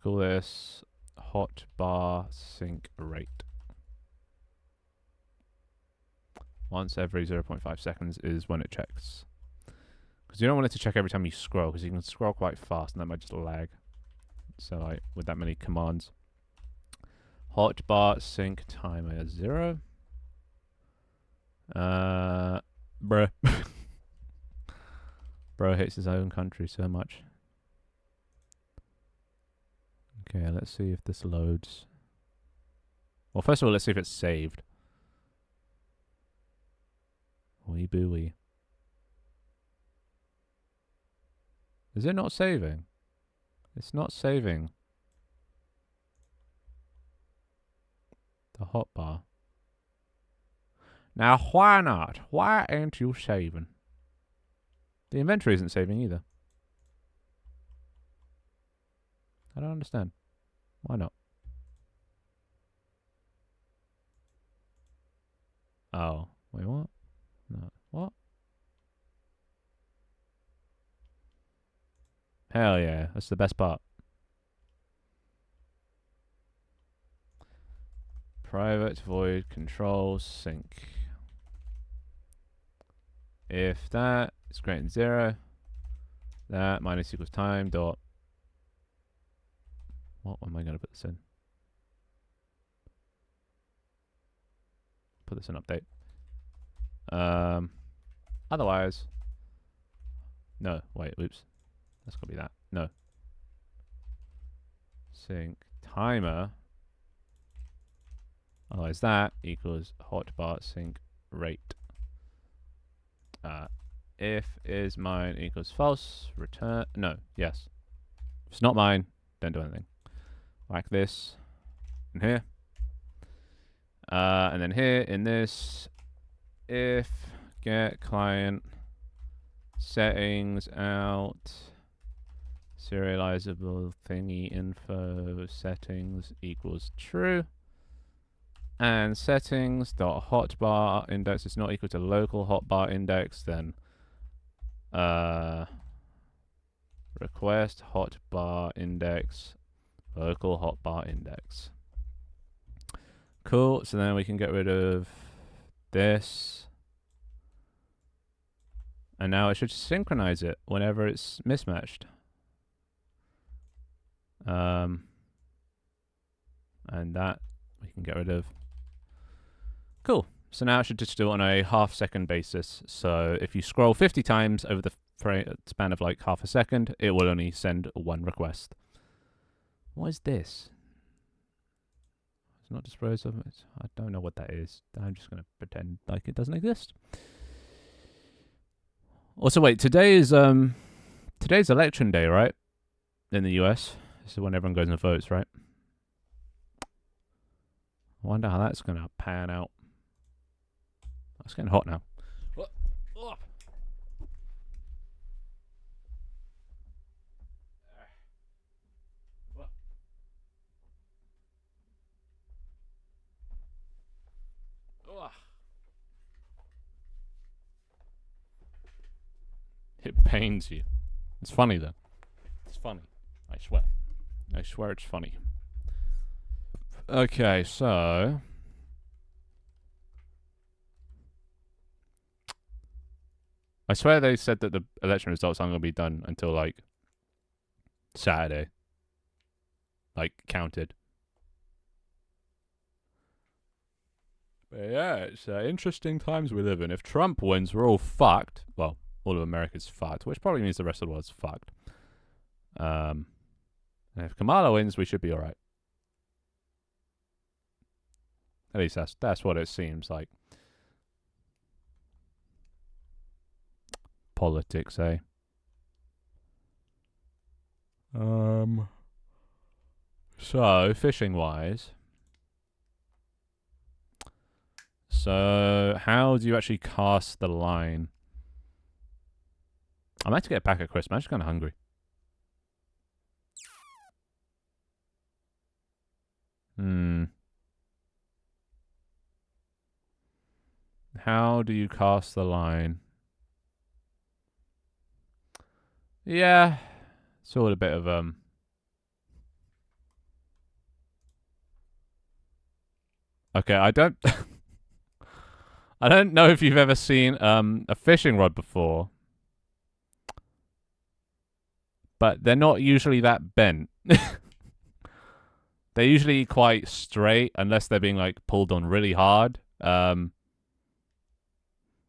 [SPEAKER 1] call this hotbar sync rate. Once every 0.5 seconds is when it checks. Because you don't want it to check every time you scroll, because you can scroll quite fast and that might just lag. So with that many commands. Hotbar sync timer 0. Bruh. Bro hates his own country so much. Okay, let's see if this loads. Well, first of all, let's see if it's saved. Wee booey. Is it not saving? It's not saving. The hotbar. Now, why not? Why ain't you saving? The inventory isn't saving either. I don't understand. Why not? Oh, wait, what? No, what? Hell yeah, that's the best part. Private void control sync. If that is greater than 0, that minus equals time dot. What am I going to put this in? Put this in update. Otherwise, no, wait, oops. That's got to be that. No. Sync timer. Otherwise that equals hotbar sync rate. If is mine equals false, return. No, yes. If it's not mine, don't do anything. Like this. And here. And then here in this, if get client settings out serializable thingy info settings equals true. And settings dot hotbar index is not equal to local hotbar index, then Request hotbar index. Local hotbar index. Cool. So then we can get rid of this. And now it should synchronize it whenever it's mismatched. And that we can get rid of. Cool. So now it should just do it on a half-second basis. So if you scroll 50 times over the span of like half a second, it will only send one request. What is this? It's not disposed of. I don't know what that is. I'm just going to pretend like it doesn't exist. Also, wait, today's election day, right? In the US. This is when everyone goes and votes, right? I wonder how that's going to pan out. It's getting hot now. It pains you. It's funny though. It's funny. I swear. I swear it's funny. Okay, so I swear they said that the election results aren't going to be done until like Saturday. Like counted. But yeah, it's interesting times we live in. If Trump wins, we're all fucked. Well, all of America's fucked, which probably means the rest of the world's fucked. And if Kamala wins, we should be alright. At least that's what it seems like. Politics, eh? So, fishing-wise. So, how do you actually cast the line? I might have to get back at Christmas. I'm just kind of hungry. How do you cast the line? Yeah. It's all a bit of, Okay, I don't... I don't know if you've ever seen a fishing rod before. But they're not usually that bent. They're usually quite straight unless they're being like pulled on really hard.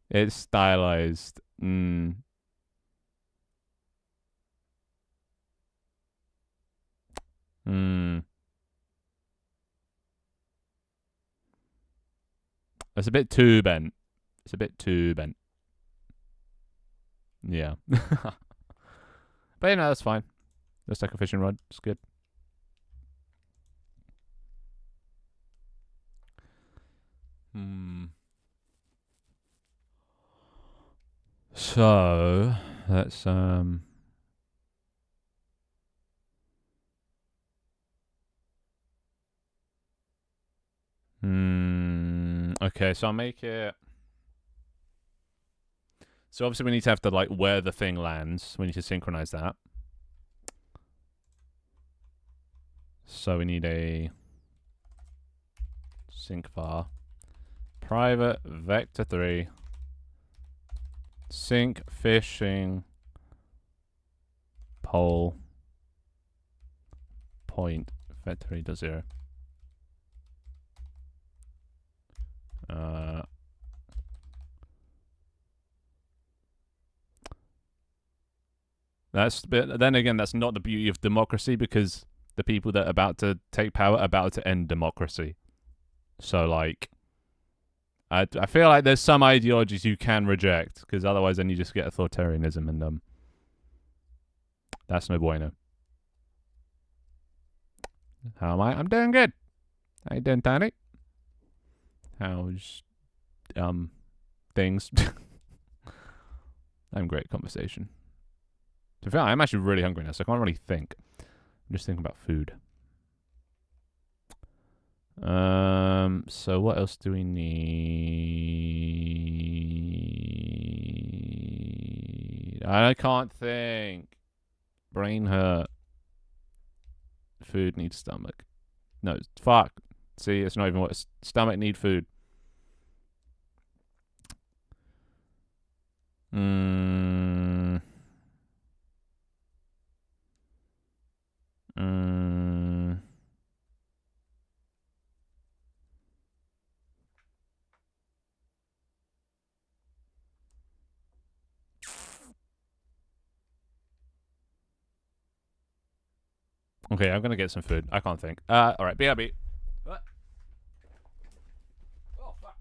[SPEAKER 1] It's stylized. It's a bit too bent. It's a bit too bent. Yeah. But you know, that's fine. Just like a fishing rod. It's good. So, let's okay, so I'll make it. So obviously we need to have to like where the thing lands. We need to synchronize that. So we need a sync var private vector3 sync fishing pole point vector3.0. But then again, that's not the beauty of democracy, because the people that are about to take power are about to end democracy. So, like, I feel like there's some ideologies you can reject, because otherwise then you just get authoritarianism, and that's no bueno. How am I? I'm doing good. How you doing, Tony? How's things? I'm great conversation. To be fair, I'm actually really hungry now, so I can't really think. I'm just thinking about food. So what else do we need? I can't think. Brain hurt. Food needs stomach. No, fuck. See, it's not even what stomach need food. Mm. Mm. Okay, I'm gonna get some food. I can't think. All right, BRB. What? Oh fuck.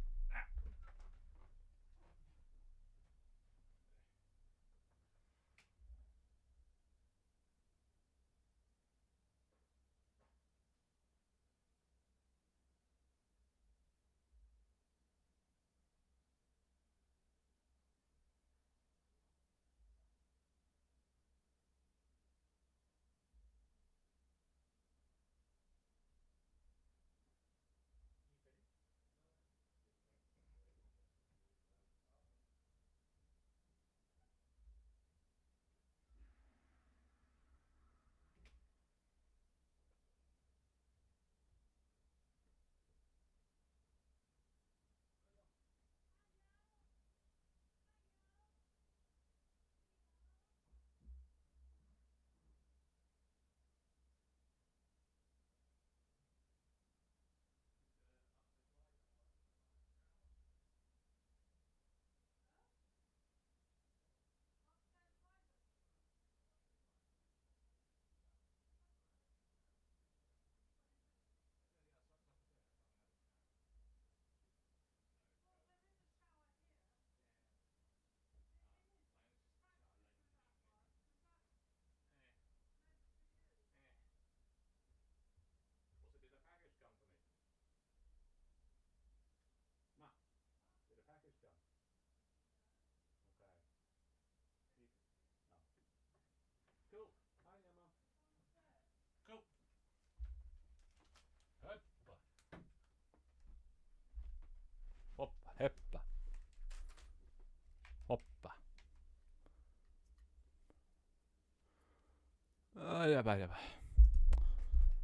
[SPEAKER 1] Cool. Hi, mum. Cool. Hoppa. Hoppa. Hoppa. Hoppa. Yeah.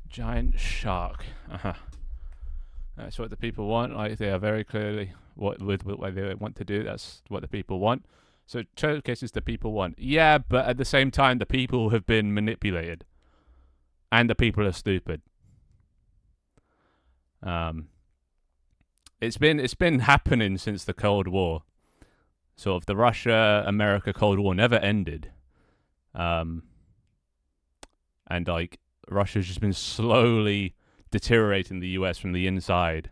[SPEAKER 1] Giant shark. Uh-huh. That's what the people want. Like they are very clearly what they want to do. That's what the people want. So it showcases the people want. Yeah, but at the same time, the people have been manipulated, and the people are stupid. Um, it's been happening since the Cold War. Sort of the Russia-America Cold War never ended. Um, and like Russia's just been slowly deteriorating the US from the inside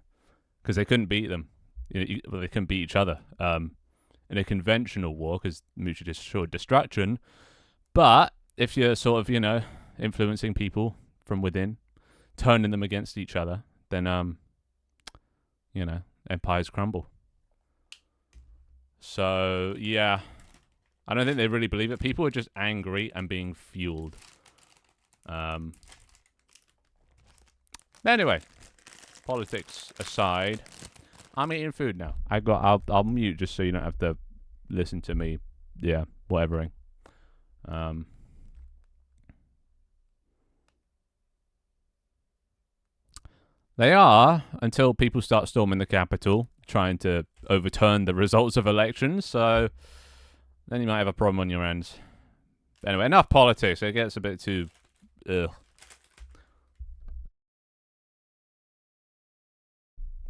[SPEAKER 1] because they couldn't beat them. They couldn't beat each other in a conventional war because mutually assured destruction. But if you're sort of influencing people from within, turning them against each other, then empires crumble. So yeah, I don't think they really believe it. People are just angry and being fueled. Anyway, politics aside, I'm eating food now. I'll mute just so you don't have to listen to me. Yeah, whatevering. They are until people start storming the Capitol, trying to overturn the results of elections. So then you might have a problem on your hands. Anyway, enough politics. It gets a bit too. Ugh.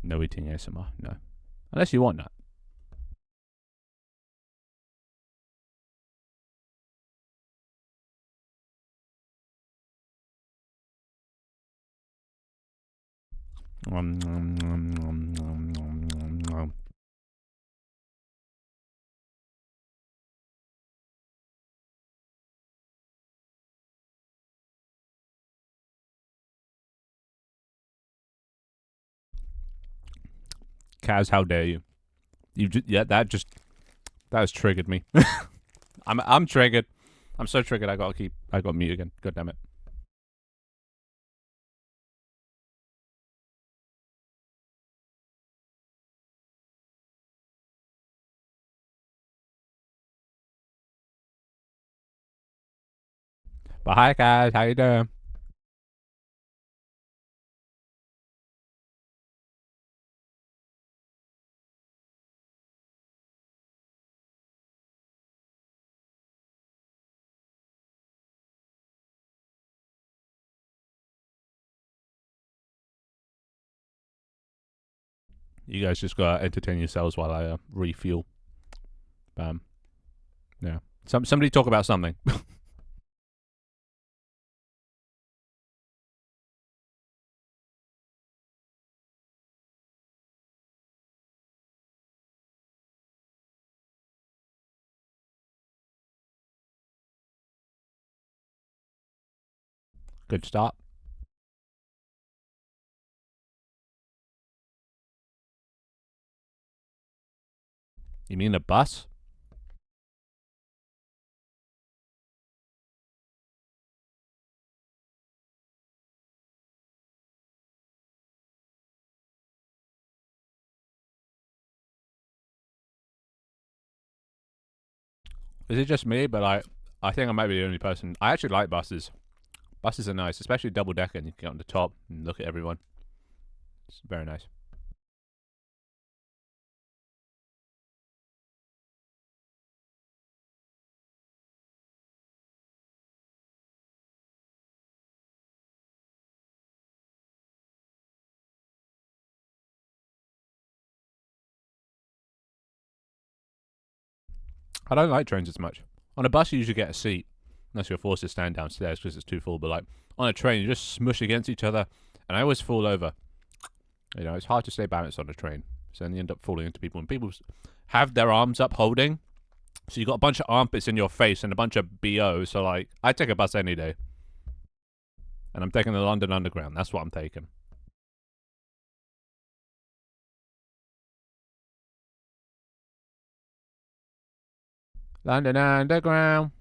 [SPEAKER 1] No eating ASMR. No, unless you want that. Kaz, how dare you? That has triggered me. I'm triggered. I'm so triggered. I got mute again. God damn it. But hi guys, how you doing? You guys just gotta entertain yourselves while I refuel. Yeah. Somebody talk about something. Good start. You mean a bus? Is it just me? But I think I might be the only person. I actually like buses. Buses are nice, especially double decker. And you can get on the top and look at everyone. It's very nice. I don't like trains as much. On a bus, you usually get a seat, unless you're forced to stand downstairs because it's too full. But like on a train, you just smush against each other, and I always fall over. You know, it's hard to stay balanced on a train, so then you end up falling into people. And people have their arms up holding, so you got a bunch of armpits in your face and a bunch of bo. So like, I take a bus any day, and I'm taking the London Underground. That's what I'm taking. London Underground.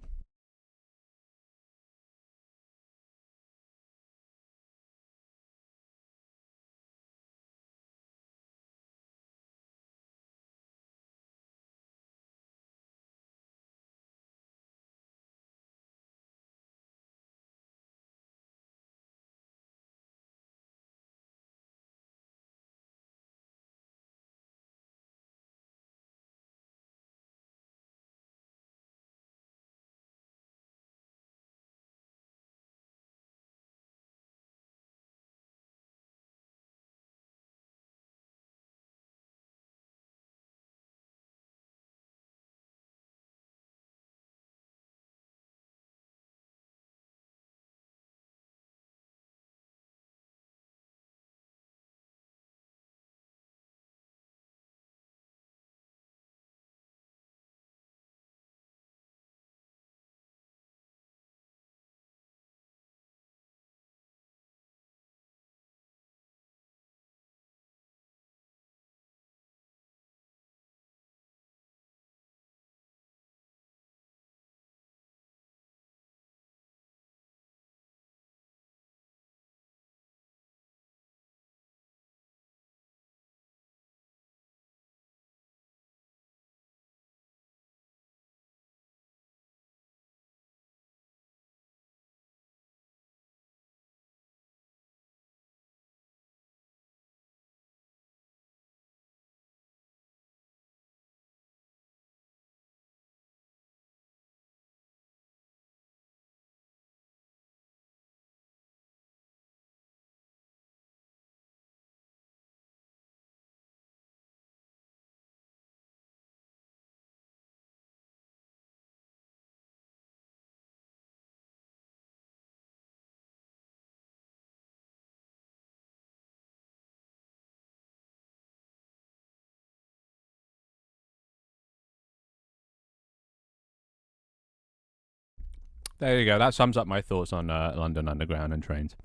[SPEAKER 1] There you go. That sums up my thoughts on London Underground and trains.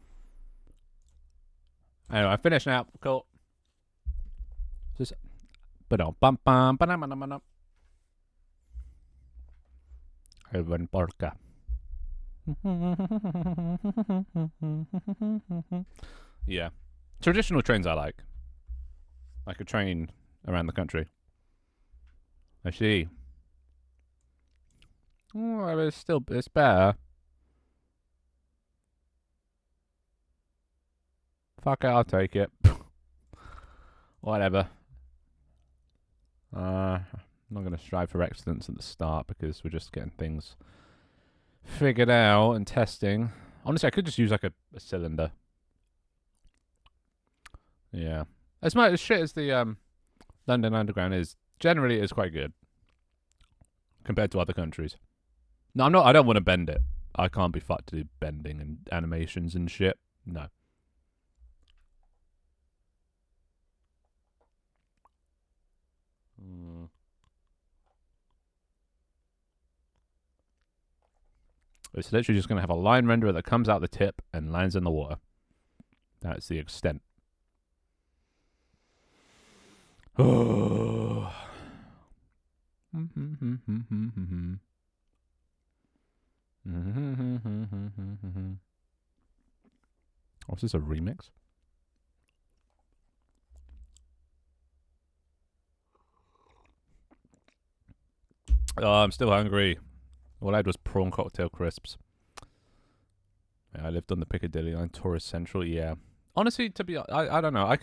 [SPEAKER 1] Anyway, I finished now. Cool. Just, but bum bum ba. Urban Porca. Yeah. Traditional trains I like a train around the country. I see. Oh, it's better. Fuck it, I'll take it. Whatever. I'm not going to strive for excellence at the start because we're just getting things figured out and testing. Honestly, I could just use like a cylinder. Yeah. As much as shit as the London Underground is, generally it is quite good compared to other countries. No, I'm not. I don't want to bend it. I can't be fucked to do bending and animations and shit. No. It's literally just going to have a line renderer that comes out the tip and lands in the water. That's the extent. Oh. Was this a remix? Oh, I'm still hungry. All I had was prawn cocktail crisps. Yeah, I lived on the Piccadilly line, Tourist Central. Yeah. Honestly, to be, I don't know. I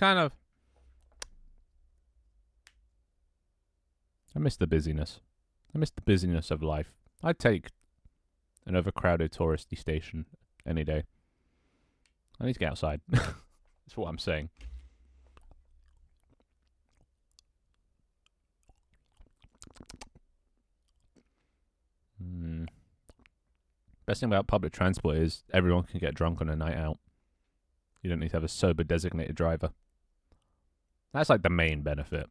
[SPEAKER 1] miss the busyness. I miss the busyness of life. I'd take an overcrowded touristy station any day. I need to get outside. That's what I'm saying. Best thing about public transport is everyone can get drunk on a night out. You don't need to have a sober designated driver. That's like the main benefit.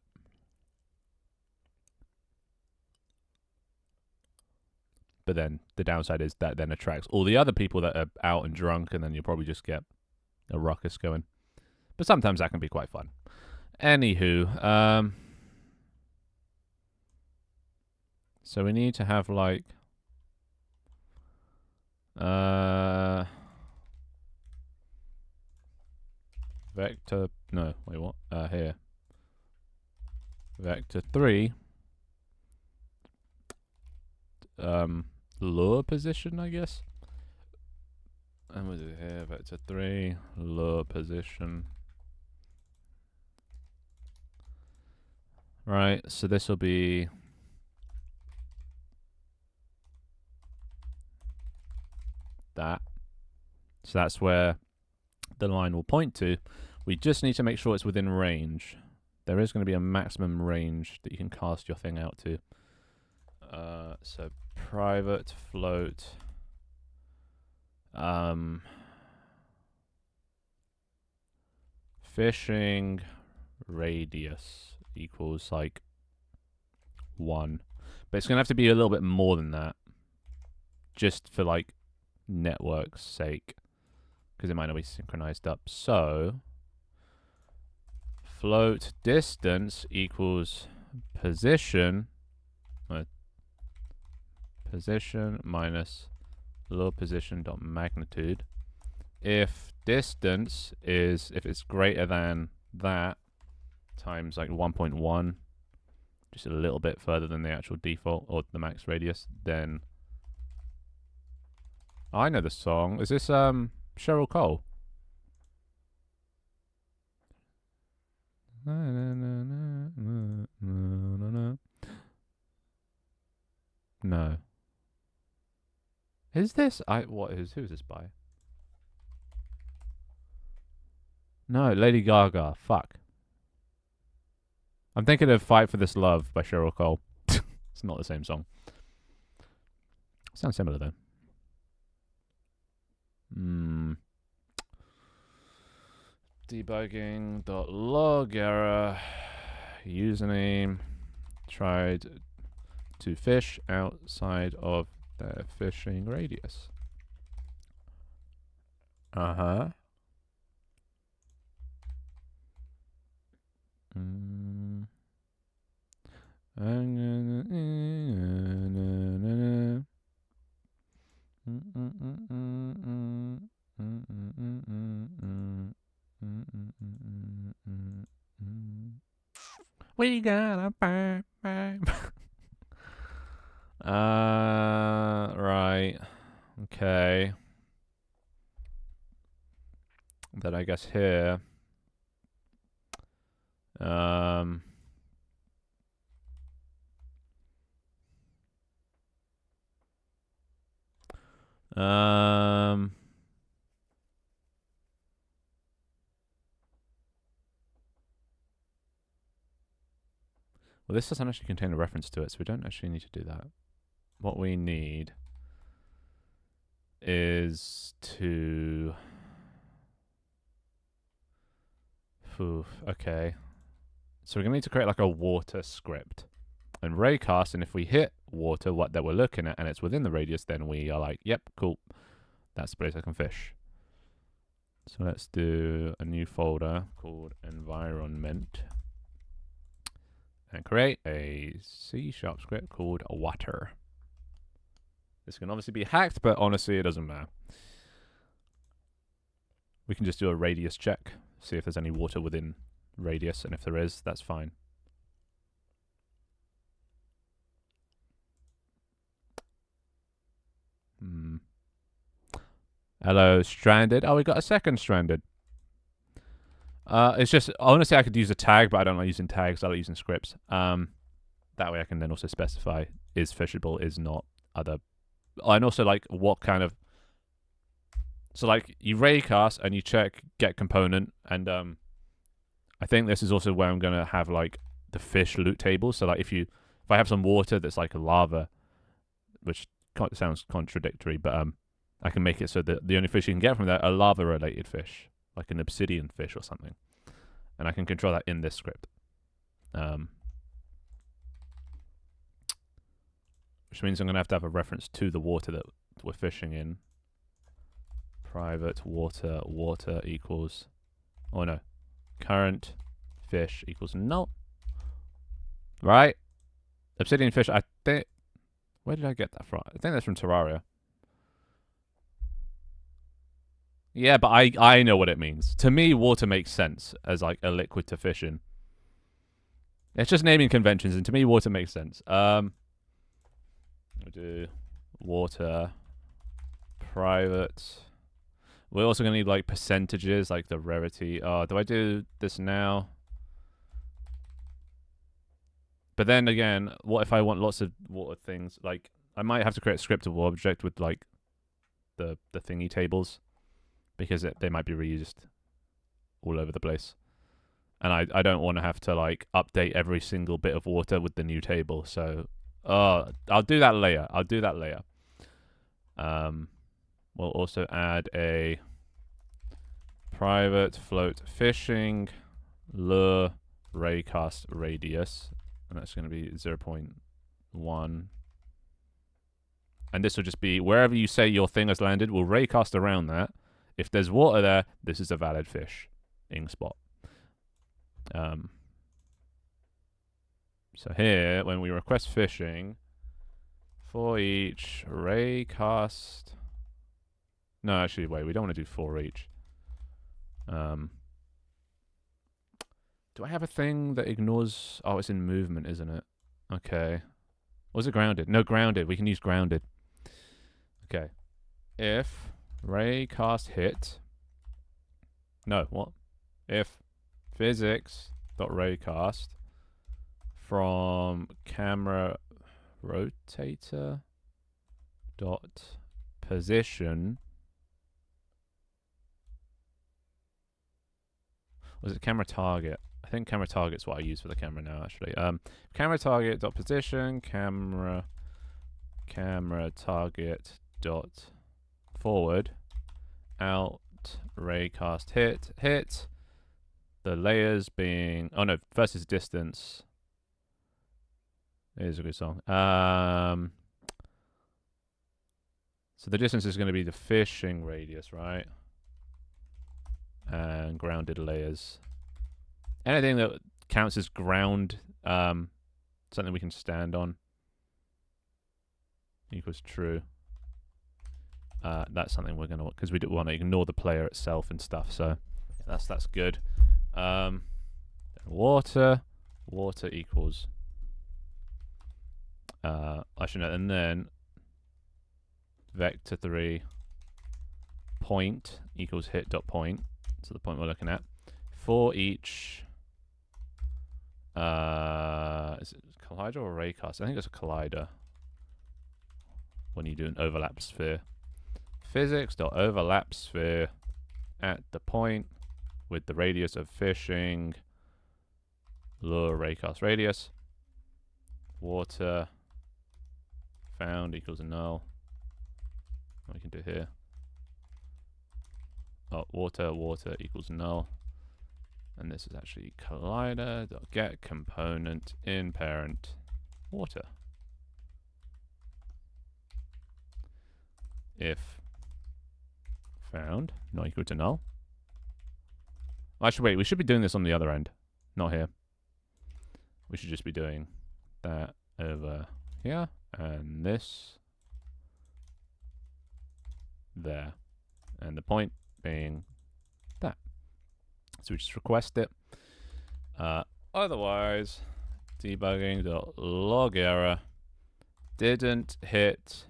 [SPEAKER 1] But then the downside is that then attracts all the other people that are out and drunk, and then you'll probably just get a ruckus going. But sometimes that can be quite fun. Anywho, so we need to have like vector, no, wait, what? Here. Vector 3. Lure position, I guess. And we'll do here, vector 3, lure position. Right, so this will be that. So that's where the line will point to. We just need to make sure it's within range. There is going to be a maximum range that you can cast your thing out to. So private float fishing radius equals like 1. But it's going to have to be a little bit more than that. Just for like network's sake. Because it might not be synchronized up. So float distance equals position. Position minus lure position dot magnitude. If distance is, if it's greater than that times like 1.1, just a little bit further than the actual default or the max radius, then I know the song. Is this Cheryl Cole? No. Is this? Who is this by? No, Lady Gaga. Fuck. I'm thinking of Fight for This Love by Cheryl Cole. It's not the same song. Sounds similar though. Debugging.log error. Username. Tried to fish outside of the fishing radius. Uh-huh. We gotta burn. Right. Okay. Then I guess here, well, this doesn't actually contain a reference to it, so we don't actually need to do that. What we need is to... okay. So we're going to need to create like a water script. And raycast, and if we hit water, what that we're looking at, and it's within the radius, then we are like, yep, cool. That's the place I can fish. So let's do a new folder called environment. And create a C# script called water. This can obviously be hacked, but honestly, it doesn't matter. We can just do a radius check, see if there's any water within radius, and if there is, that's fine. Hello, stranded. Oh, we got a second stranded. It's just, honestly, I could use a tag, but I don't like using tags. I like using scripts. That way I can then also specify is fishable, is not, other. And also, like, what kind of... So, like, you raycast and you check get component, and I think this is also where I'm going to have, like, the fish loot table. So, like, if I have some water that's like a lava, which sounds contradictory, but I can make it so that the only fish you can get from that are lava-related fish, like an obsidian fish or something. And I can control that in this script. Which means I'm going to have a reference to the water that we're fishing in. Private water equals... Oh no. Current fish equals null. Right? Obsidian fish, I think... Where did I get that from? I think that's from Terraria. Yeah, but I know what it means. To me, water makes sense as like a liquid to fish in. It's just naming conventions, and to me, water makes sense. I'll do water private. We're also gonna need like percentages, like the rarity. Do I do this now? But then again, what if I want lots of water things? Like, I might have to create a scriptable object with like the thingy tables, because they might be reused all over the place. And I don't want to have to like update every single bit of water with the new table. So I'll do that later. We'll also add a private float fishing lure raycast radius. And that's going to be 0.1. And this will just be wherever you say your thing has landed, we'll raycast around that. If there's water there, this is a valid fishing spot. So here, when we request fishing, for each raycast... No, actually, wait, we don't want to do for each. Do I have a thing that ignores... Oh, it's in movement, isn't it? Okay. Was it grounded? No, grounded. We can use grounded. Okay. If raycast hit... No, what? If physics.raycast from camera rotator dot position... Was it camera target? I think camera target's what I use for the camera now, actually. Camera target dot position, camera target dot forward, out, raycast hit. The layers being... Oh no, first is distance. It is a good song. So the distance is going to be the fishing radius, right? And grounded layers. Anything that counts as ground, something we can stand on, equals true. That's something we're gonna want, because we don't want to ignore the player itself and stuff. So yeah, that's good. Water equals. I should know, and then vector 3 point equals hit dot point. So the point we're looking at. For each... is it collider or raycast? I think it's a collider. When you do an overlap sphere. Physics.overlap sphere at the point with the radius of fishing. Lure raycast radius. Water found equals a null. What we can do here. Oh, water equals null. And this is actually collider.get component in parent water. If found not equal to null. Actually, wait, we should be doing this on the other end, not here. We should just be doing that over here and this there. And the point being that. So we just request it. Otherwise, debugging.log error didn't hit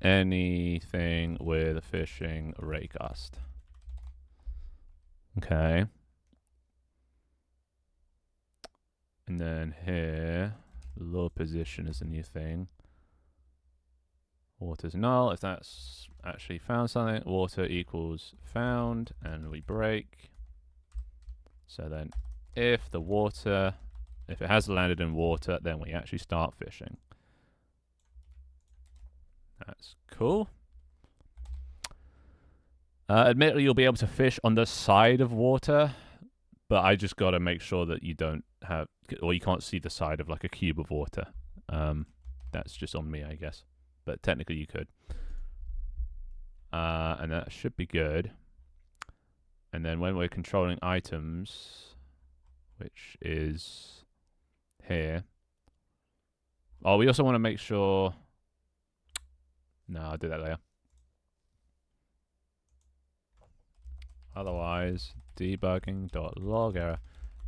[SPEAKER 1] anything with a fishing raycast. Okay. And then here, lure position is a new thing. Water's null. If that's actually found something, water equals found, and we break. So then if the water, if it has landed in water, then we actually start fishing. That's cool. Admittedly, you'll be able to fish on the side of water, but I just got to make sure that you don't have, or you can't see the side of like a cube of water. That's just on me, I guess. But technically you could. And that should be good. And then when we're controlling items, which is here. Oh, we also want to make sure... No, I'll do that later. Otherwise, debugging.log error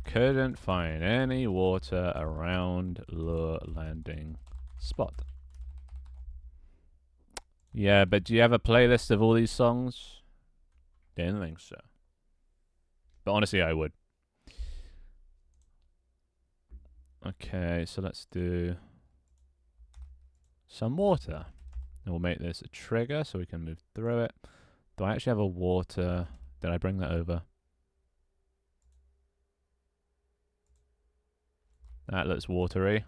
[SPEAKER 1] couldn't find any water around lure landing spot. Yeah, but do you have a playlist of all these songs? Didn't think so. But honestly, I would. Okay, so let's do some water. And we'll make this a trigger so we can move through it. Do I actually have a water? Did I bring that over? That looks watery.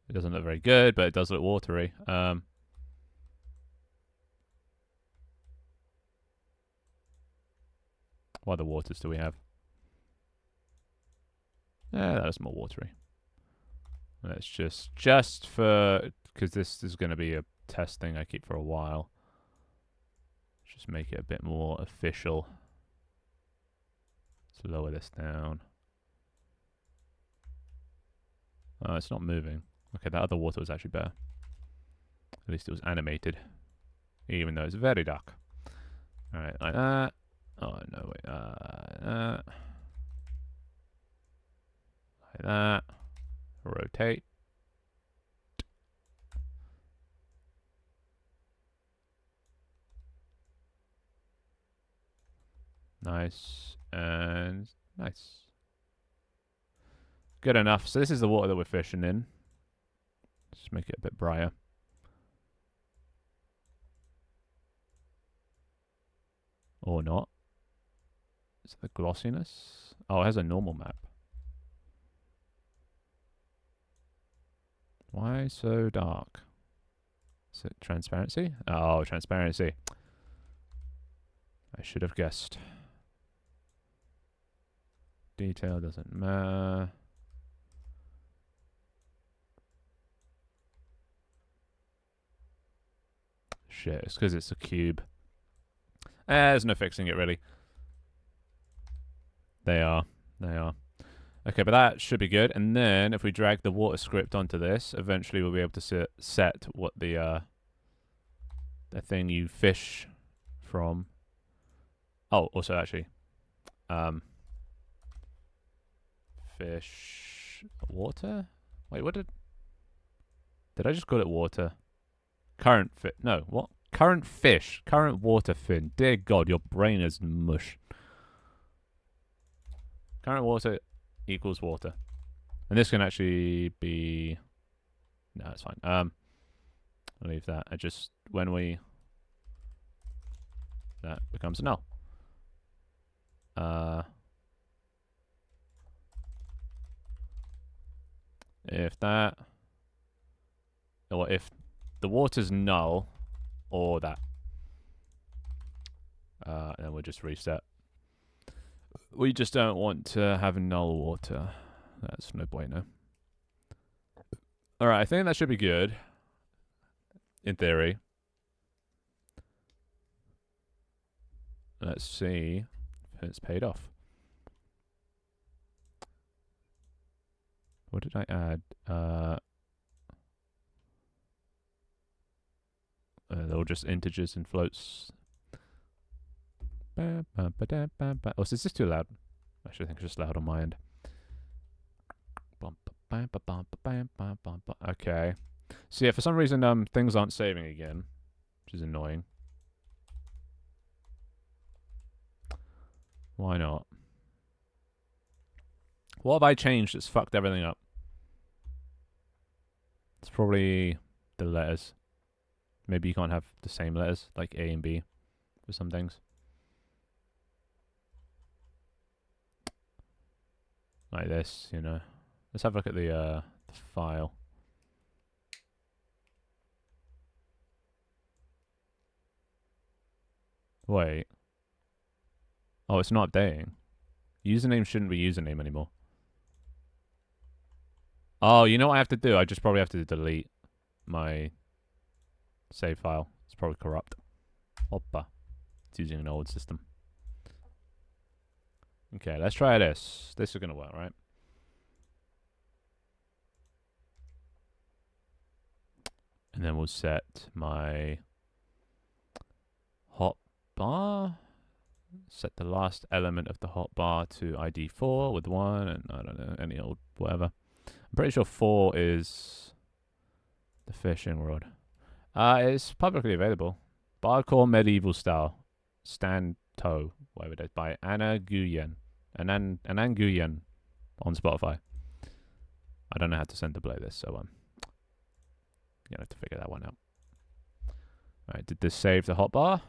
[SPEAKER 1] It doesn't look very good, but it does look watery. What other waters do we have? Yeah, that is more watery. Let's just for, because this is going to be a test thing I keep for a while. Just make it a bit more official. Let's lower this down. Oh, it's not moving. Okay, that other water was actually better. At least it was animated. Even though it's very dark. Alright, like that. Oh, no, wait. Like that. Rotate. Nice. And nice. Good enough. So this is the water that we're fishing in. Just make it a bit brighter. Or not. Is it the glossiness? Oh, it has a normal map. Why so dark? Is it transparency? Oh, transparency. I should have guessed. Detail doesn't matter. Shit, it's because it's a cube. There's no fixing it, really. They are. Okay, but that should be good. And then if we drag the water script onto this, eventually we'll be able to set what the thing you fish from. Oh, also actually, fish water. Wait, what did I just call it? Water. Current fit. No, what? current fish, current water fin. Dear God, your brain is mush. Current water equals water. And this can actually be... No, it's fine. I'll leave that. I just... When we... That becomes a null. If that... Or if the water's null, or that. Then we'll just reset. We just don't want to have null water. That's no bueno. Alright, I think that should be good. In theory. Let's see if it's paid off. What did I add? They're all just integers and floats. Oh, so is this too loud? Actually, I think it's just loud on my end. Okay. So yeah, for some reason, things aren't saving again, which is annoying. Why not? What have I changed that's fucked everything up? It's probably the letters. Maybe you can't have the same letters, like A and B, for some things. Like this, you know. Let's have a look at the file. Wait. Oh, it's not updating. Username shouldn't be username anymore. Oh, you know what I have to do? I just probably have to delete my save file. It's probably corrupt. Hoppa. It's using an old system. Okay, let's try this. This is going to work, right? And then we'll set my hotbar. Set the last element of the hotbar to ID 4 with 1, and I don't know, any old whatever. I'm pretty sure 4 is the fishing rod. It's publicly available. Bardcore Medieval Style. Stand Toe, whatever it is, by Anna Nguyen. Anand Nguyen on Spotify. I don't know how to send to play this, so you're gonna have to figure that one out. Alright, did this save the hotbar?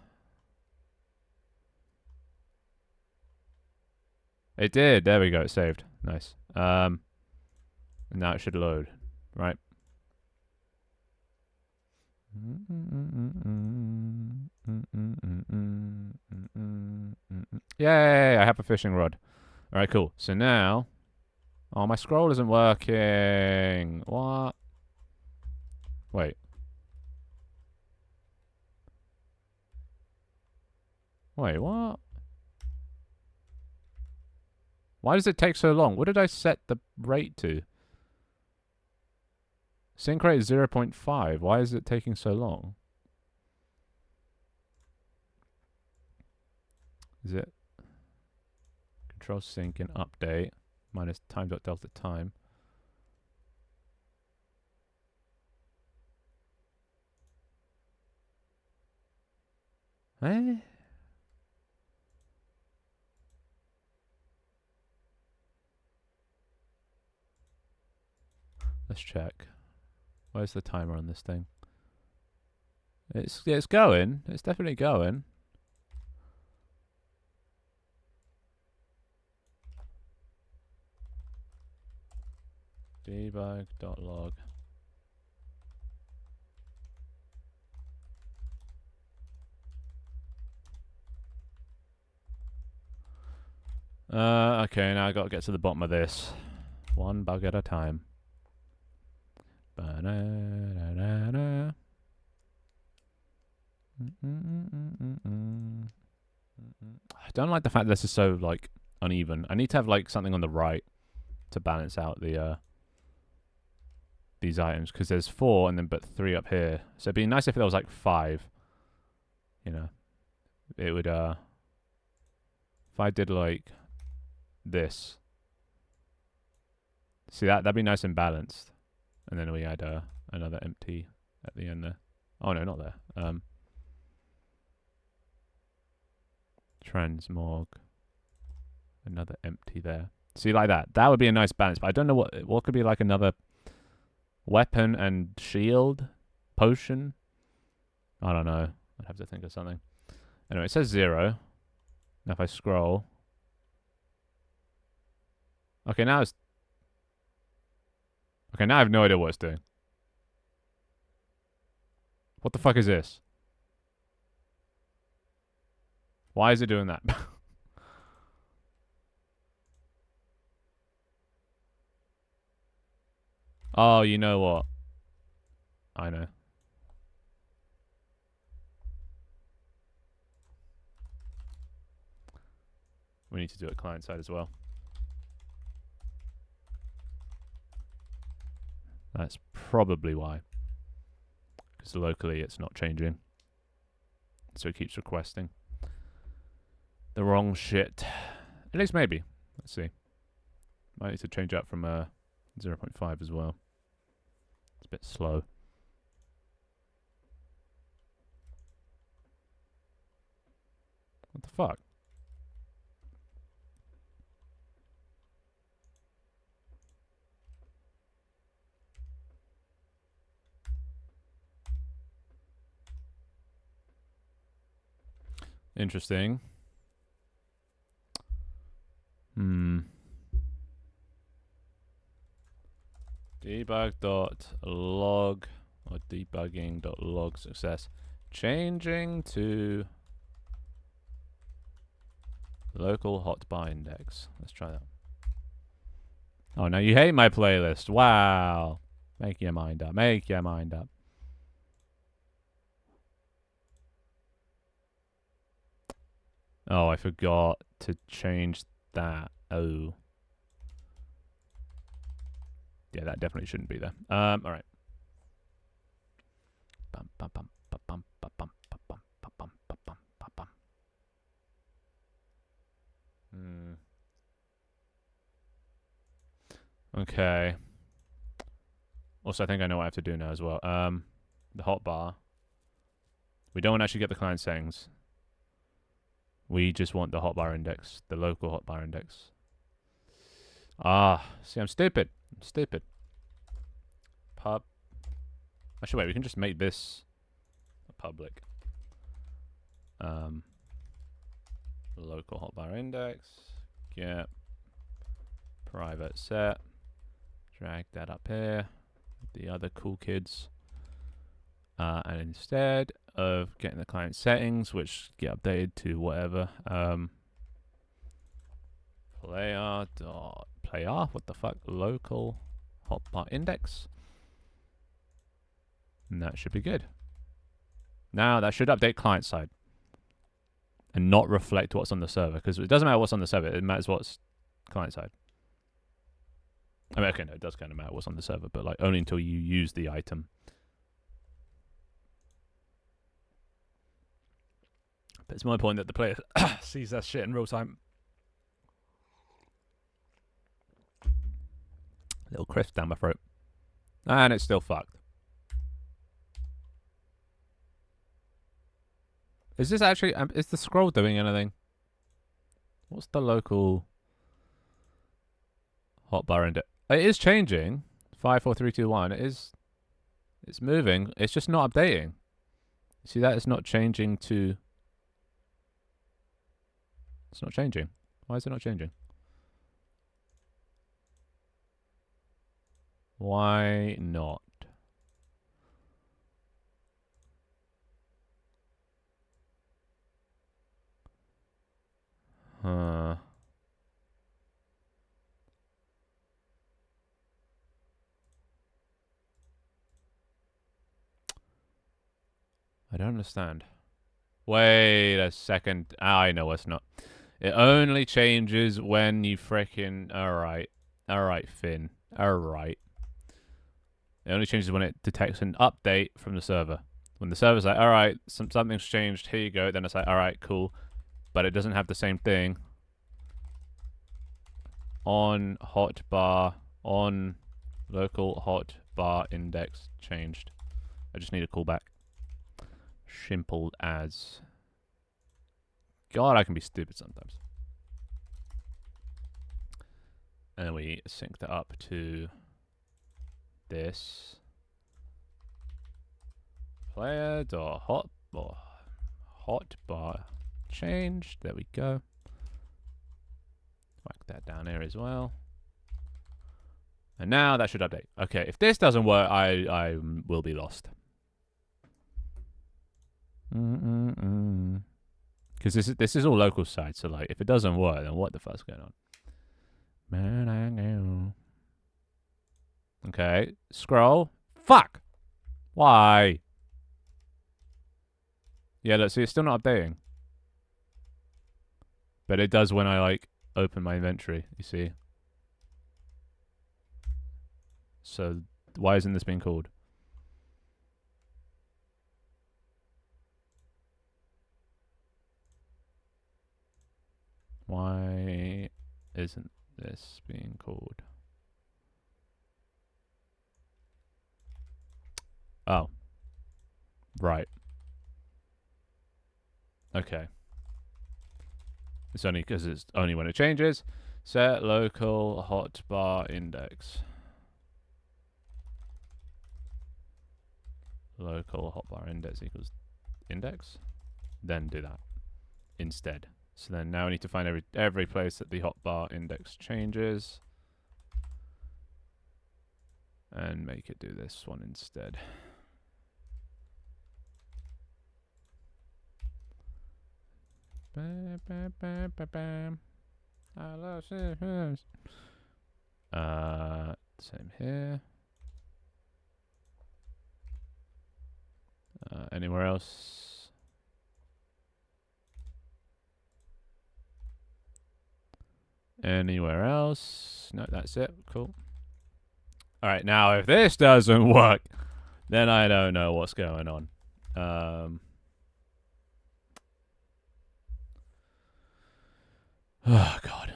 [SPEAKER 1] It did. There we go. It saved. Nice. And now it should load, right? Yay! I have a fishing rod. All right, cool. So now, oh, my scroll isn't working. What? Wait. Wait, what? Why does it take so long? What did I set the rate to? Sync rate is 0.5. Why is it taking so long? Is it control sync and update minus time.delta time? Eh? Let's check. Where's the timer on this thing? It's going. It's definitely going. Debug.log. Okay, now I gotta get to the bottom of this. One bug at a time. Ba-da-da-da-da. I don't like the fact this is so like uneven. I need to have like something on the right to balance out the these items, because there's 4 and then but 3 up here. So it'd be nice if there was like 5. You know, it would if I did like this. See that'd be nice and balanced. And then we add another empty at the end there. Oh no, not there. Transmog. Another empty there. See, like that. That would be a nice balance. But I don't know what could be like another weapon and shield potion. I don't know. I'd have to think of something. Anyway, it says 0. Now if I scroll. Okay, now it's... Okay, now I have no idea what it's doing. What the fuck is this? Why is it doing that? Oh, you know what? I know. We need to do it client side as well. That's probably why. Because locally it's not changing. So it keeps requesting the wrong shit. At least maybe. Let's see. Might need to change up from 0.5 as well. It's a bit slow. What the fuck? Interesting. Debug.log or debugging.log success. Changing to local hotbar index. Let's try that. Oh, now you hate my playlist. Wow. Make your mind up. Make your mind up. Oh, I forgot to change that. Oh. Yeah, that definitely shouldn't be there. All right. Okay. Also, I think I know what I have to do now as well. The hotbar. We don't actually get the client settings. We just want the hotbar index, the local hotbar index. Ah, see, I'm stupid. I'm stupid. Pub. Actually, wait, we can just make this a public. Local hotbar index. Get private set. Drag that up here. The other cool kids. And instead of getting the client settings, which get updated to whatever, player. What the fuck? Local hotbar index. And that should be good. Now that should update client side and not reflect what's on the server, because it doesn't matter what's on the server, it matters what's client side. I mean, okay, no, it does kind of matter what's on the server, but like only until you use the item. But it's more important that the player sees that shit in real time. Little crisp down my throat. And it's still fucked. Is this actually... is the scroll doing anything? What's the local hotbar index? It is changing. 5, 4, 3, 2, 1. It is... It's moving. It's just not updating. See that? It's not changing to... It's not changing. Why is it not changing? Why not? Huh. I don't understand. Wait a second. I know it's not. It only changes when you frickin'... Alright. Alright, Finn. Alright. It only changes when it detects an update from the server. When the server's like, alright, something's changed, here you go. Then it's like, alright, cool. But it doesn't have the same thing. On hotbar, on local hotbar index changed. I just need a callback. Simple as. God, I can be stupid sometimes. And we sync that up to this player.hotbar change. There we go. Whack that down here as well. And now that should update. Okay, if this doesn't work, I will be lost. Because this is all local side, so like if it doesn't work, then what the fuck's going on? Okay, scroll. Fuck! Why? Yeah, let's see, it's still not updating. But it does when I like open my inventory, you see. So why isn't this being called? Why isn't this being called? Oh. Right. Okay. It's only because it's only when it changes. Set local hotbar index. Local hotbar index equals index. Then do that instead. So then now we need to find every place that the hotbar index changes. And make it do this one instead. Bam, bam, bam, bam, bam. I love scissors. Same here. Anywhere else? Anywhere else? No, that's it. Cool. All right, now if this doesn't work, then I don't know what's going on. Oh, God.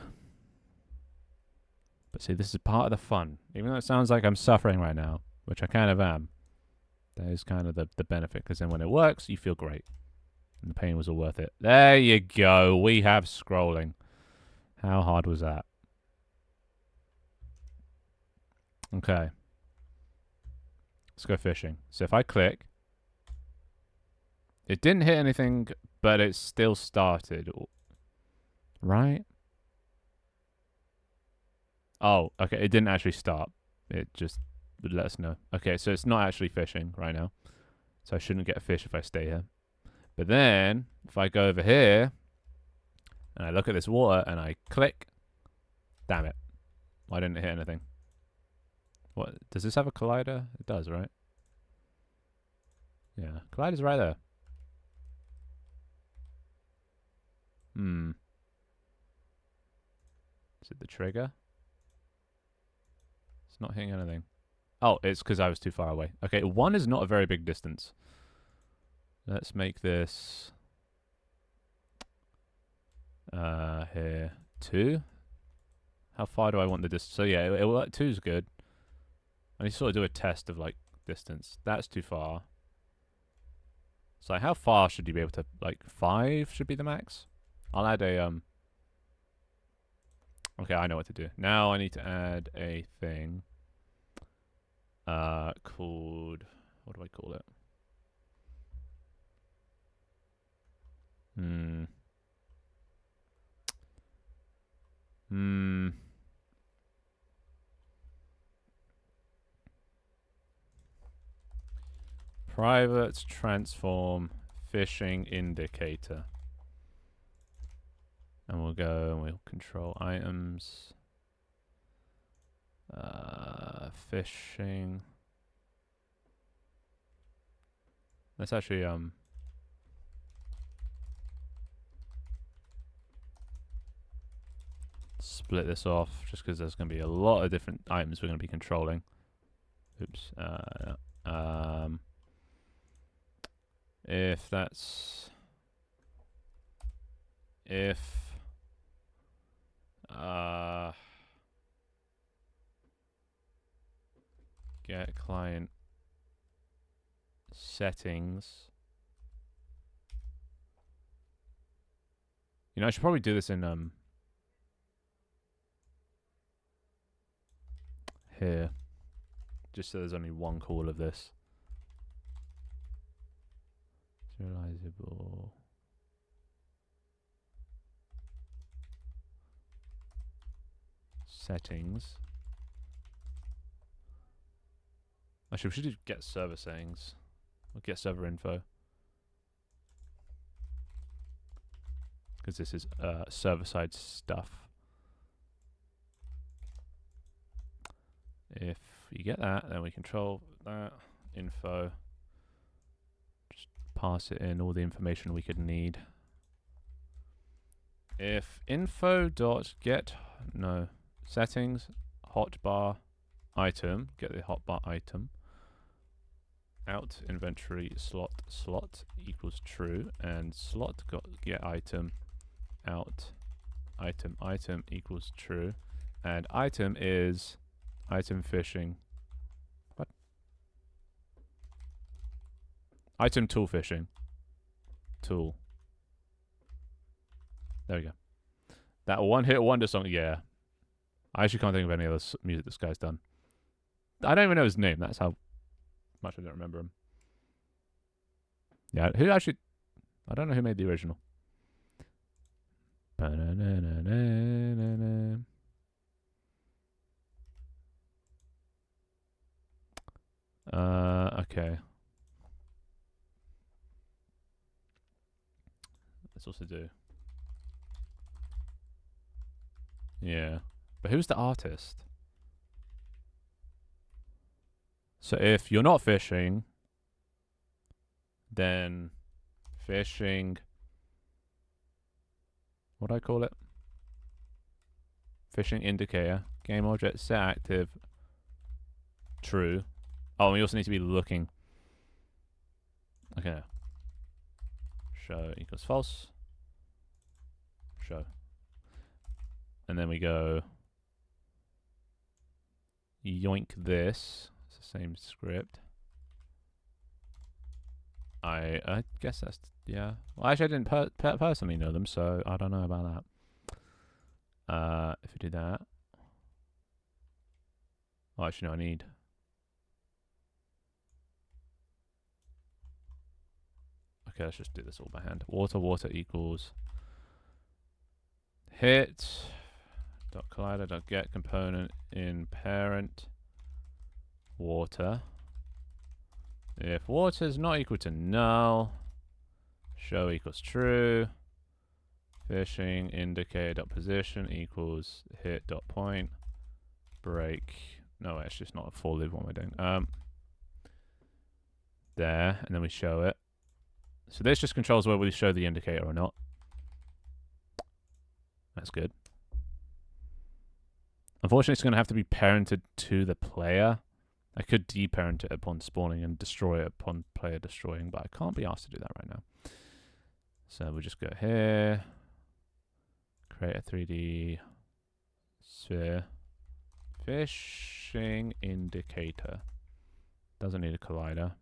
[SPEAKER 1] But see, this is part of the fun. Even though it sounds like I'm suffering right now, which I kind of am, that is kind of the benefit, because then when it works, you feel great. And the pain was all worth it. There you go. We have scrolling. How hard was that? Okay. Let's go fishing. So if I click, it didn't hit anything, but it still started. Right? Oh, okay. It didn't actually start. It just would let us know. Okay, so it's not actually fishing right now. So I shouldn't get a fish if I stay here. But then, if I go over here, and I look at this water, and I click, damn it. I didn't hit anything. What? Does this have a collider? It does, right? Yeah. Collider's right there. Is it the trigger? It's not hitting anything. Oh, it's because I was too far away. Okay, 1 is not a very big distance. Let's make this here 2. How far do I want the distance? So yeah, 2 is good. I need to sort of do a test of like distance. That's too far. So how far should you be able to, like 5 should be the max? I'll add a okay, I know what to do. Now I need to add a thing called, what do I call it? Private transform fishing indicator. And we'll go and we'll control items. Fishing. Let's actually split this off just because there's going to be a lot of different items we're going to be controlling. Oops. If that's get client settings You know, I should probably do this in here, just so there's only one call of this. Serializable. Settings. Actually, we should do get server settings. Or get server info. Because this is server-side stuff. If you get that, then we control that info. Just pass it in all the information we could need. If info.get settings hotbar item, get the hotbar item out inventory slot equals true, and slot got get item out item equals true, and item is item fishing. What? Item tool fishing. Tool. There we go. That one hit wonder song. Yeah. I actually can't think of any other music this guy's done. I don't even know his name. That's how much I don't remember him. Yeah, who actually... I don't know who made the original. Okay. Let's also do... Yeah. But who's the artist? So if you're not fishing, then fishing... What do I call it? Fishing indicator. Game object set active. True. Oh, we also need to be looking. Okay. Show equals false. Show. And then we go yoink this. It's the same script. I guess that's, yeah. Well, actually, I didn't personally know them, so I don't know about that. If we do that. Oh, actually, no, I need. Okay, let's just do this all by hand. Water equals hit dot collider dot get component in parent water. If water is not equal to null, show equals true. Fishing indicator dot position equals hit dot point break. No, actually, it's not a for loop. What am I doing? There, and then we show it. So this just controls whether we show the indicator or not. That's good. Unfortunately, it's going to have to be parented to the player. I could deparent it upon spawning and destroy it upon player destroying, but I can't be asked to do that right now. So we'll just go here, create a 3D sphere, fishing indicator. Doesn't need a collider.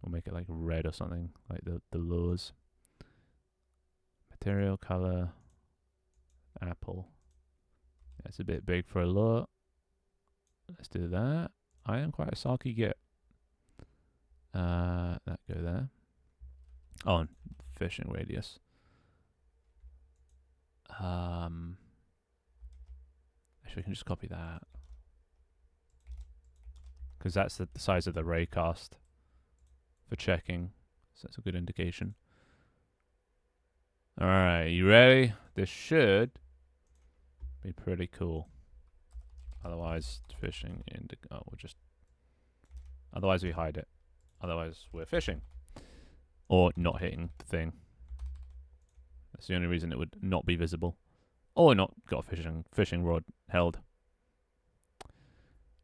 [SPEAKER 1] We'll make it like red or something, like the lures. Material color, apple. That's a bit big for a lure. Let's do that. I am quite a sulky git. That go there. Oh, and fishing radius. Actually, we can just copy that. Because that's the size of the raycast for checking. So that's a good indication. Alright, you ready? This should be pretty cool. Otherwise, fishing otherwise we hide it. Otherwise, we're fishing. Or not hitting the thing. That's the only reason it would not be visible. Or not got a fishing rod held.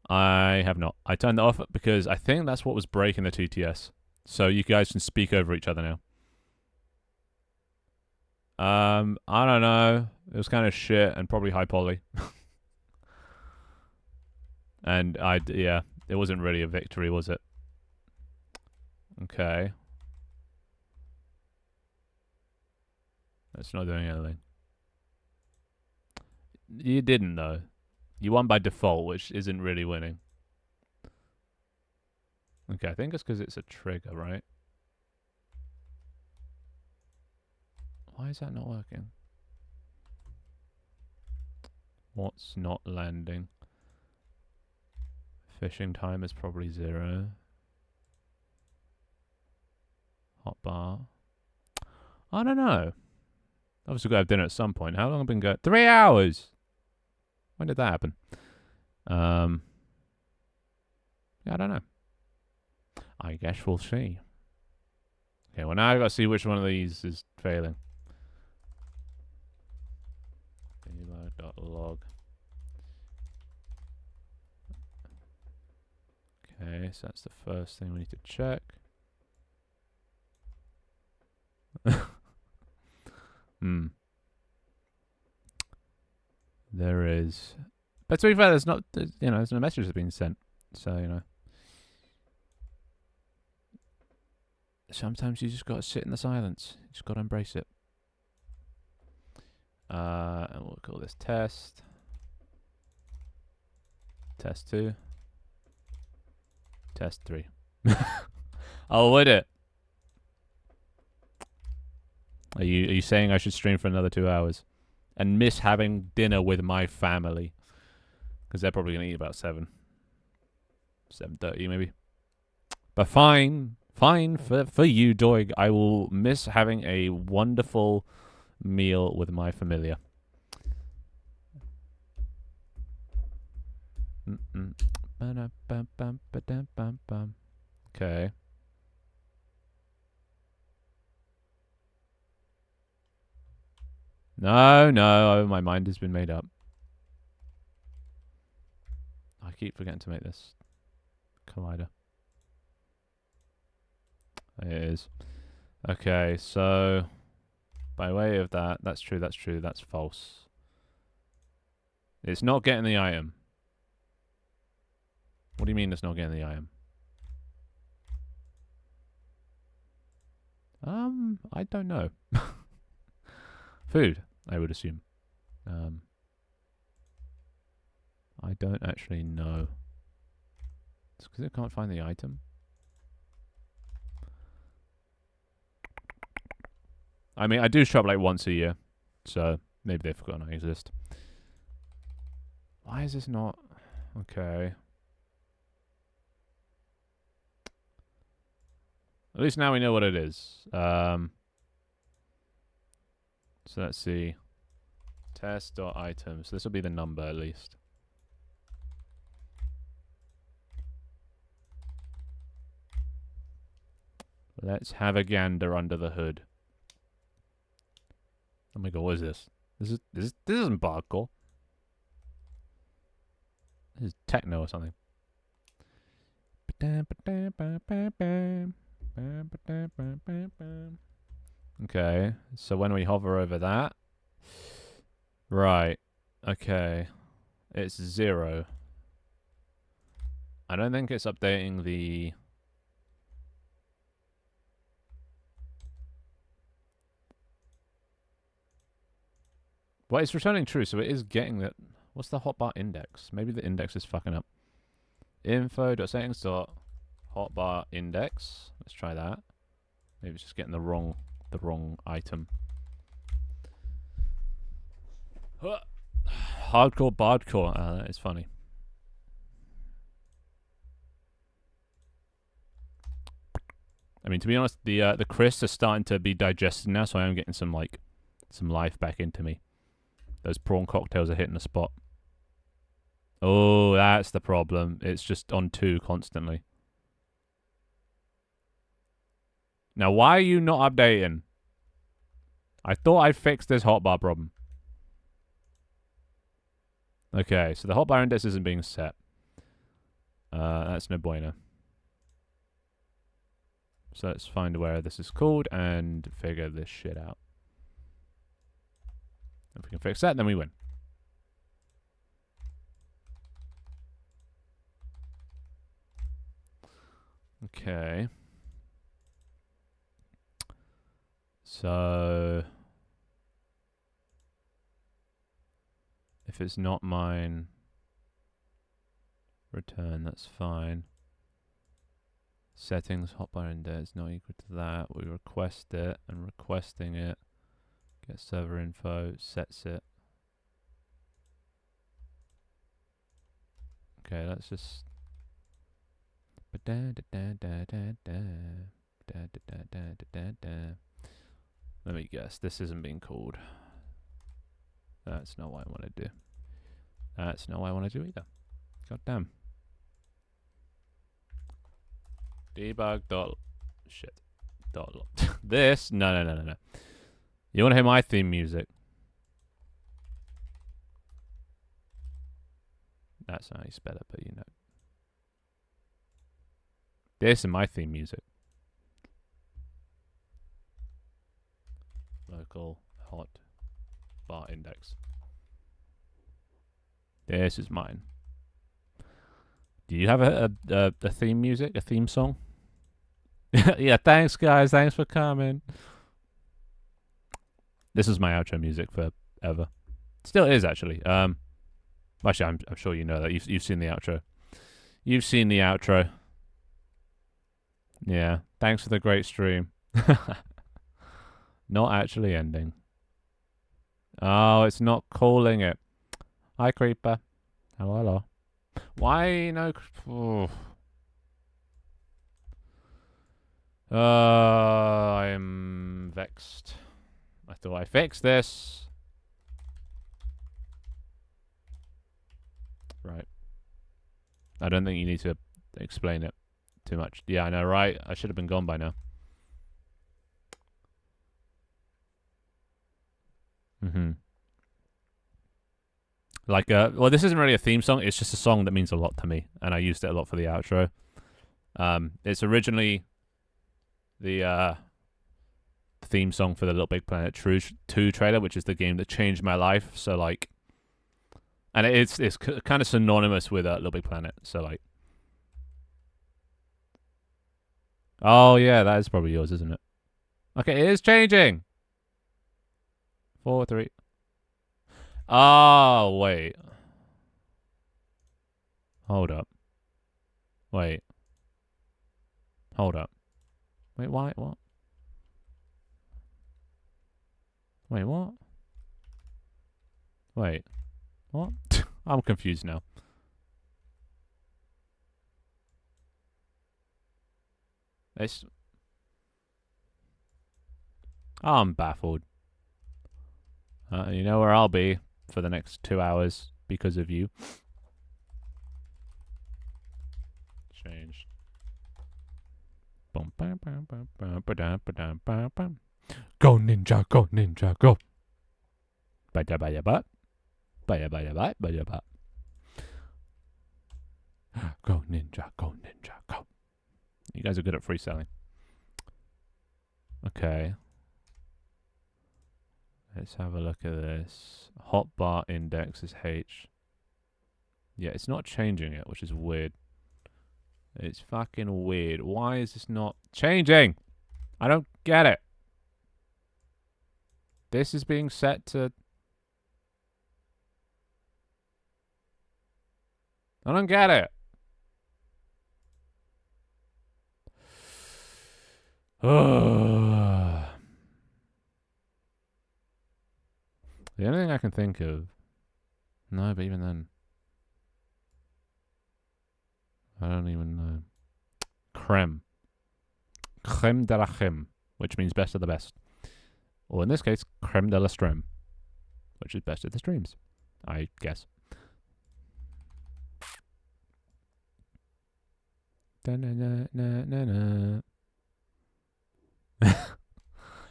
[SPEAKER 1] I have not. I turned that off because I think that's what was breaking the TTS. So you guys can speak over each other now. I don't know. It was kind of shit and probably high poly. And yeah, it wasn't really a victory, was it? Okay. That's not doing anything. You didn't, though. You won by default, which isn't really winning. Okay, I think it's because it's a trigger, right? Why is that not working? What's not landing? Fishing time is probably 0. Hotbar. I don't know. Obviously, got to have dinner at some point. How long have I been going? 3 hours. When did that happen? Yeah, I don't know. I guess we'll see. Okay, well now I gotta see which one of these is failing. Log. Okay, so that's the first thing we need to check. There is, but to be fair, there's not. There's no message that's been sent. So sometimes you just gotta sit in the silence. You just gotta embrace it. And we'll call this test. Test 2. Test 3. Oh, would it? Are you saying I should stream for another 2 hours and miss having dinner with my family? Because they're probably gonna eat about 7:30 maybe. But fine for you, Doig. I will miss having a wonderful meal with my familia. Okay. No, my mind has been made up. I keep forgetting to make this collider. It is. Okay, so by way of that, that's true, that's false. It's not getting the item. What do you mean it's not getting the item? I don't know. Food, I would assume. I don't actually know. It's because it can't find the item. I mean, I do shop like once a year, so maybe they've forgotten I exist. Why is this not... Okay. At least now we know what it is. So let's see. Test.items. This will be the number at least. Let's have a gander under the hood. Oh my god, what is this? This isn't Bardcore. This is techno or something. Okay, so when we hover over that, right? Okay, it's 0. I don't think it's updating the. Well, it's returning true, so it is getting that. What's the hotbar index? Maybe the index is fucking up. Info.settings.hotbar index. Let's try that. Maybe it's just getting the wrong item. Hardcore bardcore. That is funny. I mean, to be honest, the crisps are starting to be digested now, so I am getting some life back into me. Those prawn cocktails are hitting the spot. Oh, that's the problem. It's just on 2 constantly. Now, why are you not updating? I thought I fixed this hotbar problem. Okay, so the hotbar index isn't being set. That's no bueno. So let's find where this is called and figure this shit out. If we can fix that, then we win. Okay. So If it's not mine, return, that's fine. Settings, hotbar index not equal to that. We request it, and requesting it, get server info, sets it. Okay, let's just. Let me guess, this isn't being called. That's not what I want to do. That's not what I want to do either. God damn. Debug dot shit dot this no. You want to hear my theme music? That's not how you spell it, but you know. This is my theme music. Local hot bar index. This is mine. Do you have a theme music, a theme song? Yeah, thanks guys, thanks for coming. This is my outro music forever. Still is actually. Actually, I'm sure you know that you've seen the outro. You've seen the outro. Yeah, thanks for the great stream. Not actually ending. Oh, it's not calling it. Hi, creeper. Hello. Why no? I'm vexed. I thought I fixed this. Right. I don't think you need to explain it too much. Yeah, I know, right? I should have been gone by now. Like, well, this isn't really a theme song. It's just a song that means a lot to me, and I used it a lot for the outro. It's originally the theme song for the Little Big Planet 2 trailer, which is the game that changed my life. So, like, and it's kind of synonymous with Little Big Planet. So, like, oh yeah, that is probably yours, isn't it? Okay, it is changing. 4, 3. Oh, wait. Hold up. Wait. Hold up. Wait, why? What? Wait, what? Wait. What? I'm confused now. It's... I'm baffled. You know where I'll be for the next 2 hours because of you. Changed. Go ninja, go ninja, go. Baya baya ba. Baya baya ba, baya ba. Go ninja, go ninja, go. You guys are good at freestyling. Okay. Let's have a look at this. Hotbar index is H. Yeah, it's not changing it, which is weird. It's fucking weird. Why is this not changing? I don't get it. This is being set to... I don't get it. The only thing I can think of... No, but even then... I don't even know. Creme. Creme de la creme, which means best of the best. Or in this case, creme de la streme, which is best of the streams, I guess.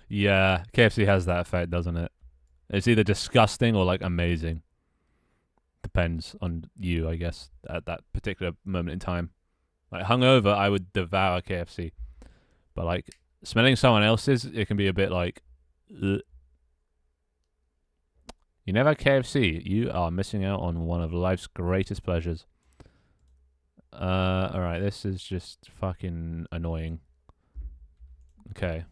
[SPEAKER 1] Yeah, KFC has that effect, doesn't it? It's either disgusting or like amazing. Depends on you, I guess, at that particular moment in time. Like hungover, I would devour KFC, but like smelling someone else's, it can be a bit like. Ugh. You never had KFC. You are missing out on one of life's greatest pleasures. Alright, this is just fucking annoying. Okay.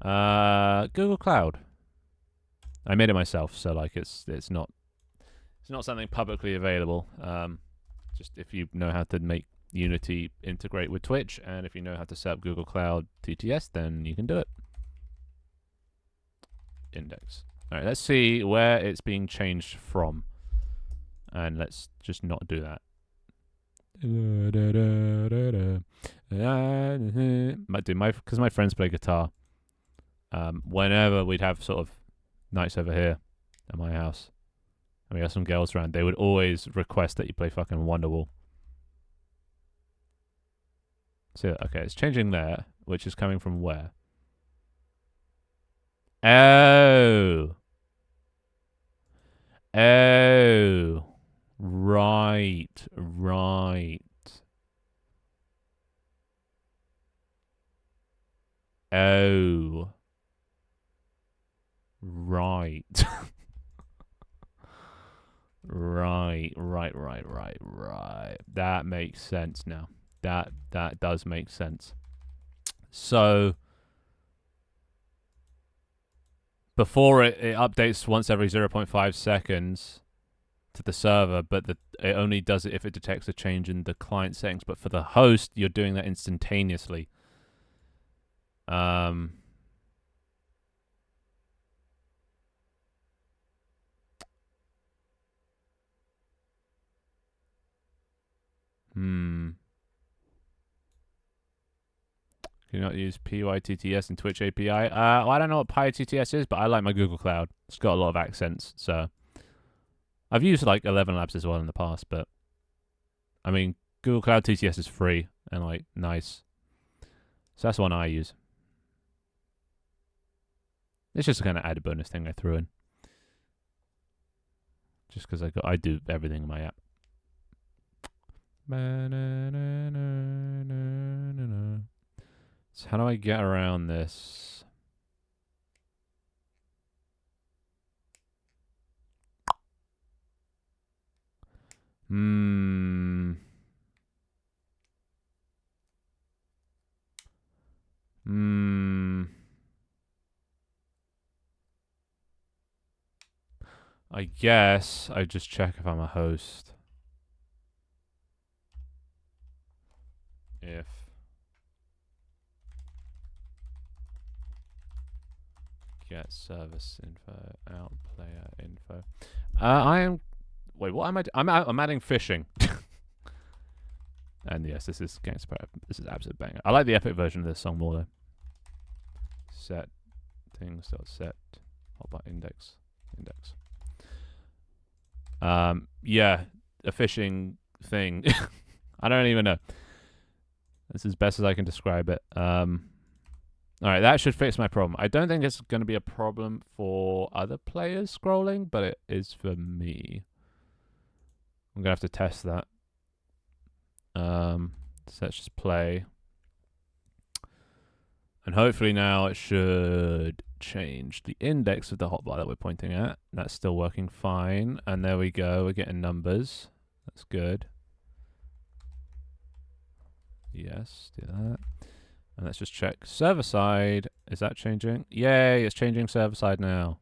[SPEAKER 1] Google Cloud. I made it myself, so like it's not It's not something publicly available. Just if you know how to make Unity integrate with Twitch, and if you know how to set up Google Cloud TTS, then you can do it. Index. All right, let's see where it's being changed from, and let's just not do that. Because my friends play guitar. Whenever we'd have sort of nights over here at my house, and we have some girls around, they would always request that you play fucking Wonderwall. So, okay, it's changing there, which is coming from where? Oh. Oh. Right. Right. Oh. Right. Right. That makes sense now. That does make sense. So before it updates once every 0.5 seconds to the server, but it only does it if it detects a change in the client settings. But for the host, you're doing that instantaneously. Can you not use PyTTS and Twitch API? Well, I don't know what PyTTS is, but I like my Google Cloud. It's got a lot of accents, so I've used like 11 Labs as well in the past, but I mean, Google Cloud TTS is free and like nice, so that's the one I use. It's just a kind of added bonus thing I threw in, just because I do everything in my app. So how do I get around this? I guess I just check if I'm a host. If get service info out player info. I am. Wait, what am I? I'm adding fishing. And yes, this is Gangsta Rap. This is absolute banger. I like the epic version of this song more though. Set things dot set hotbar index. Yeah, a fishing thing. I don't even know. This is best as I can describe it. Alright, that should fix my problem. I don't think it's going to be a problem for other players scrolling, but it is for me. I'm going to have to test that. So let's just play. And hopefully now it should change the index of the hotbar that we're pointing at. That's still working fine. And there we go. We're getting numbers. That's good. Yes, do that. And let's just check server side. Is that changing? Yay, it's changing server side now.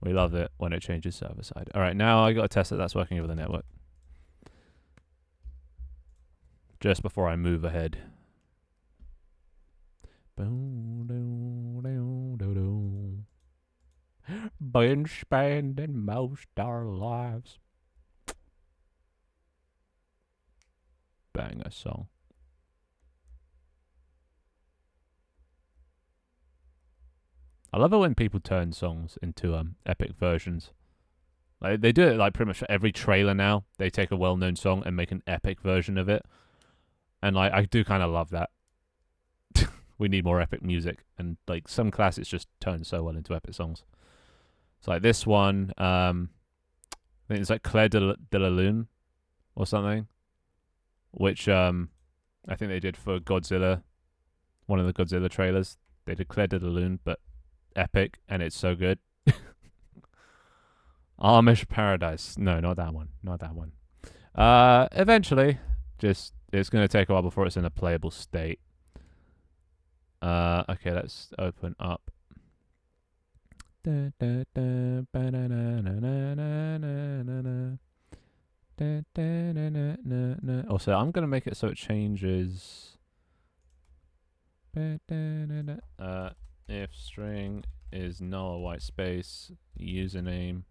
[SPEAKER 1] We love it when it changes server side. All right, now I got to test that that's working over the network. Just before I move ahead. Been spending most our lives. Banger song. I love it when people turn songs into epic versions. Like they do it like pretty much for every trailer now. They take a well-known song and make an epic version of it. And like I do kind of love that. We need more epic music, and like some classics just turn so well into epic songs. So like this one, I think it's like Claire de la Lune or something, which I think they did for Godzilla, one of the Godzilla trailers. They did Claire de la Lune, but epic, and it's so good. Amish Paradise. No, not that one. Eventually, just it's going to take a while before it's in a playable state. Okay, let's open up. Also, I'm going to make it so it changes. If string is null white space, username.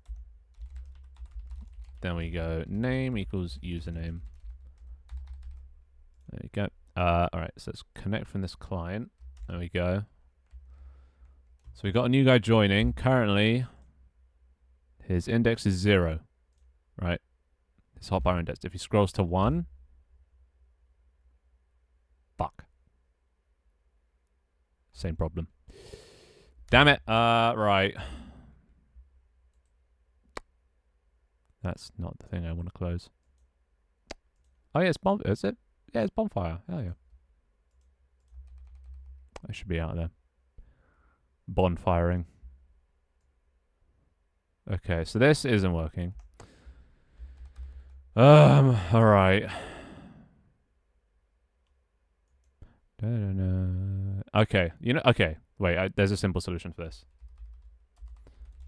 [SPEAKER 1] Then we go name equals username. There you go. Alright, so let's connect from this client. There we go. So we got a new guy joining. Currently, his index is 0. Right? His hotbar index. If he scrolls to 1, fuck. Same problem. Damn it. Right. That's not the thing I want to close. Oh yeah, it's bomb. Is it? Yeah, it's bonfire. Hell yeah. I should be out there. Bonfiring. Okay, so this isn't working. Alright. Okay, okay. Wait, there's a simple solution for this.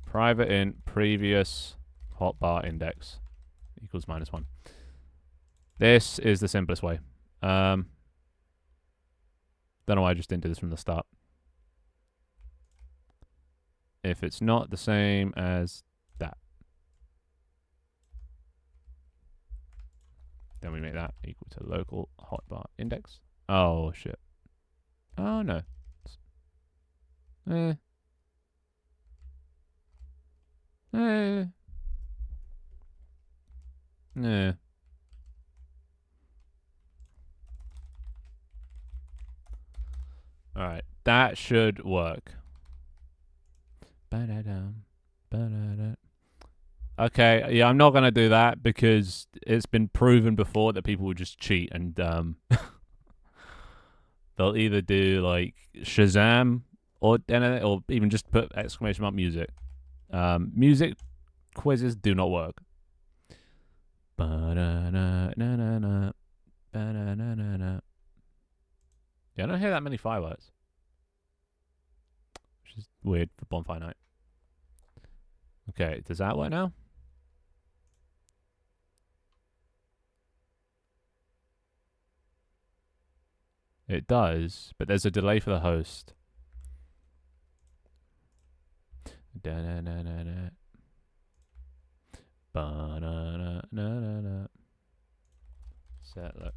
[SPEAKER 1] Private int previous hotbar index equals -1. This is the simplest way. Don't know why I just didn't do this from the start. If it's not the same as that, then we make that equal to local hotbar index. Oh shit. Oh no. Alright, that should work. Okay, yeah, I'm not going to do that because it's been proven before that people will just cheat and they'll either do like Shazam or even just put exclamation mark music. Music quizzes do not work. Yeah, I don't hear that many fireworks. Which is weird for bonfire night. Okay, does that work now? It does, but there's a delay for the host.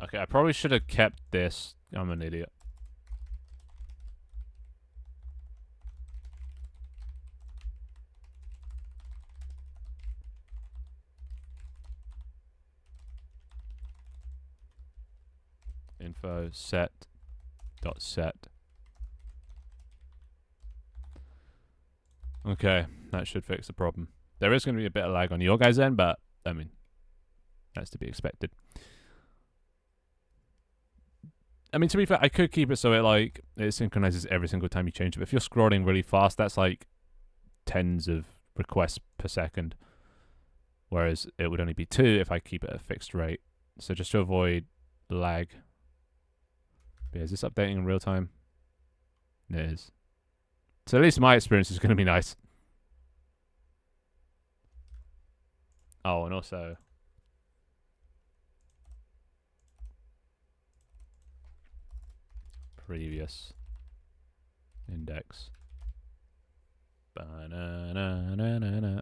[SPEAKER 1] Okay, I probably should have kept this. I'm an idiot. Info set dot set. Okay, that should fix the problem. There is going to be a bit of lag on your guys' end, but I mean, that's to be expected. I mean, to be fair, I could keep it so it synchronizes every single time you change it. But if you're scrolling really fast, that's like tens of requests per second. Whereas it would only be 2 if I keep it at a fixed rate. So just to avoid lag. But is this updating in real time? It is. So at least my experience is going to be nice. Oh, and also previous index. Banana.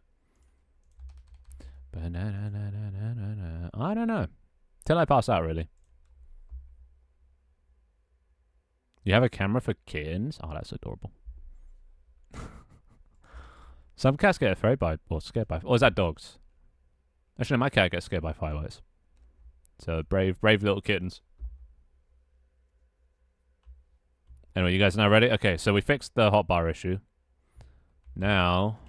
[SPEAKER 1] I don't know. Till I pass out, really. You have a camera for kittens? Oh, that's adorable. Some cats get afraid by, or scared by, or is that dogs? Actually, my cat gets scared by fireworks. So brave little kittens. Anyway, you guys are now ready? Okay, so we fixed the hotbar issue. Now,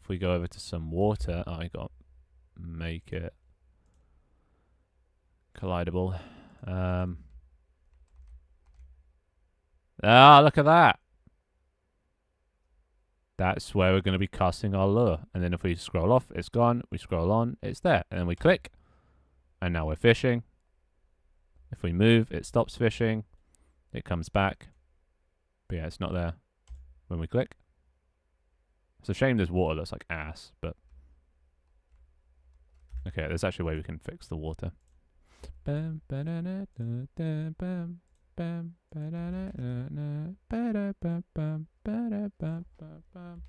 [SPEAKER 1] if we go over to some water, I got make it collidable. Look at that. That's where we're going to be casting our lure. And then if we scroll off, it's gone. We scroll on, it's there. And then we click. And now we're fishing. If we move, it stops fishing. It comes back. But yeah, it's not there when we click. It's a shame this water looks like ass, but... Okay, there's actually a way we can fix the water. Bam, ba-da-da, da-da, bam, bam, ba-da-da-da-da, ba-da-ba-bam, ba-da-ba-ba-bam.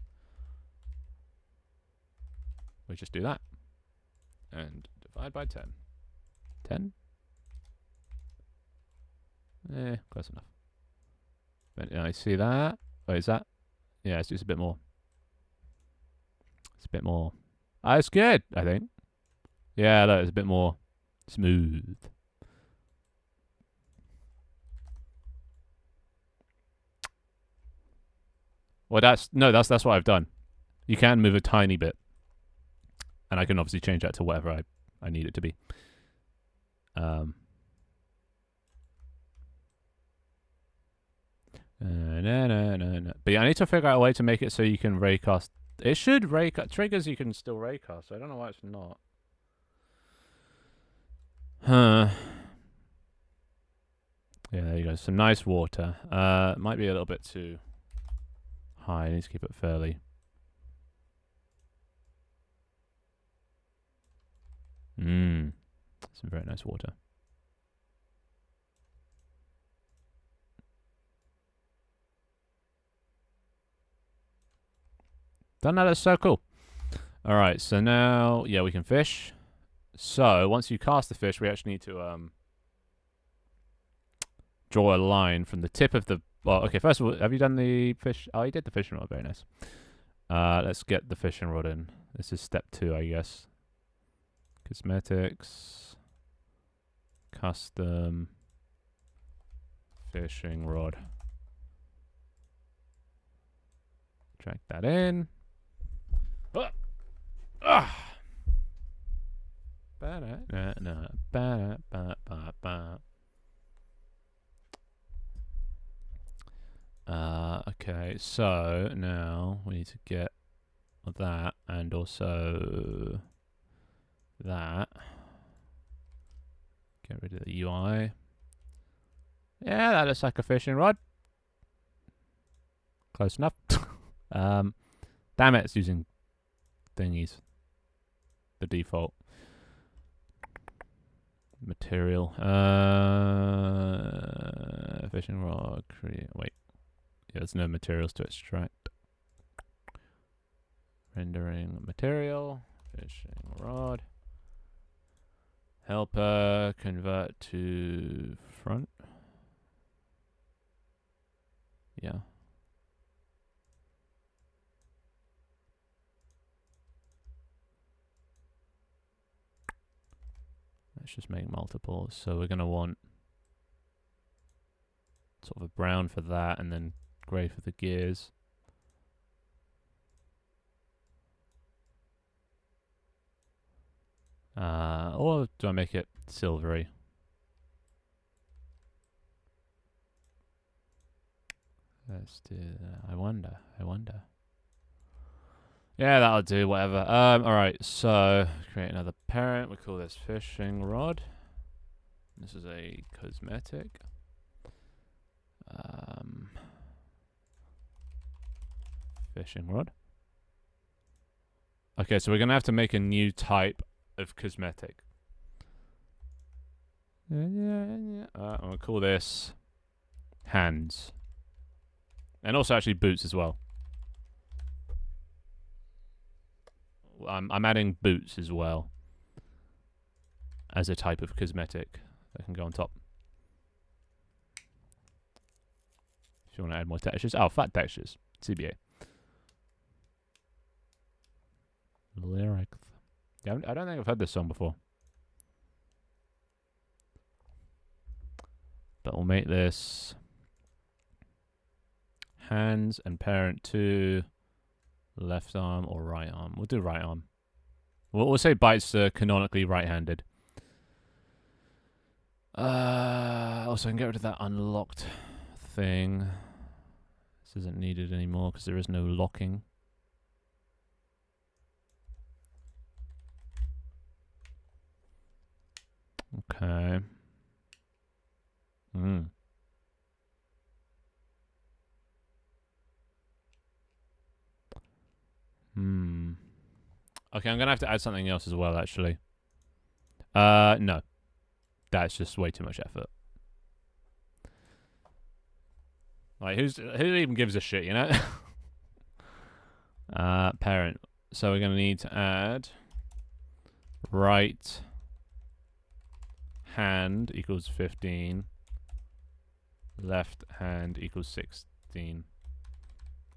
[SPEAKER 1] We just do that. And divide by 10. 10? Close enough. But, I see that. Wait, is that? Yeah, it's just a bit more. It's a bit more. It's good, I think. Yeah, that is a bit more smooth. Well, that's what I've done. You can move a tiny bit, and I can obviously change that to whatever I need it to be. No. But yeah, I need to figure out a way to make it so you can raycast. It should raycast triggers. You can still raycast. So I don't know why it's not. Huh. Yeah, there you go. Some nice water. Might be a little bit too high. I need to keep it fairly. Some very nice water. Done that. That's so cool. All right. So now, yeah, we can fish. So once you cast the fish, we actually need to draw a line from the tip of the. Well, okay. First of all, have you done the fish? Oh, you did the fishing rod. Very nice. Let's get the fishing rod in. This is step 2, I guess. Cosmetics, custom, fishing rod. Drag that in. Okay, so now we need to get that and also that. Get rid of the UI. Yeah, that looks like a fishing rod. Close enough. Damn it, it's using thingies. The default material. Fishing rod. Wait. Yeah, there's no materials to extract. Rendering material. Fishing rod. Helper. Convert to front. Yeah. Let's just make multiples. So we're going to want sort of a brown for that and then grey for the gears. Or do I make it silvery? Let's do that. I wonder. Yeah, that'll do, whatever. Alright, so create another parent. We call this fishing rod. This is a cosmetic. Fishing rod. Okay, so we're going to have to make a new type of cosmetic. I'm going to call this hands. And also actually boots as well. I'm adding boots as well as a type of cosmetic that can go on top. If you want to add more textures. Oh, flat textures. CBA. Lyric. Yeah, I don't think I've heard this song before. But we'll make this hands and parent to left arm or right arm. We'll do right arm. We'll say bites are canonically right-handed. Also, I can get rid of that unlocked thing. This isn't needed anymore because there is no locking. Okay. Okay, I'm gonna have to add something else as well, actually. No. that's just way too much effort. Like, who even gives a shit, you know? Parent. So we're going to need to add right hand equals 15. Left hand equals 16.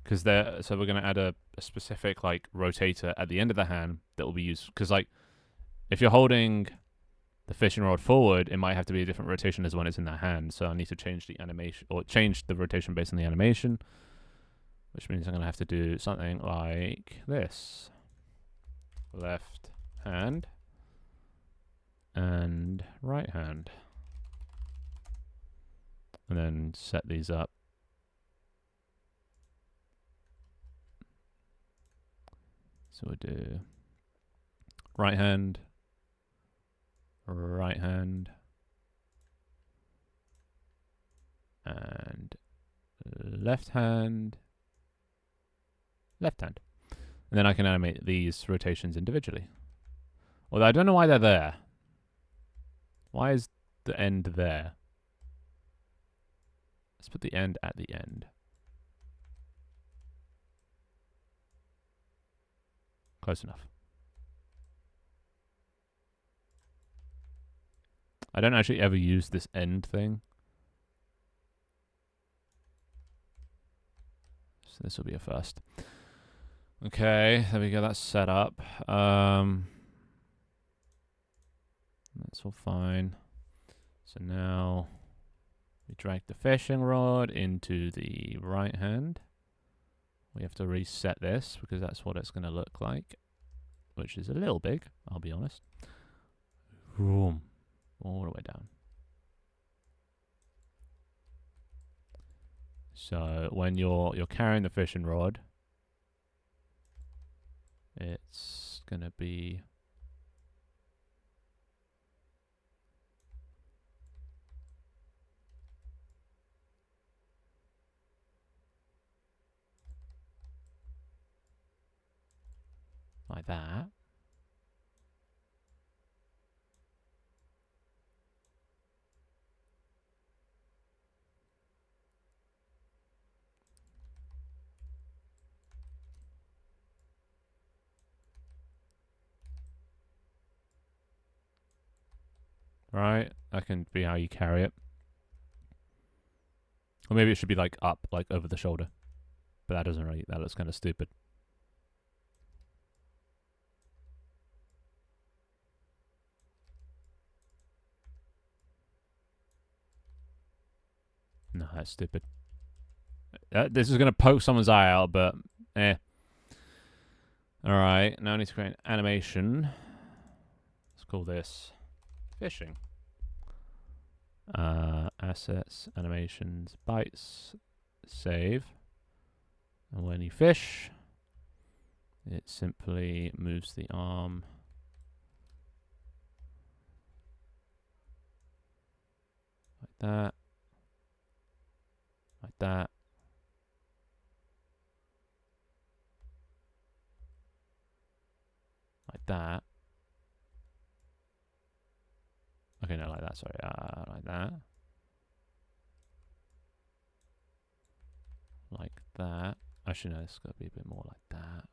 [SPEAKER 1] Because so we're going to add a specific, like, rotator at the end of the hand that will be used. Because, like, if you're holding the fishing rod forward, it might have to be a different rotation as when it's in the hand. So I need to change the animation, or change the rotation based on the animation. Which means I'm going to have to do something like this. Left hand and right hand. And then set these up. So we'll do right hand, and left hand. And then I can animate these rotations individually. Although I don't know why they're there. Why is the end there? Let's put the end at the end. Close enough. I don't actually ever use this end thing. So this will be a first. Okay, there we go, that's set up. That's all fine. So now we drag the fishing rod into the right hand. We have to reset this because that's what it's going to look like, which is a little big, I'll be honest. Boom. All the way down. So when you're carrying the fishing rod, it's going to be like that. Right, that can be how you carry it. Or maybe it should be like up, like over the shoulder. But that doesn't really, that looks kind of stupid. No, that's stupid. This is going to poke someone's eye out, but eh. Alright, now I need to create an animation. Let's call this fishing. Assets, animations, bites, save. And when you fish, it simply moves the arm like that, like that, like that. Okay, no, like that, sorry. Like that. Like that. Actually, no, it's got to be a bit more like that.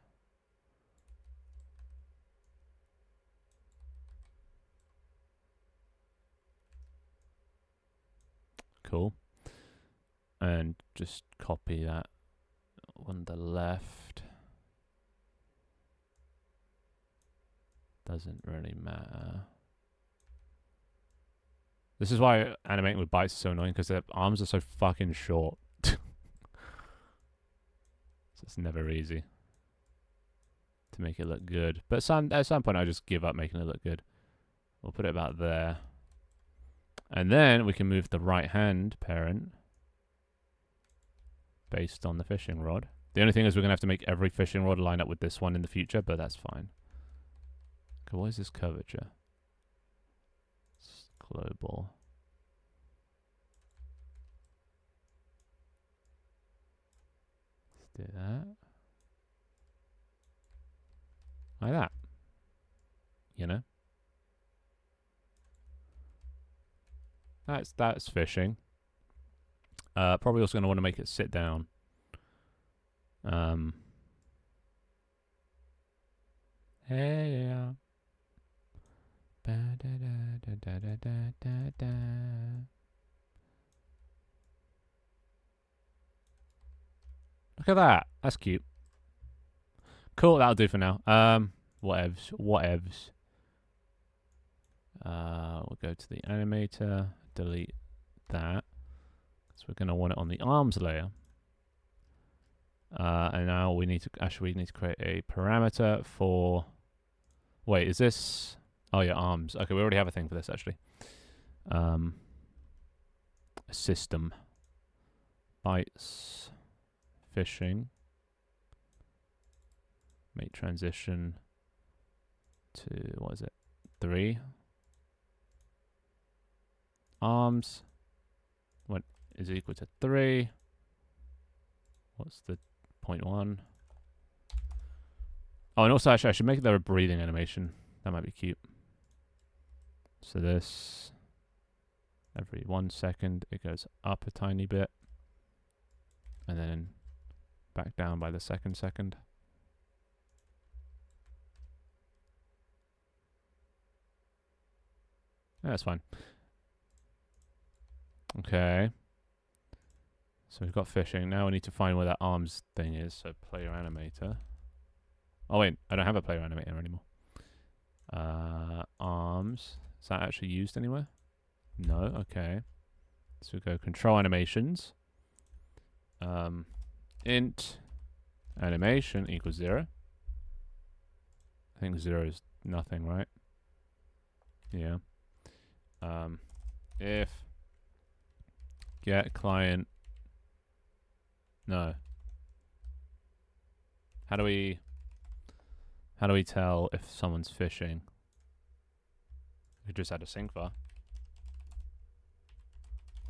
[SPEAKER 1] Cool. And just copy that on the left. Doesn't really matter. This is why animating with bites is so annoying, because their arms are so fucking short. So it's never easy to make it look good. But at some point I just give up making it look good. We'll put it about there. And then we can move the right hand parent based on the fishing rod. The only thing is we're going to have to make every fishing rod line up with this one in the future, but that's fine. Okay, what is this curvature? It's global. Let's do that. Like that. You know? That's fishing. Probably also going to want to make it sit down. Hey, yeah. Look at that. That's cute. Cool, that'll do for now. Whatevs. We'll go to the animator, delete that. So we're going to want it on the arms layer. And now we need to create a parameter for. Wait, is this? Oh yeah, arms. Okay, we already have a thing for this actually. A system. Bytes. Fishing. Make transition to what is it? 3. Arms. What is equal to 3? What's the 0.1? Oh, and also actually I should make there a breathing animation. That might be cute. So this, every 1 second it goes up a tiny bit and then back down by the second. Yeah, that's fine. Okay. So we've got fishing. Now we need to find where that arms thing is. So player animator. Oh wait, I don't have a player animator anymore. Arms. Is that actually used anywhere? No. Okay. So we go control animations. Int animation equals 0. I think 0 is nothing, right? Yeah. If get client. No. How do we tell if someone's fishing? We just add a sync var.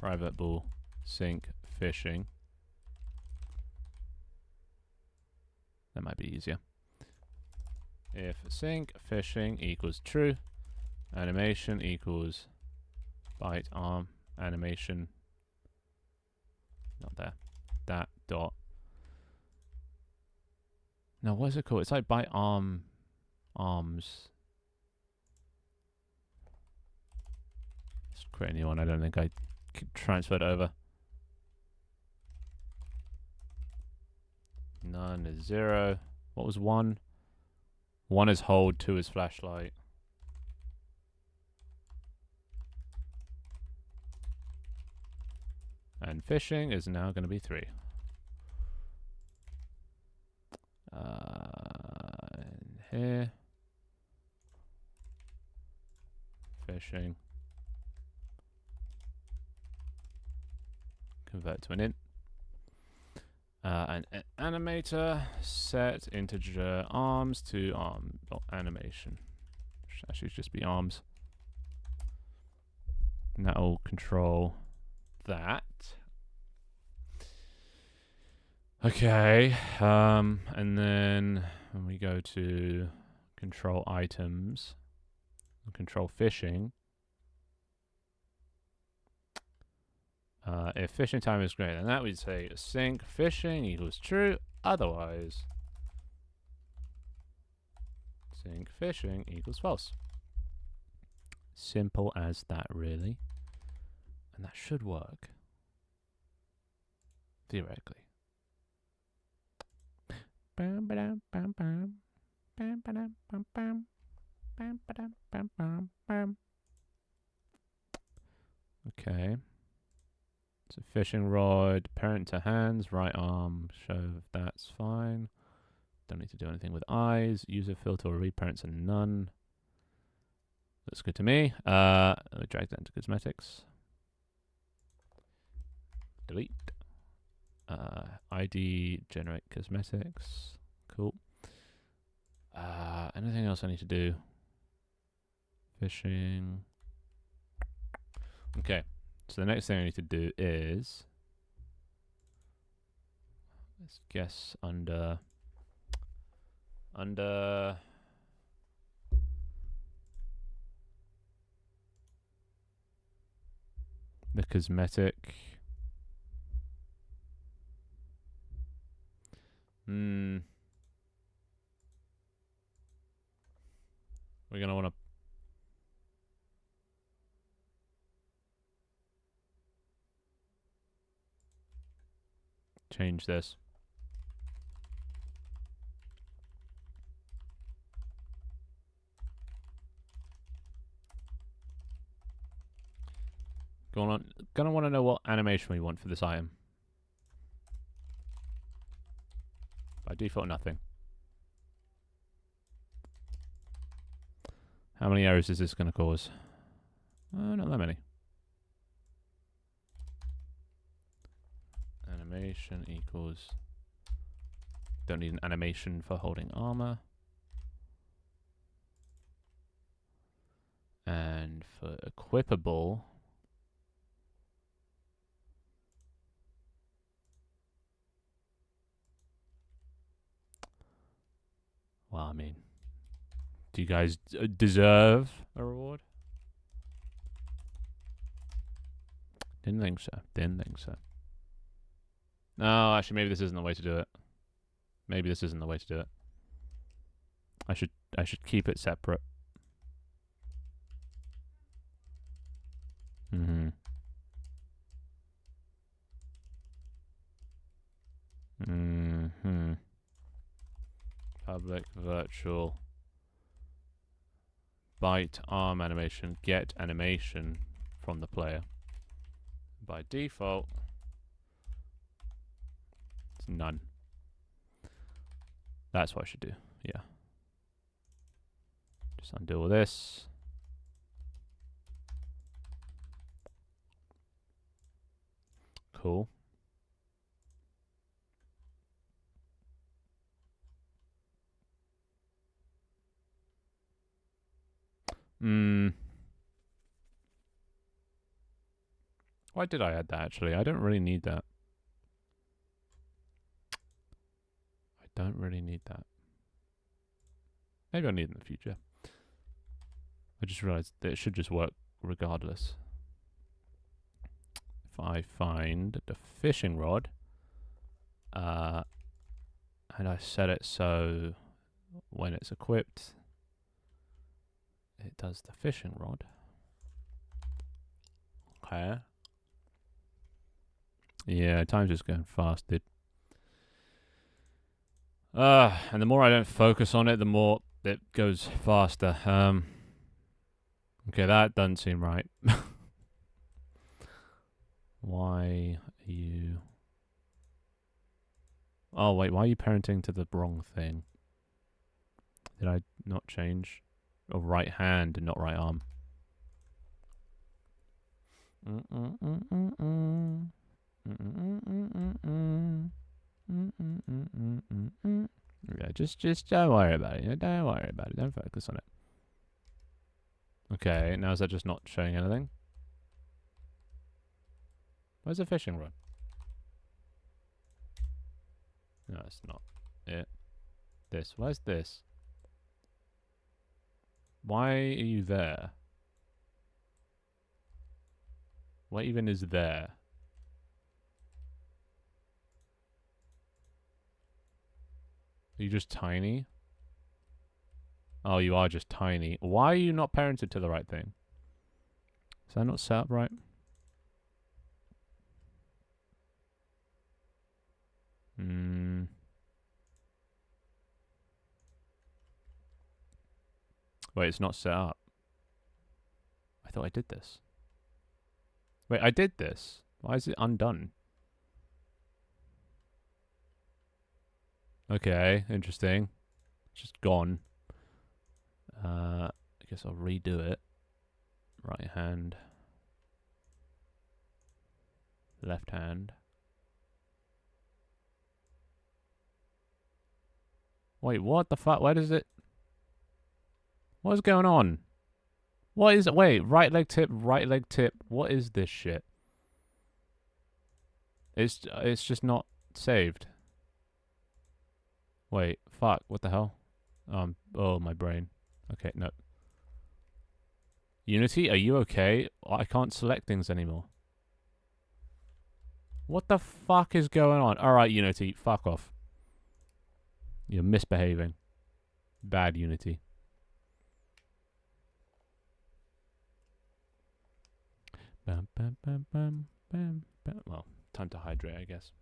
[SPEAKER 1] Private bool sync fishing. That might be easier. If sync fishing equals true, animation equals byte arm animation. Not there. That dot. No, what is it called? It's like byte arms. Let's create a new one. I don't think I transferred over. None is 0. What was 1? 1 is hold, 2 is flashlight. And fishing is now going to be 3. And here. Fishing. Convert to an int. An animator set integer arms to arm animation. Should actually just be arms. And that will control that. Okay. And then when we go to control items, control fishing. If fishing time is greater than that, we'd say sync fishing equals true. Otherwise, sync fishing equals false. Simple as that, really. And that should work. Theoretically. Bam, ba-dam, bam, bam. Bam, ba-dam, bam, bam. Bam, ba-dam, bam, bam, bam. Okay. So fishing rod, parent to hands, right arm, shove, that's fine. Don't need to do anything with eyes. User filter or read parents and none. Looks good to me. Let me drag that into cosmetics. Delete. ID generate cosmetics. Cool. Anything else I need to do? Fishing. Okay. So the next thing I need to do is, let's guess under The cosmetic. We're gonna want to. Change this. Gonna want to know what animation we want for this item. By default, nothing. How many errors is this going to cause? Not that many. Animation equals... Don't need an animation for holding armor. And for equipable... Well, I mean... Do you guys deserve a reward? Didn't think so. Didn't think so. No, actually, maybe this isn't the way to do it. Maybe this isn't the way to do it. I should keep it separate. Public virtual byte arm animation, get animation from the player. By default, it's none. That's what I should do. Yeah. Just undo all this. Cool. Why did I add that, actually? I don't really need that. I don't really need that. Maybe I'll need it in the future. I just realized that it should just work regardless. If I find the fishing rod, and I set it so when it's equipped, it does the fishing rod. Okay. Yeah, time's just going fast, dude. And the more I don't focus on it, the more it goes faster. Okay, that doesn't seem right. Why are you... Oh, wait, why are you parenting to the wrong thing? Did I not change? Oh, right hand and not right arm. Yeah, just don't worry about it. Don't worry about it. Don't focus on it. Okay, now is that just not showing anything? Where's the fishing rod? No, it's not it. This. Where's this? Why are you there? What even is there? Are you just tiny? Oh, you are just tiny. Why are you not parented to the right thing? Is that not set up right? Wait, it's not set up. I thought I did this. Wait, I did this. Why is it undone? Okay, interesting. It's just gone. I guess I'll redo it. Right hand. Left hand. Wait, what the fuck? Where does it... What is going on? What is it? Wait, right leg tip, right leg tip. What is this shit? It's just not saved. Wait, fuck, what the hell? Oh, my brain. Okay, no. Unity, are you okay? I can't select things anymore. What the fuck is going on? Alright, Unity, fuck off. You're misbehaving. Bad Unity. Bam, bam, bam, bam, bam, bam. Well, time to hydrate, I guess.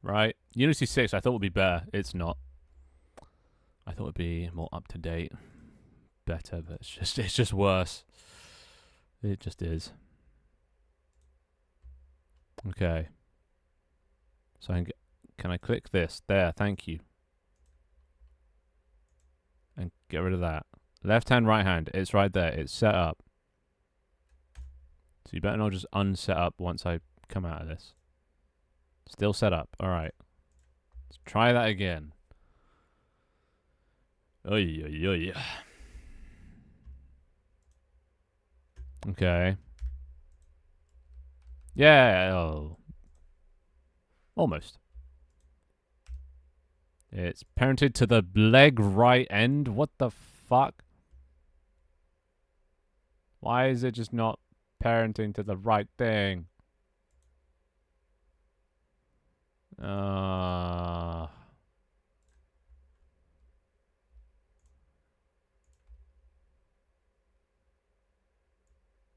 [SPEAKER 1] Right. Unity 6 I thought would be better. It's not. I thought it would be more up to date. Better, but it's just worse. It just is. Okay. So can I click this? There, thank you. And get rid of that. Left hand, right hand. It's right there. It's set up. So you better not just unset up once I come out of this. Still set up. Alright. Let's try that again. Oy, oy, oy. Okay. Yeah. Oh. Almost. It's parented to the leg right end. What the fuck? Why is it just not parenting to the right thing?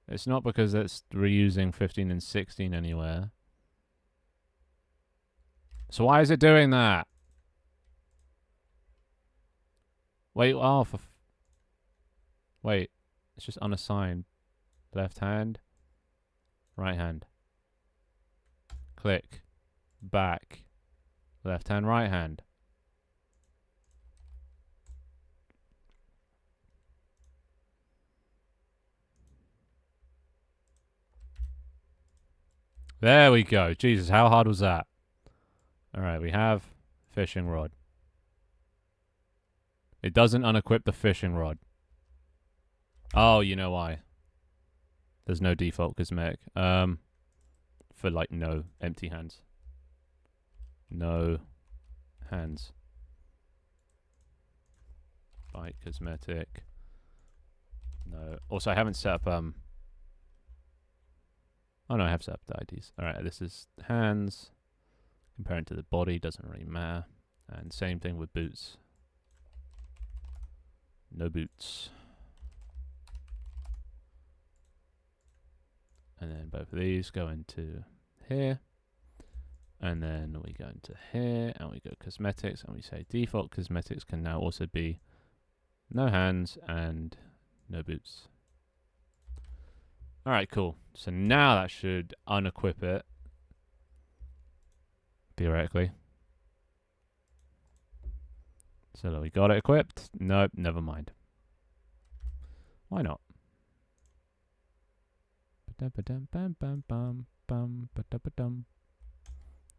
[SPEAKER 1] It's not because it's reusing 15 and 16 anywhere. So why is it doing that? Wait, oh, wait. It's just unassigned. Left hand. Right hand. Click. Back. Left hand, right hand. There we go. Jesus, how hard was that? Alright, we have fishing rod. It doesn't unequip the fishing rod. Oh, you know why. There's no default cosmetic. For like no empty hands. No hands. Bite cosmetic. No. Also, I haven't set up, oh no, I have set up the IDs. Alright, this is hands. Comparing to the body, doesn't really matter. And same thing with boots. No boots. And then both of these go into here. And then we go into here and we go cosmetics and we say default cosmetics can now also be no hands and no boots. Alright, cool. So now that should unequip it. Theoretically. So we got it equipped. Nope, never mind. Why not?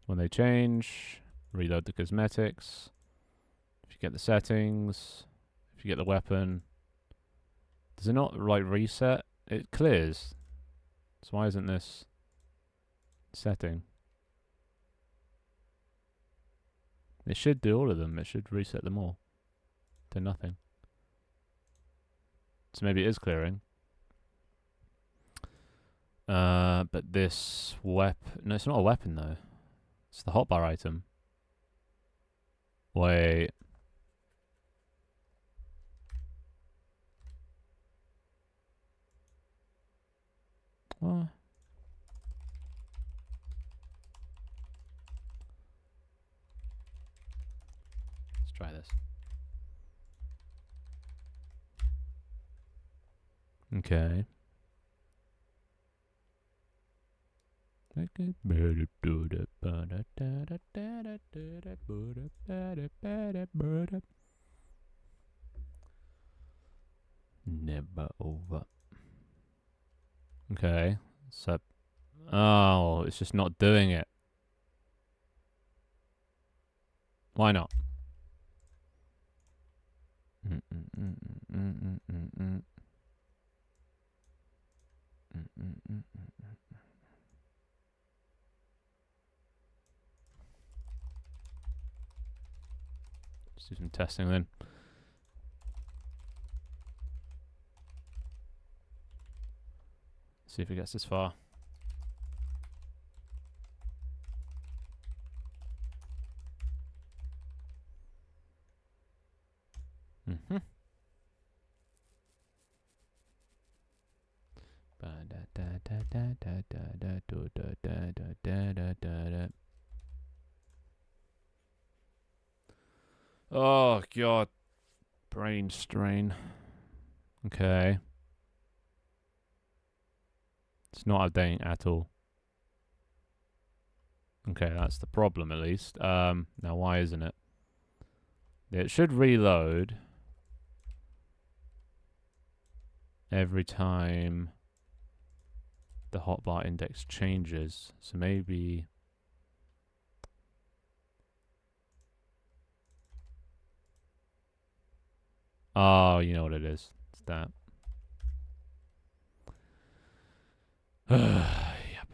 [SPEAKER 1] When they change, reload the cosmetics. If you get the settings, if you get the weapon, does it not like reset? It clears. So why isn't this setting? It should do all of them. It should reset them all to nothing. So maybe it is clearing. But this weapon... No, it's not a weapon, though. It's the hotbar item. Wait. What? Let's try this. Okay. Never over. Okay. So, oh, it's just not doing it. Why not? Let's do some testing then. See if it gets this far. Mm-hmm. Oh god, brain strain. Okay. It's not updating at all. Okay, that's the problem at least. Now why isn't it? It should reload every time the hotbar index changes. So maybe... Oh, you know what it is. It's that. Yep.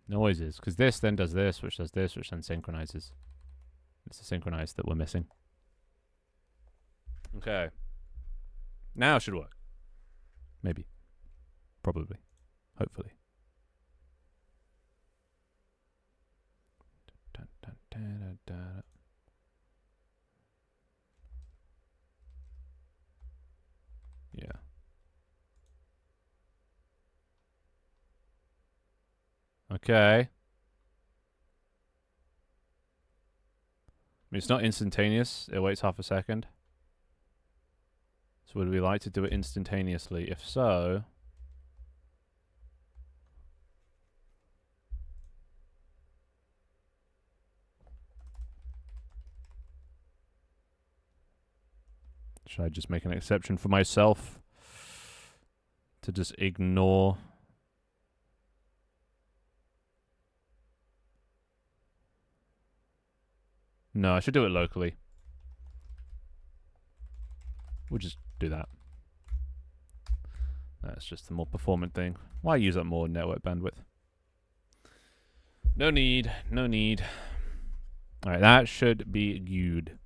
[SPEAKER 1] Noises. Because this then does this, which then synchronizes. It's the synchronize that we're missing. Okay. Now it should work. Maybe. Probably. Hopefully. Dun, dun, dun, dun, dun. Yeah. Okay. I mean, it's not instantaneous. It waits half a second. So would we like to do it instantaneously? If so... Should I just make an exception for myself? To just ignore... No, I should do it locally. We'll just do that. That's just the more performant thing. Why use up more network bandwidth? No need. No need. Alright, that should be good.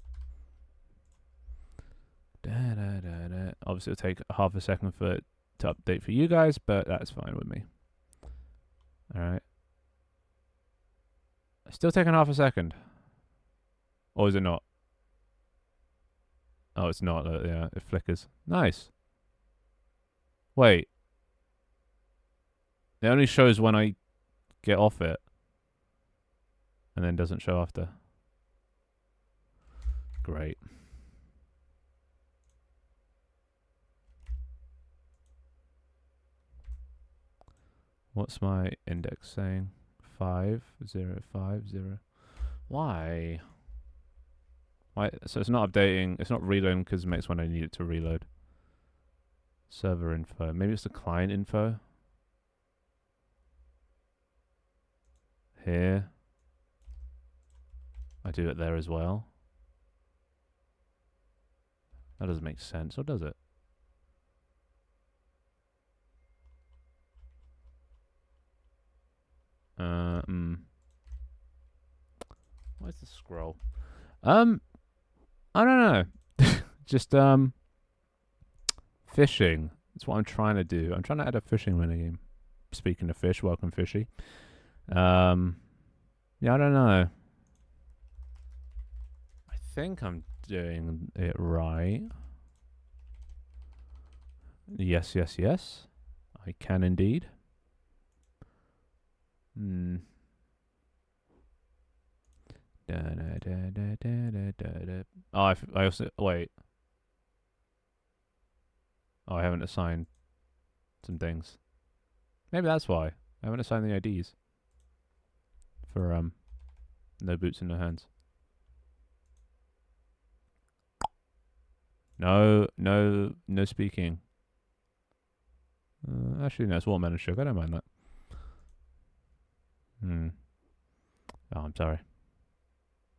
[SPEAKER 1] Obviously, it'll take half a second for it to update for you guys, but that's fine with me. Alright. Still taking half a second. Or is it not? Oh, it's not. Yeah, it flickers. Nice. Wait. It only shows when I get off it. And then doesn't show after. Great. What's my index saying? 5050. Why? Why? So it's not updating. It's not reloading because it makes when I need it to reload. Server info. Maybe it's the client info. Here. I do it there as well. That doesn't make sense, or does it? Where's the scroll? I don't know. Just fishing. That's what I'm trying to do. I'm trying to add a fishing minigame. Speaking of fish, welcome fishy. Yeah, I don't know. I think I'm doing it right. Yes, yes, yes. I can indeed. Oh, I also... Wait. Oh, I haven't assigned some things. Maybe that's why. I haven't assigned the IDs. For, no boots and no hands. No speaking. Actually, no, it's watermelon sugar. I don't mind that. Oh, I'm sorry.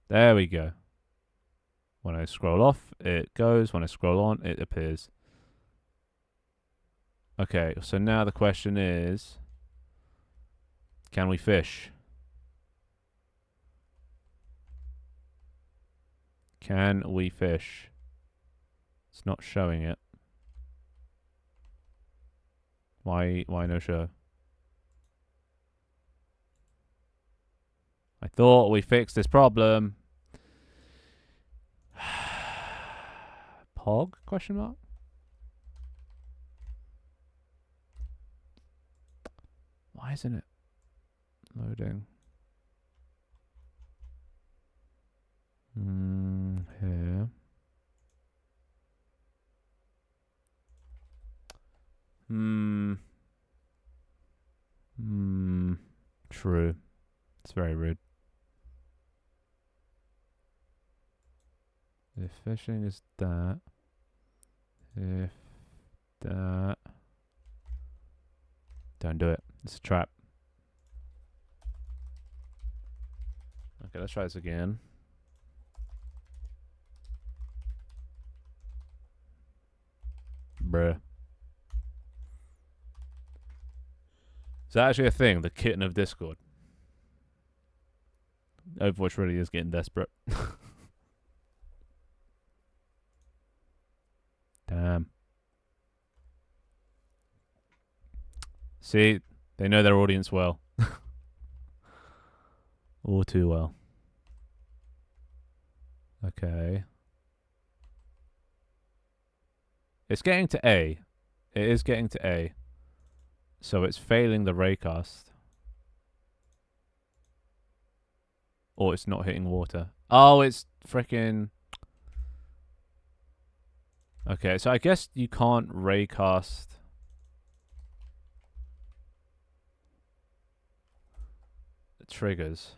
[SPEAKER 1] There we go. When I scroll off, it goes. When I scroll on, it appears. Okay, so now the question is, can we fish? Can we fish? It's not showing it. Why no show? I thought we fixed this problem. Pog? Question mark? Why isn't it loading? Here. True. It's very rude. If fishing is that. If that. Don't do it. It's a trap. Okay, let's try this again. Bruh. Is that actually a thing? The kitten of Discord? Overwatch really is getting desperate. Damn. See, they know their audience well. All too well. Okay. It's getting to A. It is getting to A. So it's failing the raycast. Or it's not hitting water. Oh, it's freaking... Okay, so I guess you can't raycast... the triggers.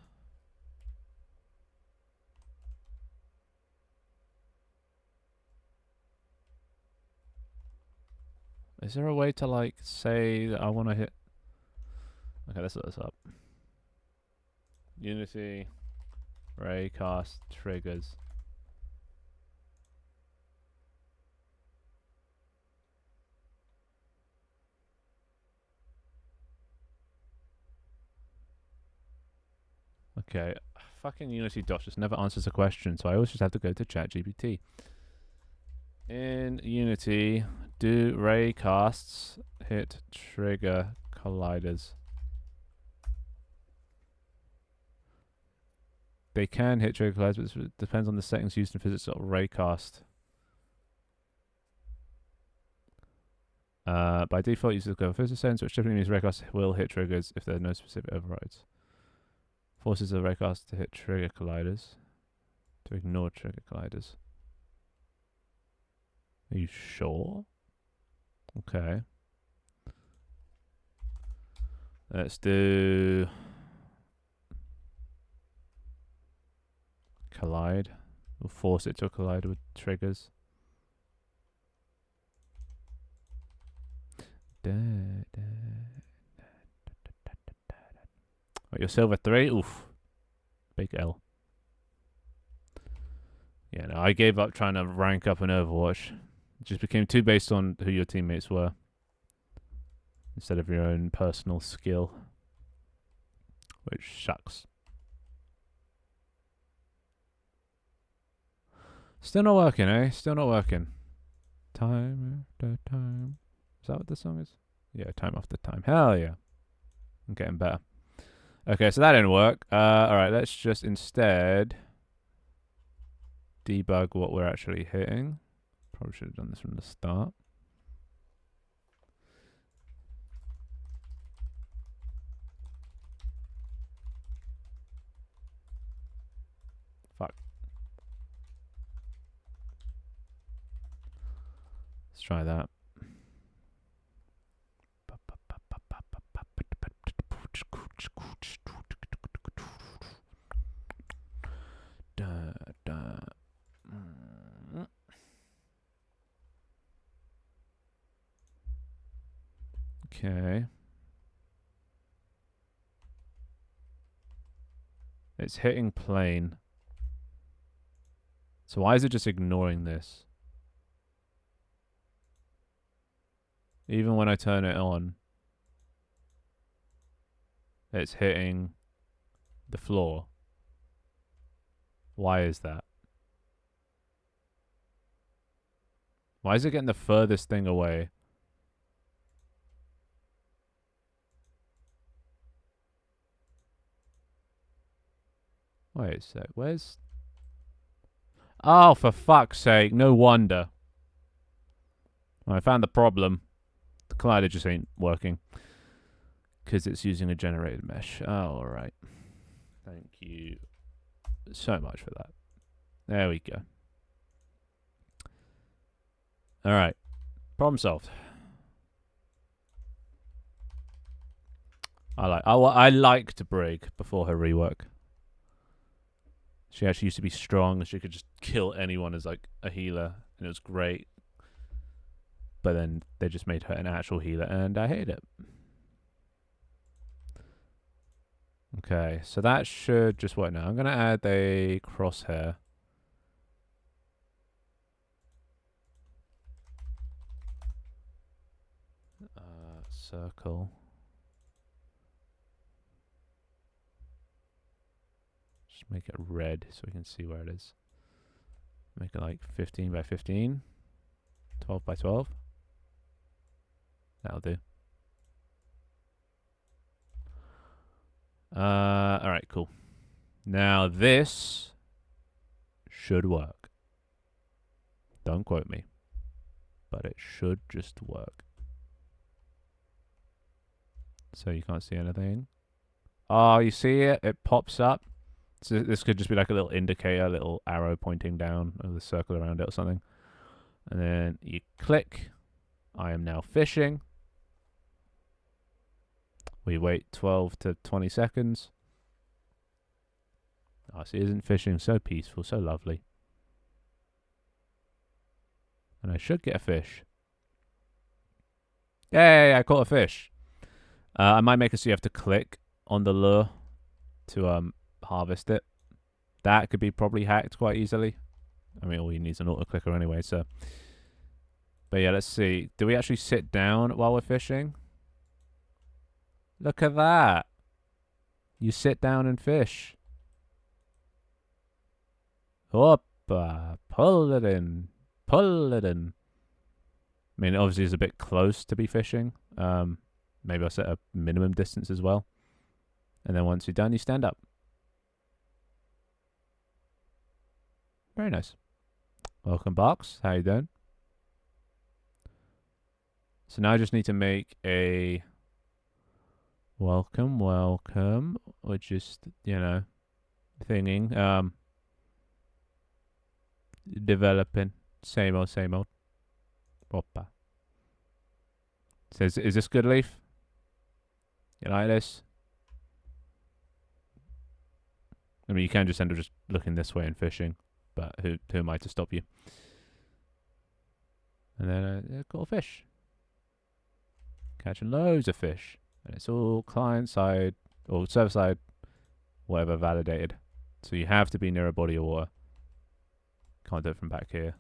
[SPEAKER 1] Is there a way to, like, say that I want to hit... Okay, let's look this up. Unity, raycast, triggers. Okay, fucking Unity Docs just never answers a question, so I always just have to go to ChatGPT. In Unity, do raycasts hit trigger colliders? They can hit trigger colliders, but it depends on the settings used in physics.raycast. By default, users go physics settings, which typically means raycasts will hit triggers if there are no specific overrides. Forces the raycast to hit trigger colliders. To ignore trigger colliders. Are you sure? Okay. Let's do... collide. We'll force it to collide with triggers. What, you're silver 3? Oof. Big L. Yeah, no, I gave up trying to rank up in Overwatch. It just became too based on who your teammates were instead of your own personal skill, which sucks. Still not working, eh? Still not working. Time after time. Is that what the song is? Yeah, time after time. Hell yeah. I'm getting better. Okay, so that didn't work. Alright, let's just instead debug what we're actually hitting. Probably should have done this from the start. Fuck. Let's try that. Okay. It's hitting plane. So why is it just ignoring this? Even when I turn it on, it's hitting the floor. Why is that? Why is it getting the furthest thing away? Wait a sec. Where's... Oh, for fuck's sake. No wonder. I found the problem. The collider just ain't working. Because it's using a generated mesh. Oh, alright. Thank you so much for that. There we go. Alright. Problem solved. I liked Brig before her rework. She actually used to be strong. She could just kill anyone as like a healer, and it was great. But then they just made her an actual healer, and I hate it. Okay, so that should just work now. I'm gonna add a crosshair. Circle. Just make it red so we can see where it is. Make it like 15 by 15. 12 by 12. That'll do. Alright, cool. Now this should work. Don't quote me. But it should just work. So you can't see anything. Oh, you see it? It pops up. So this could just be like a little indicator, a little arrow pointing down with a circle around it or something. And then you click. I am now fishing. We wait 12 to 20 seconds. Oh, see, isn't fishing so peaceful, so lovely? And I should get a fish. Yay, I caught a fish. I might make it so you have to click on the lure to harvest it. That could be probably hacked quite easily. I mean, all you need is an auto clicker anyway, so. But yeah, let's see. Do we actually sit down while we're fishing? Look at that. You sit down and fish. Hoppa. Pull it in. Pull it in. I mean, obviously it's a bit close to be fishing. Maybe I'll set a minimum distance as well. And then once you're done, you stand up. Very nice. Welcome, Box. How you doing? So now I just need to make a welcome. Or just, you know, thinging. Developing. Same old, same old. Hoppa. So is this good, Leaf? You like this? I mean, you can just end up just looking this way and fishing, but who am I to stop you? And then caught a fish. Catching loads of fish. And it's all client side, or server side, whatever, validated. So you have to be near a body of water. Can't do it from back here.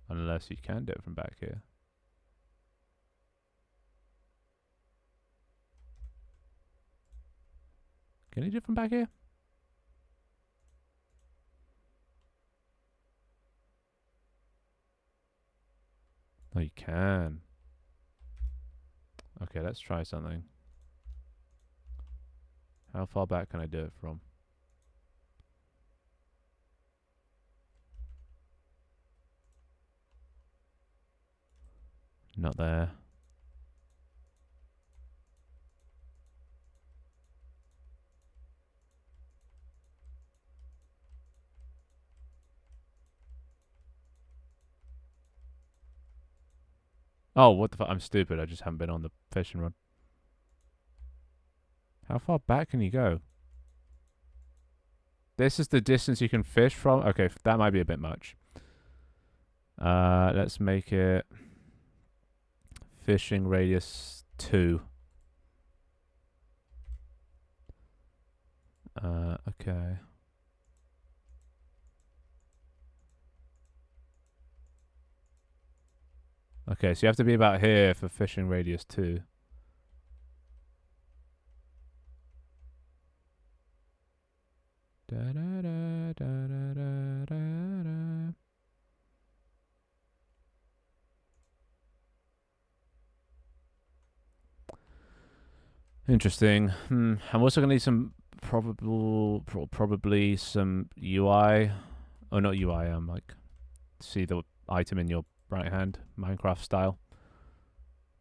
[SPEAKER 1] Unless you can do it from back here. Can you do it from back here? Oh, you can. Okay, let's try something. How far back can I do it from? Not there. Oh, what the fuck? I'm stupid. I just haven't been on the fishing rod. How far back can you go? This is the distance you can fish from? Okay, that might be a bit much. Let's make it fishing radius 2. Okay. Okay, so you have to be about here for fishing radius 2. Da, da, da, da, da, da, da. Interesting. I'm also gonna need some probably some UI. Oh, not UI. Like see the item in your right hand, Minecraft style.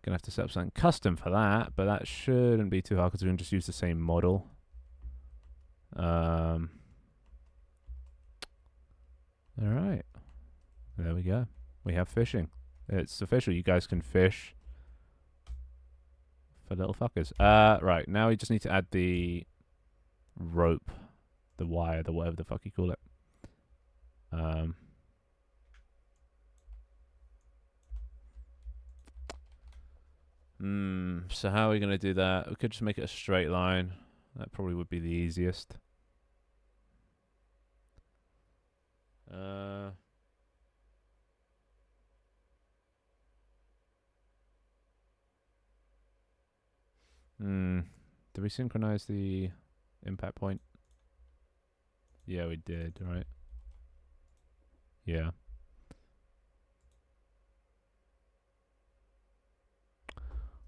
[SPEAKER 1] Gonna have to set up something custom for that, but that shouldn't be too hard because we can just use the same model. All right, there we go. We have fishing. It's official. You guys can fish for little fuckers. Right, now we just need to add the rope, the wire, the whatever the fuck you call it. So how are we gonna do that? We could just make it a straight line. That probably would be the easiest. Did we synchronize the impact point? Yeah, we did, right? Yeah.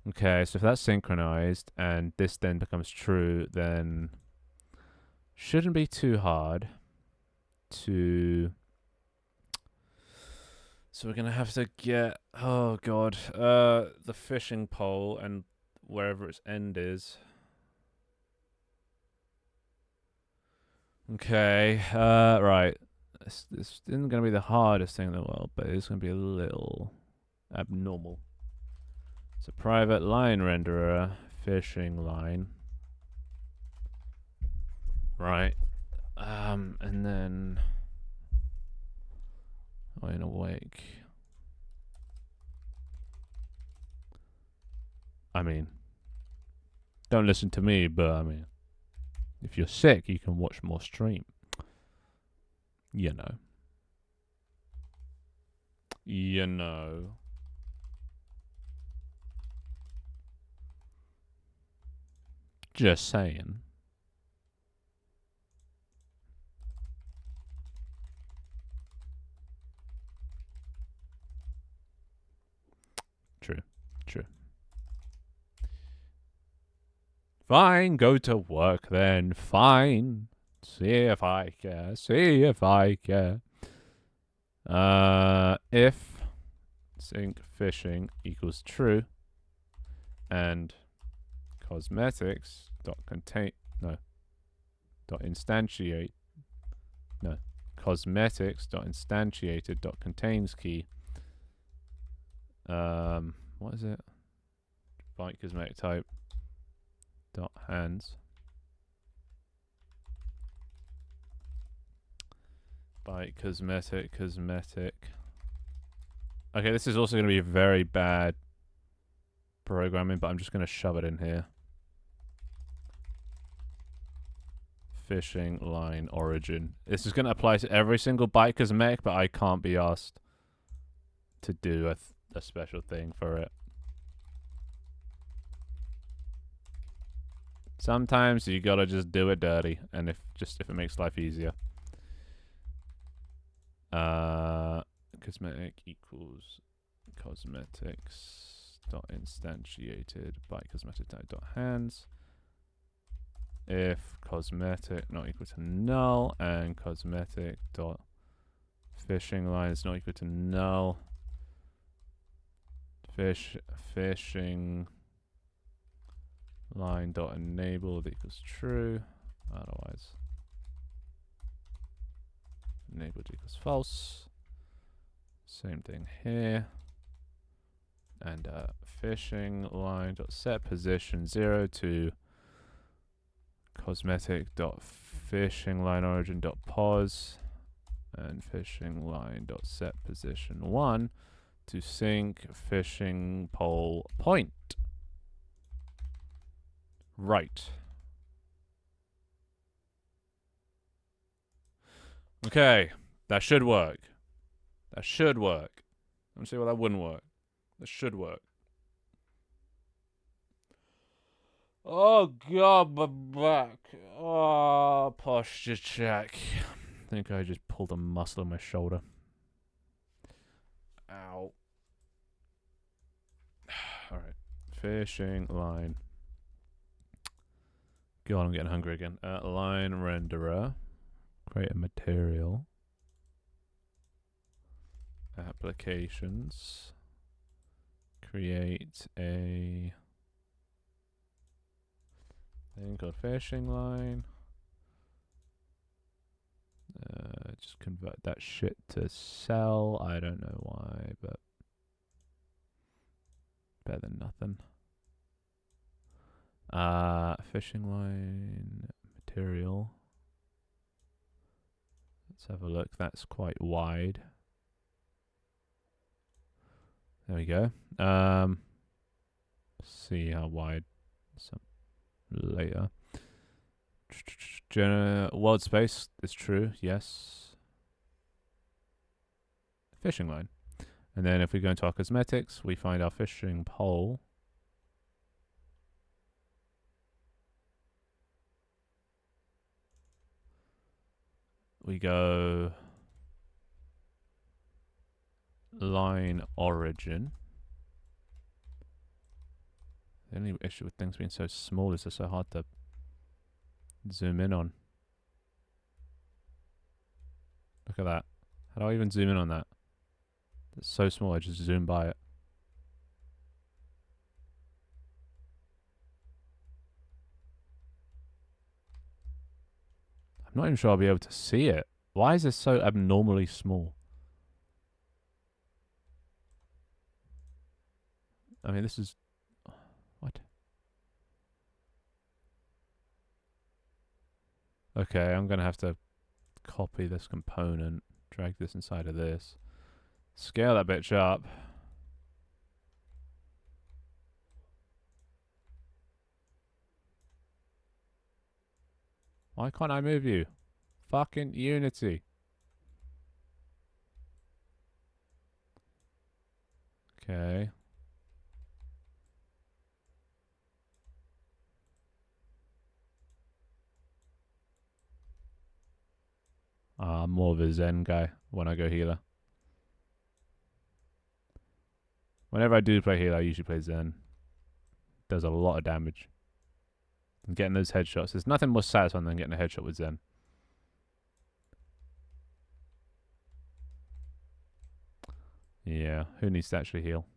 [SPEAKER 1] Okay, so if that's synchronized and this then becomes true, then shouldn't be too hard to... So we're gonna have to get, oh god, the fishing pole and wherever its end is. Okay, right. This isn't gonna be the hardest thing in the world, but it's gonna be a little abnormal. It's a private line renderer, fishing line. Right. And then in awake. I mean, don't listen to me, but I mean, if you're sick, you can watch more stream. You know. You know. Just saying. True. True. Fine, go to work then. Fine. See if I care. See if I care. If sync fishing equals true and cosmetics dot contain dot instantiate cosmetics dot instantiated dot contains key. What is it? Byte cosmetic type dot hands. Byte cosmetic. Okay, this is also going to be very bad programming, but I'm just going to shove it in here. Fishing line origin. This is going to apply to every single byte cosmetic, but I can't be asked to do a special thing for it. Sometimes you gotta just do it dirty, and if it makes life easier. Cosmetic equals cosmetics dot instantiated by cosmetic type dot hands. If cosmetic not equal to null and cosmetic dot fishing line is not equal to null, fishing line dot enabled equals true, otherwise enabled equals false. Same thing here. And fishing line dot set position 0 to cosmetic dot fishing line origin dot pause, and fishing line dot set position 1 to sync fishing pole point. Right. Okay, that should work. That should work. Let me see why that wouldn't work. That should work. Oh god, my back. Oh, posture check. I think I just pulled a muscle in my shoulder. Ow. Alright. Fishing line God, I'm getting hungry again. Line renderer. Create a material. Applications. Create a thing called fishing line. Just convert that shit to cell. I don't know why, but better than nothing. Fishing line material. Let's have a look. That's quite wide. There we go. See how wide. Some later. World space is true. Yes. Fishing line. And then if we go into our cosmetics, we find our fishing pole. We go line origin. The only issue with things being so small is they're so hard to zoom in on. Look at that. How do I even zoom in on that? It's so small, I just zoom by it. I'm not even sure I'll be able to see it. Why is this so abnormally small? I mean, this is... What? Okay, I'm going to have to copy this component, drag this inside of this, scale that bitch up. Why can't I move you? Fucking Unity. Okay. I'm more of a Zen guy when I go healer. Whenever I do play healer, I usually play Zen. Does a lot of damage. And getting those headshots. There's nothing more satisfying than getting a headshot with Zen. Yeah, who needs to actually heal?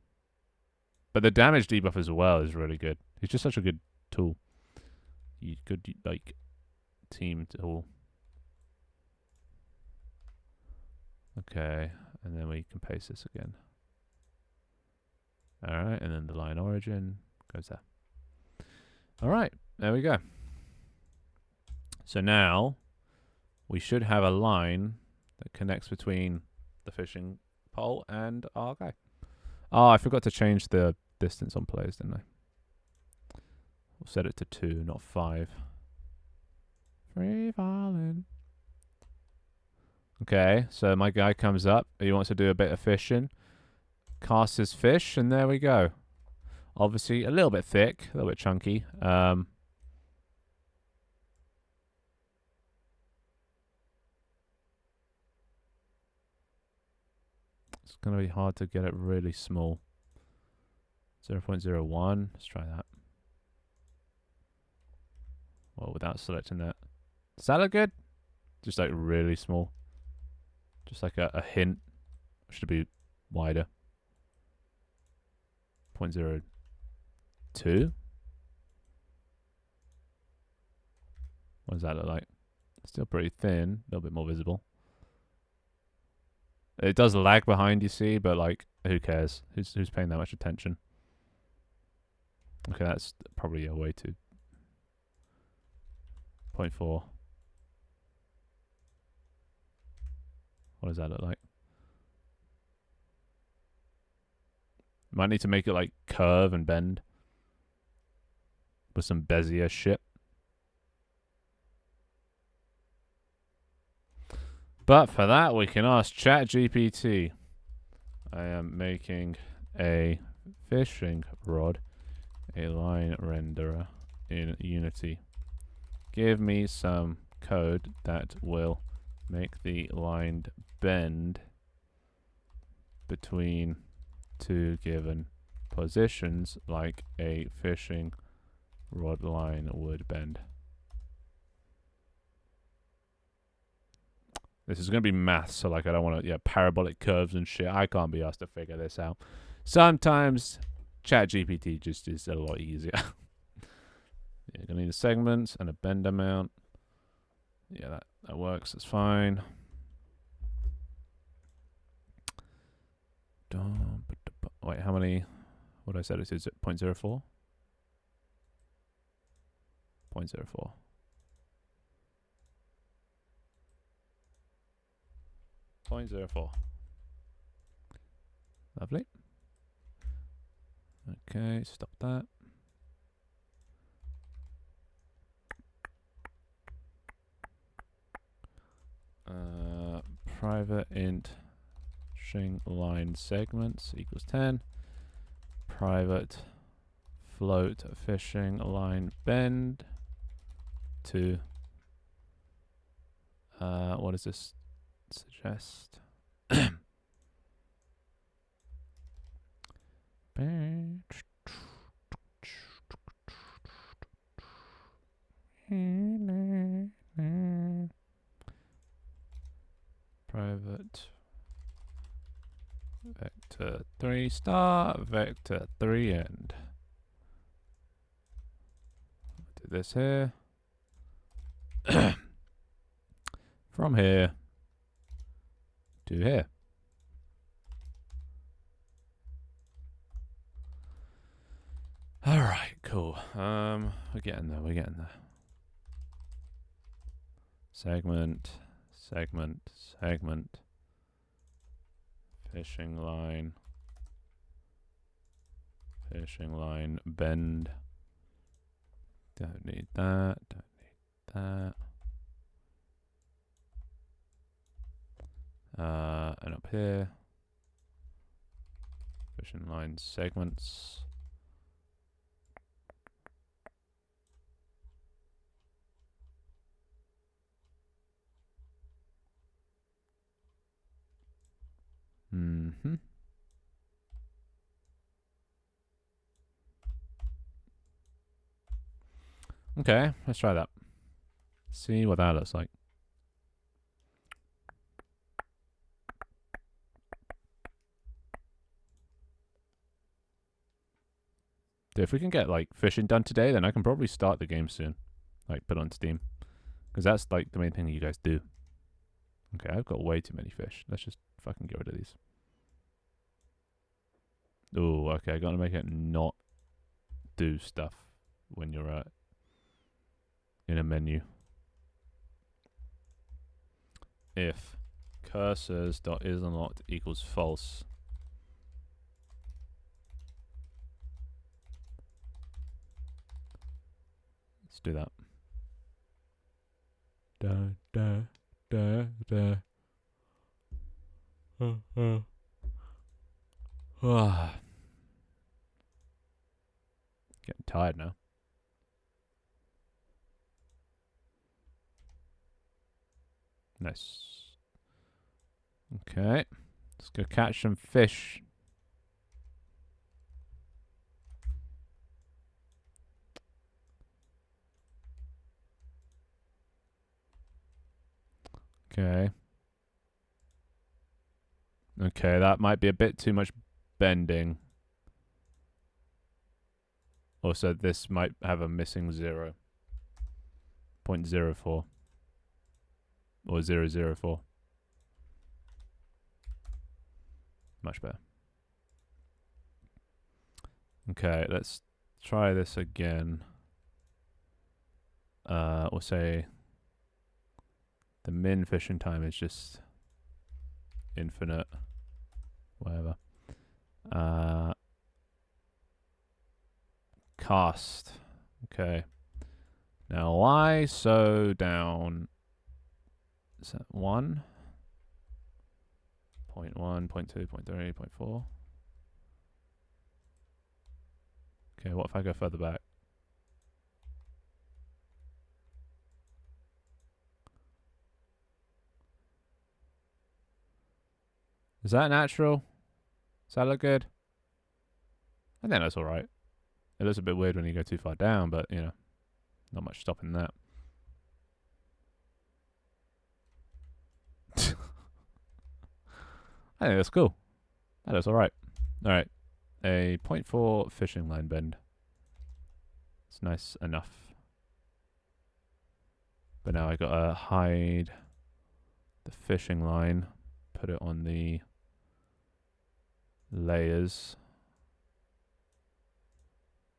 [SPEAKER 1] But the damage debuff as well is really good. He's just such a good tool. Good, like, team tool. Okay, and then we can paste this again. Alright, and then the line origin goes there. Alright, there we go. So now, we should have a line that connects between the fishing pole and our guy. Oh, I forgot to change the distance on players, didn't I? We'll set it to 2, not 5. Free falling. Okay, so my guy comes up. He wants to do a bit of fishing. Casts his fish, and there we go. Obviously, a little bit thick, a little bit chunky. It's going to be hard to get it really small. 0.01. Let's try that. Well, without selecting that. Does that look good? Just like really small. Just like a hint. Should be wider. 0.02. What does that look like? Still pretty thin. A little bit more visible. It does lag behind, you see, but like, who cares? Who's paying that much attention? Okay, that's probably a way to 0.4. What does that look like? Might need to make it like curve and bend with some Bezier shit. But for that, we can ask ChatGPT. I am making a fishing rod, a line renderer in Unity. Give me some code that will make the line bend between two given positions like a fishing rod line would bend. This is going to be maths, so like I don't want to, parabolic curves and shit. I can't be asked to figure this out. Sometimes ChatGPT just is a lot easier. You're going to need a segment and a bend amount. Yeah, that works. That's fine. Wait, how many? What I said is it 0.04? 0.04. Lovely. Okay, stop that. Private int string line segments equals 10. Private float fishing line bend to what does this suggest? Private vector 3 start, vector 3 end. Do this here. From here to here. All right, cool. We're getting there. Segment. Fishing line bend. Don't need that. And up here, fishing line segments. Okay, let's try that. See what that looks like. Dude, if we can get like fishing done today, then I can probably start the game soon. Like put on Steam. Because that's like the main thing you guys do. Okay, I've got way too many fish. Let's just fucking get rid of these. Oh, okay, I gotta make it not do stuff when you're in a menu. If cursors.isUnlocked equals false. Let's do that. Getting tired now. Nice. Okay. Let's go catch some fish. Okay. Okay, that might be a bit too much bending. Also, this might have a missing 0. 0.04. Or 0.004. Much better. Okay, let's try this again. We'll say the min fishing time is just infinite. Whatever. Cast. Okay. Now why so down? Is that 1? 0.1, 0.2, 0.3, 0.4. Okay, what if I go further back? Is that natural? Does that look good? I think that's alright. It looks a bit weird when you go too far down, but, you know, not much stopping that. I think that's cool. That is alright. Alright. A 0.4 fishing line bend. It's nice enough. But now I gotta hide the fishing line, put it on the layers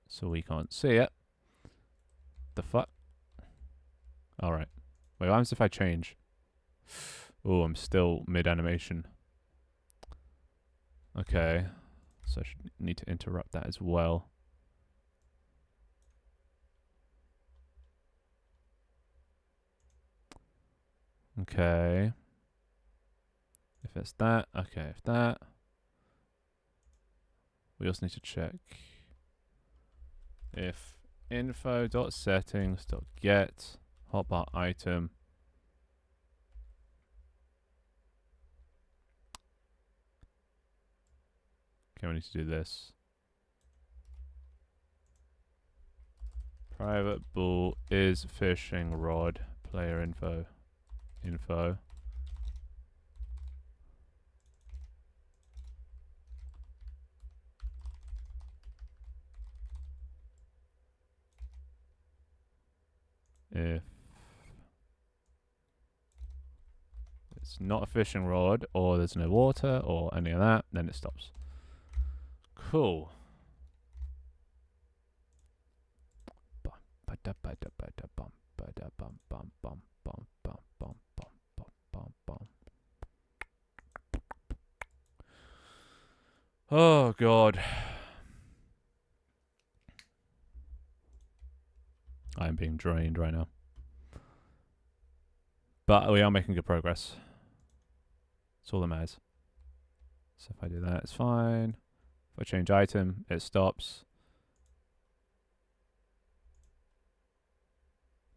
[SPEAKER 1] so we can't see it. The fuck? Alright. Wait, what happens if I change? Oh, I'm still mid-animation. Okay. So I should need to interrupt that as well. Okay. If it's that, okay, if that. We also need to check if info.settings.get hotbar item. Okay, we need to do this. Private bool is fishing rod. Player info. Info. If it's not a fishing rod, or there's no water, or any of that, then it stops. Cool. Oh god. I'm being drained right now. But we are making good progress. That's all that matters. So if I do that, it's fine. If I change item, it stops.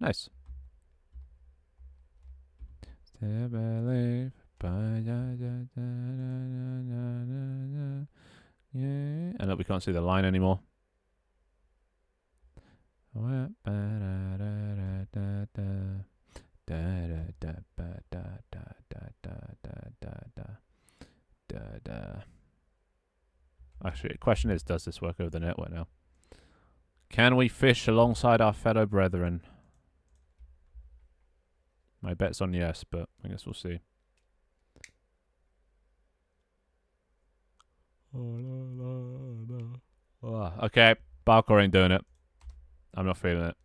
[SPEAKER 1] Nice. Still believe. Yeah. And look, we can't see the line anymore. Actually, the question is, does this work over the network now? Can we fish alongside our fellow brethren? My bet's on yes, but I guess we'll see. Okay, parkour ain't doing it. I'm not feeling it.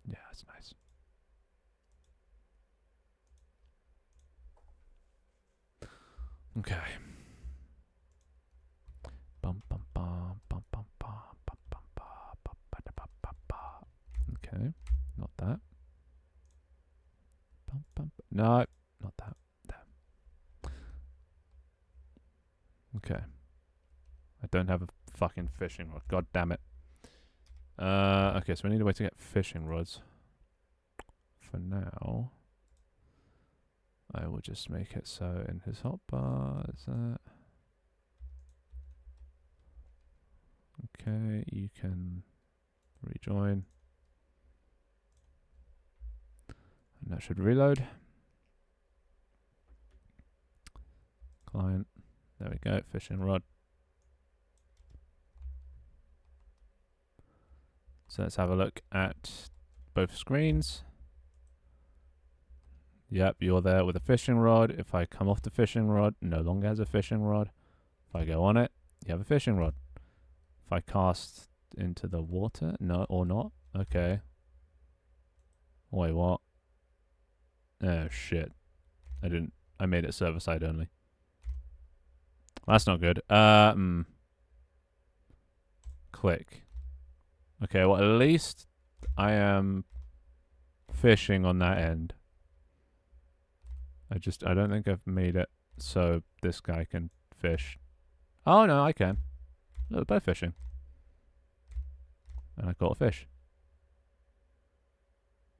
[SPEAKER 1] Yeah, that's nice. Okay. Okay, not that. No, not that. There. Okay. I don't have a fucking fishing rod. God damn it. Okay, so we need a way to get fishing rods. For now, I will just make it so in his hotbar is that. Okay, you can rejoin. And that should reload. Client. There we go, fishing rod. So let's have a look at both screens. Yep, you're there with a fishing rod. If I come off the fishing rod, no longer has a fishing rod. If I go on it, you have a fishing rod. If I cast into the water, no, or not. Okay. Wait, what? Oh shit. I made it server side only. That's not good. Click. Okay, well at least I am fishing on that end. I don't think I've made it so this guy can fish. Oh no, I can. Look, we're both fishing. And I caught a fish.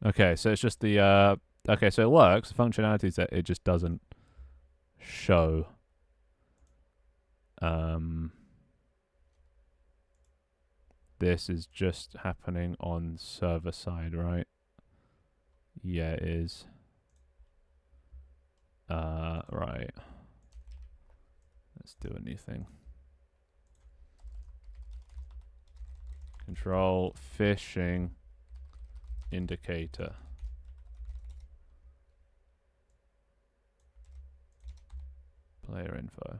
[SPEAKER 1] Okay, so it's just the Okay, so it works. The functionality is that it just doesn't show. This is just happening on server side, right? Yeah, it is. Right. Let's do a new thing. Control phishing indicator. Player info.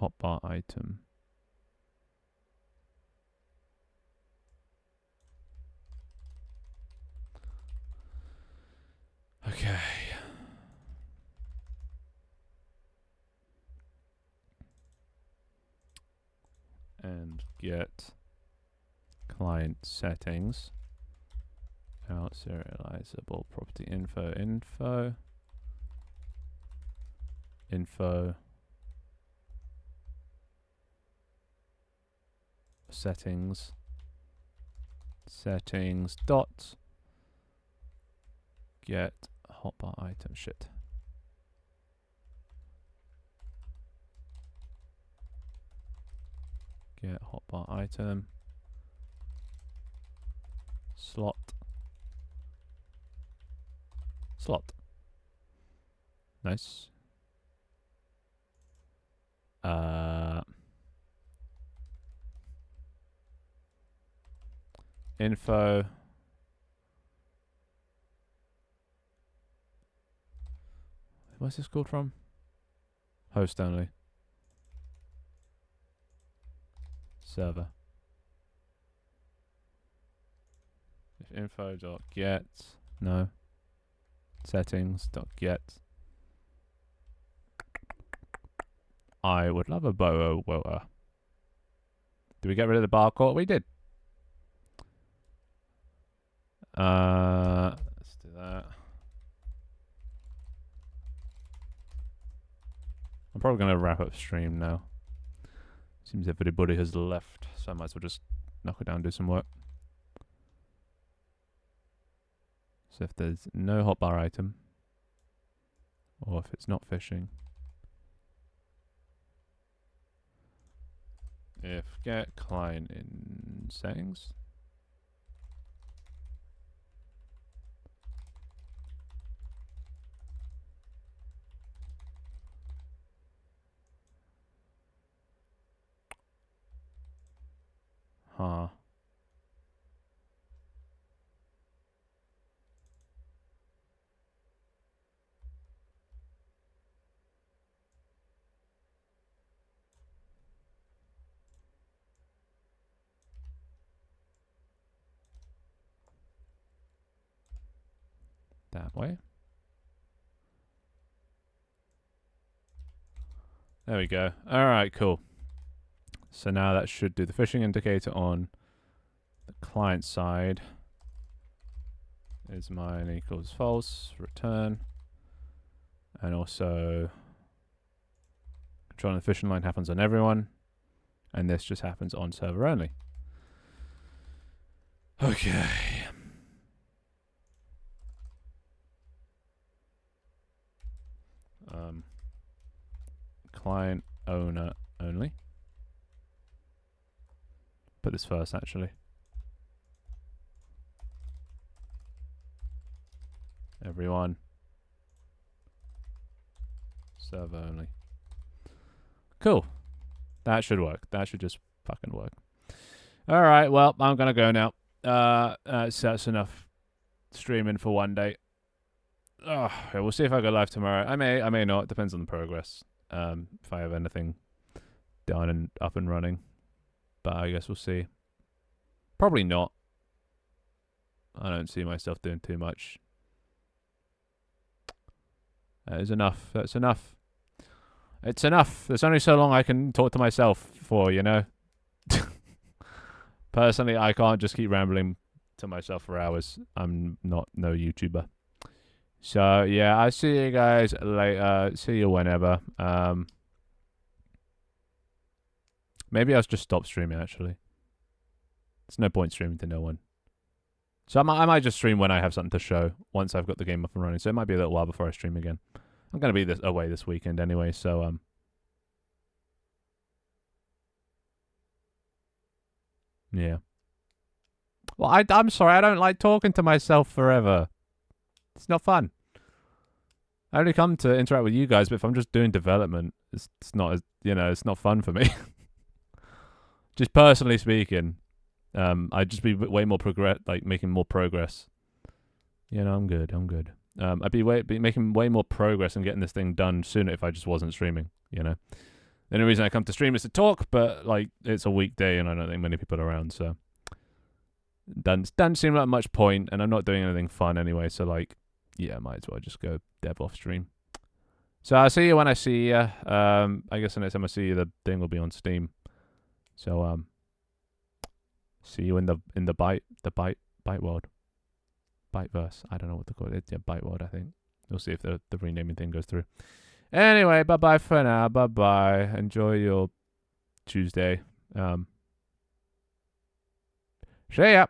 [SPEAKER 1] Hotbar item. Okay. And get client settings. Out serializable property info. Settings dot get hotbar item. Shit. Get hotbar item slot. Nice. Info. Where's this called from? Host only. Server. Info dot get. No. Settings dot get. I would love a boa woa. Did we get rid of the barcode? We did. Let's do that. I'm probably going to wrap up stream now. Seems everybody has left, so I might as well just knock it down and do some work. So if there's no hotbar item, or if it's not phishing, if get client in settings, that way. There we go. Alright, cool. So now that should do the phishing indicator on the client side. Is mine equals false, return. And also controlling the phishing line happens on everyone. And this just happens on server only. Okay. Client owner only. Put this first, actually. Everyone. Server only. Cool. That should work. That should just fucking work. Alright, well, I'm gonna go now. That's enough streaming for one day. Okay, we'll see if I go live tomorrow. I may not. Depends on the progress. If I have anything done and up and running. But I guess we'll see. Probably not. I don't see myself doing too much. That is enough. That's enough. It's enough. There's only so long I can talk to myself for, you know. Personally, I can't just keep rambling to myself for hours. I'm not no YouTuber. So yeah, I'll see you guys later. See you whenever. Maybe I'll just stop streaming actually. There's no point streaming to no one. So I might just stream when I have something to show once I've got the game up and running. So it might be a little while before I stream again. I'm gonna be away this weekend anyway, so yeah. Well, I'm sorry, I don't like talking to myself forever. It's not fun. I only come to interact with you guys, but if I'm just doing development, it's not as it's not fun for me. Just personally speaking, I'd just be way more making more progress. I'm good. I'd be making way more progress and getting this thing done sooner if I just wasn't streaming. The only reason I come to stream is to talk, but it's a weekday and I don't think many people are around, so doesn't seem like much point, and I'm not doing anything fun anyway. So yeah, might as well just go dev off stream. So I'll see you when I see you. I guess the next time I see you, the thing will be on Steam. So see you in the byte world, Byteverse. I don't know what to call it. Yeah, Byte world. I think we'll see if the renaming thing goes through. Anyway, bye for now. Bye. Enjoy your Tuesday. See ya.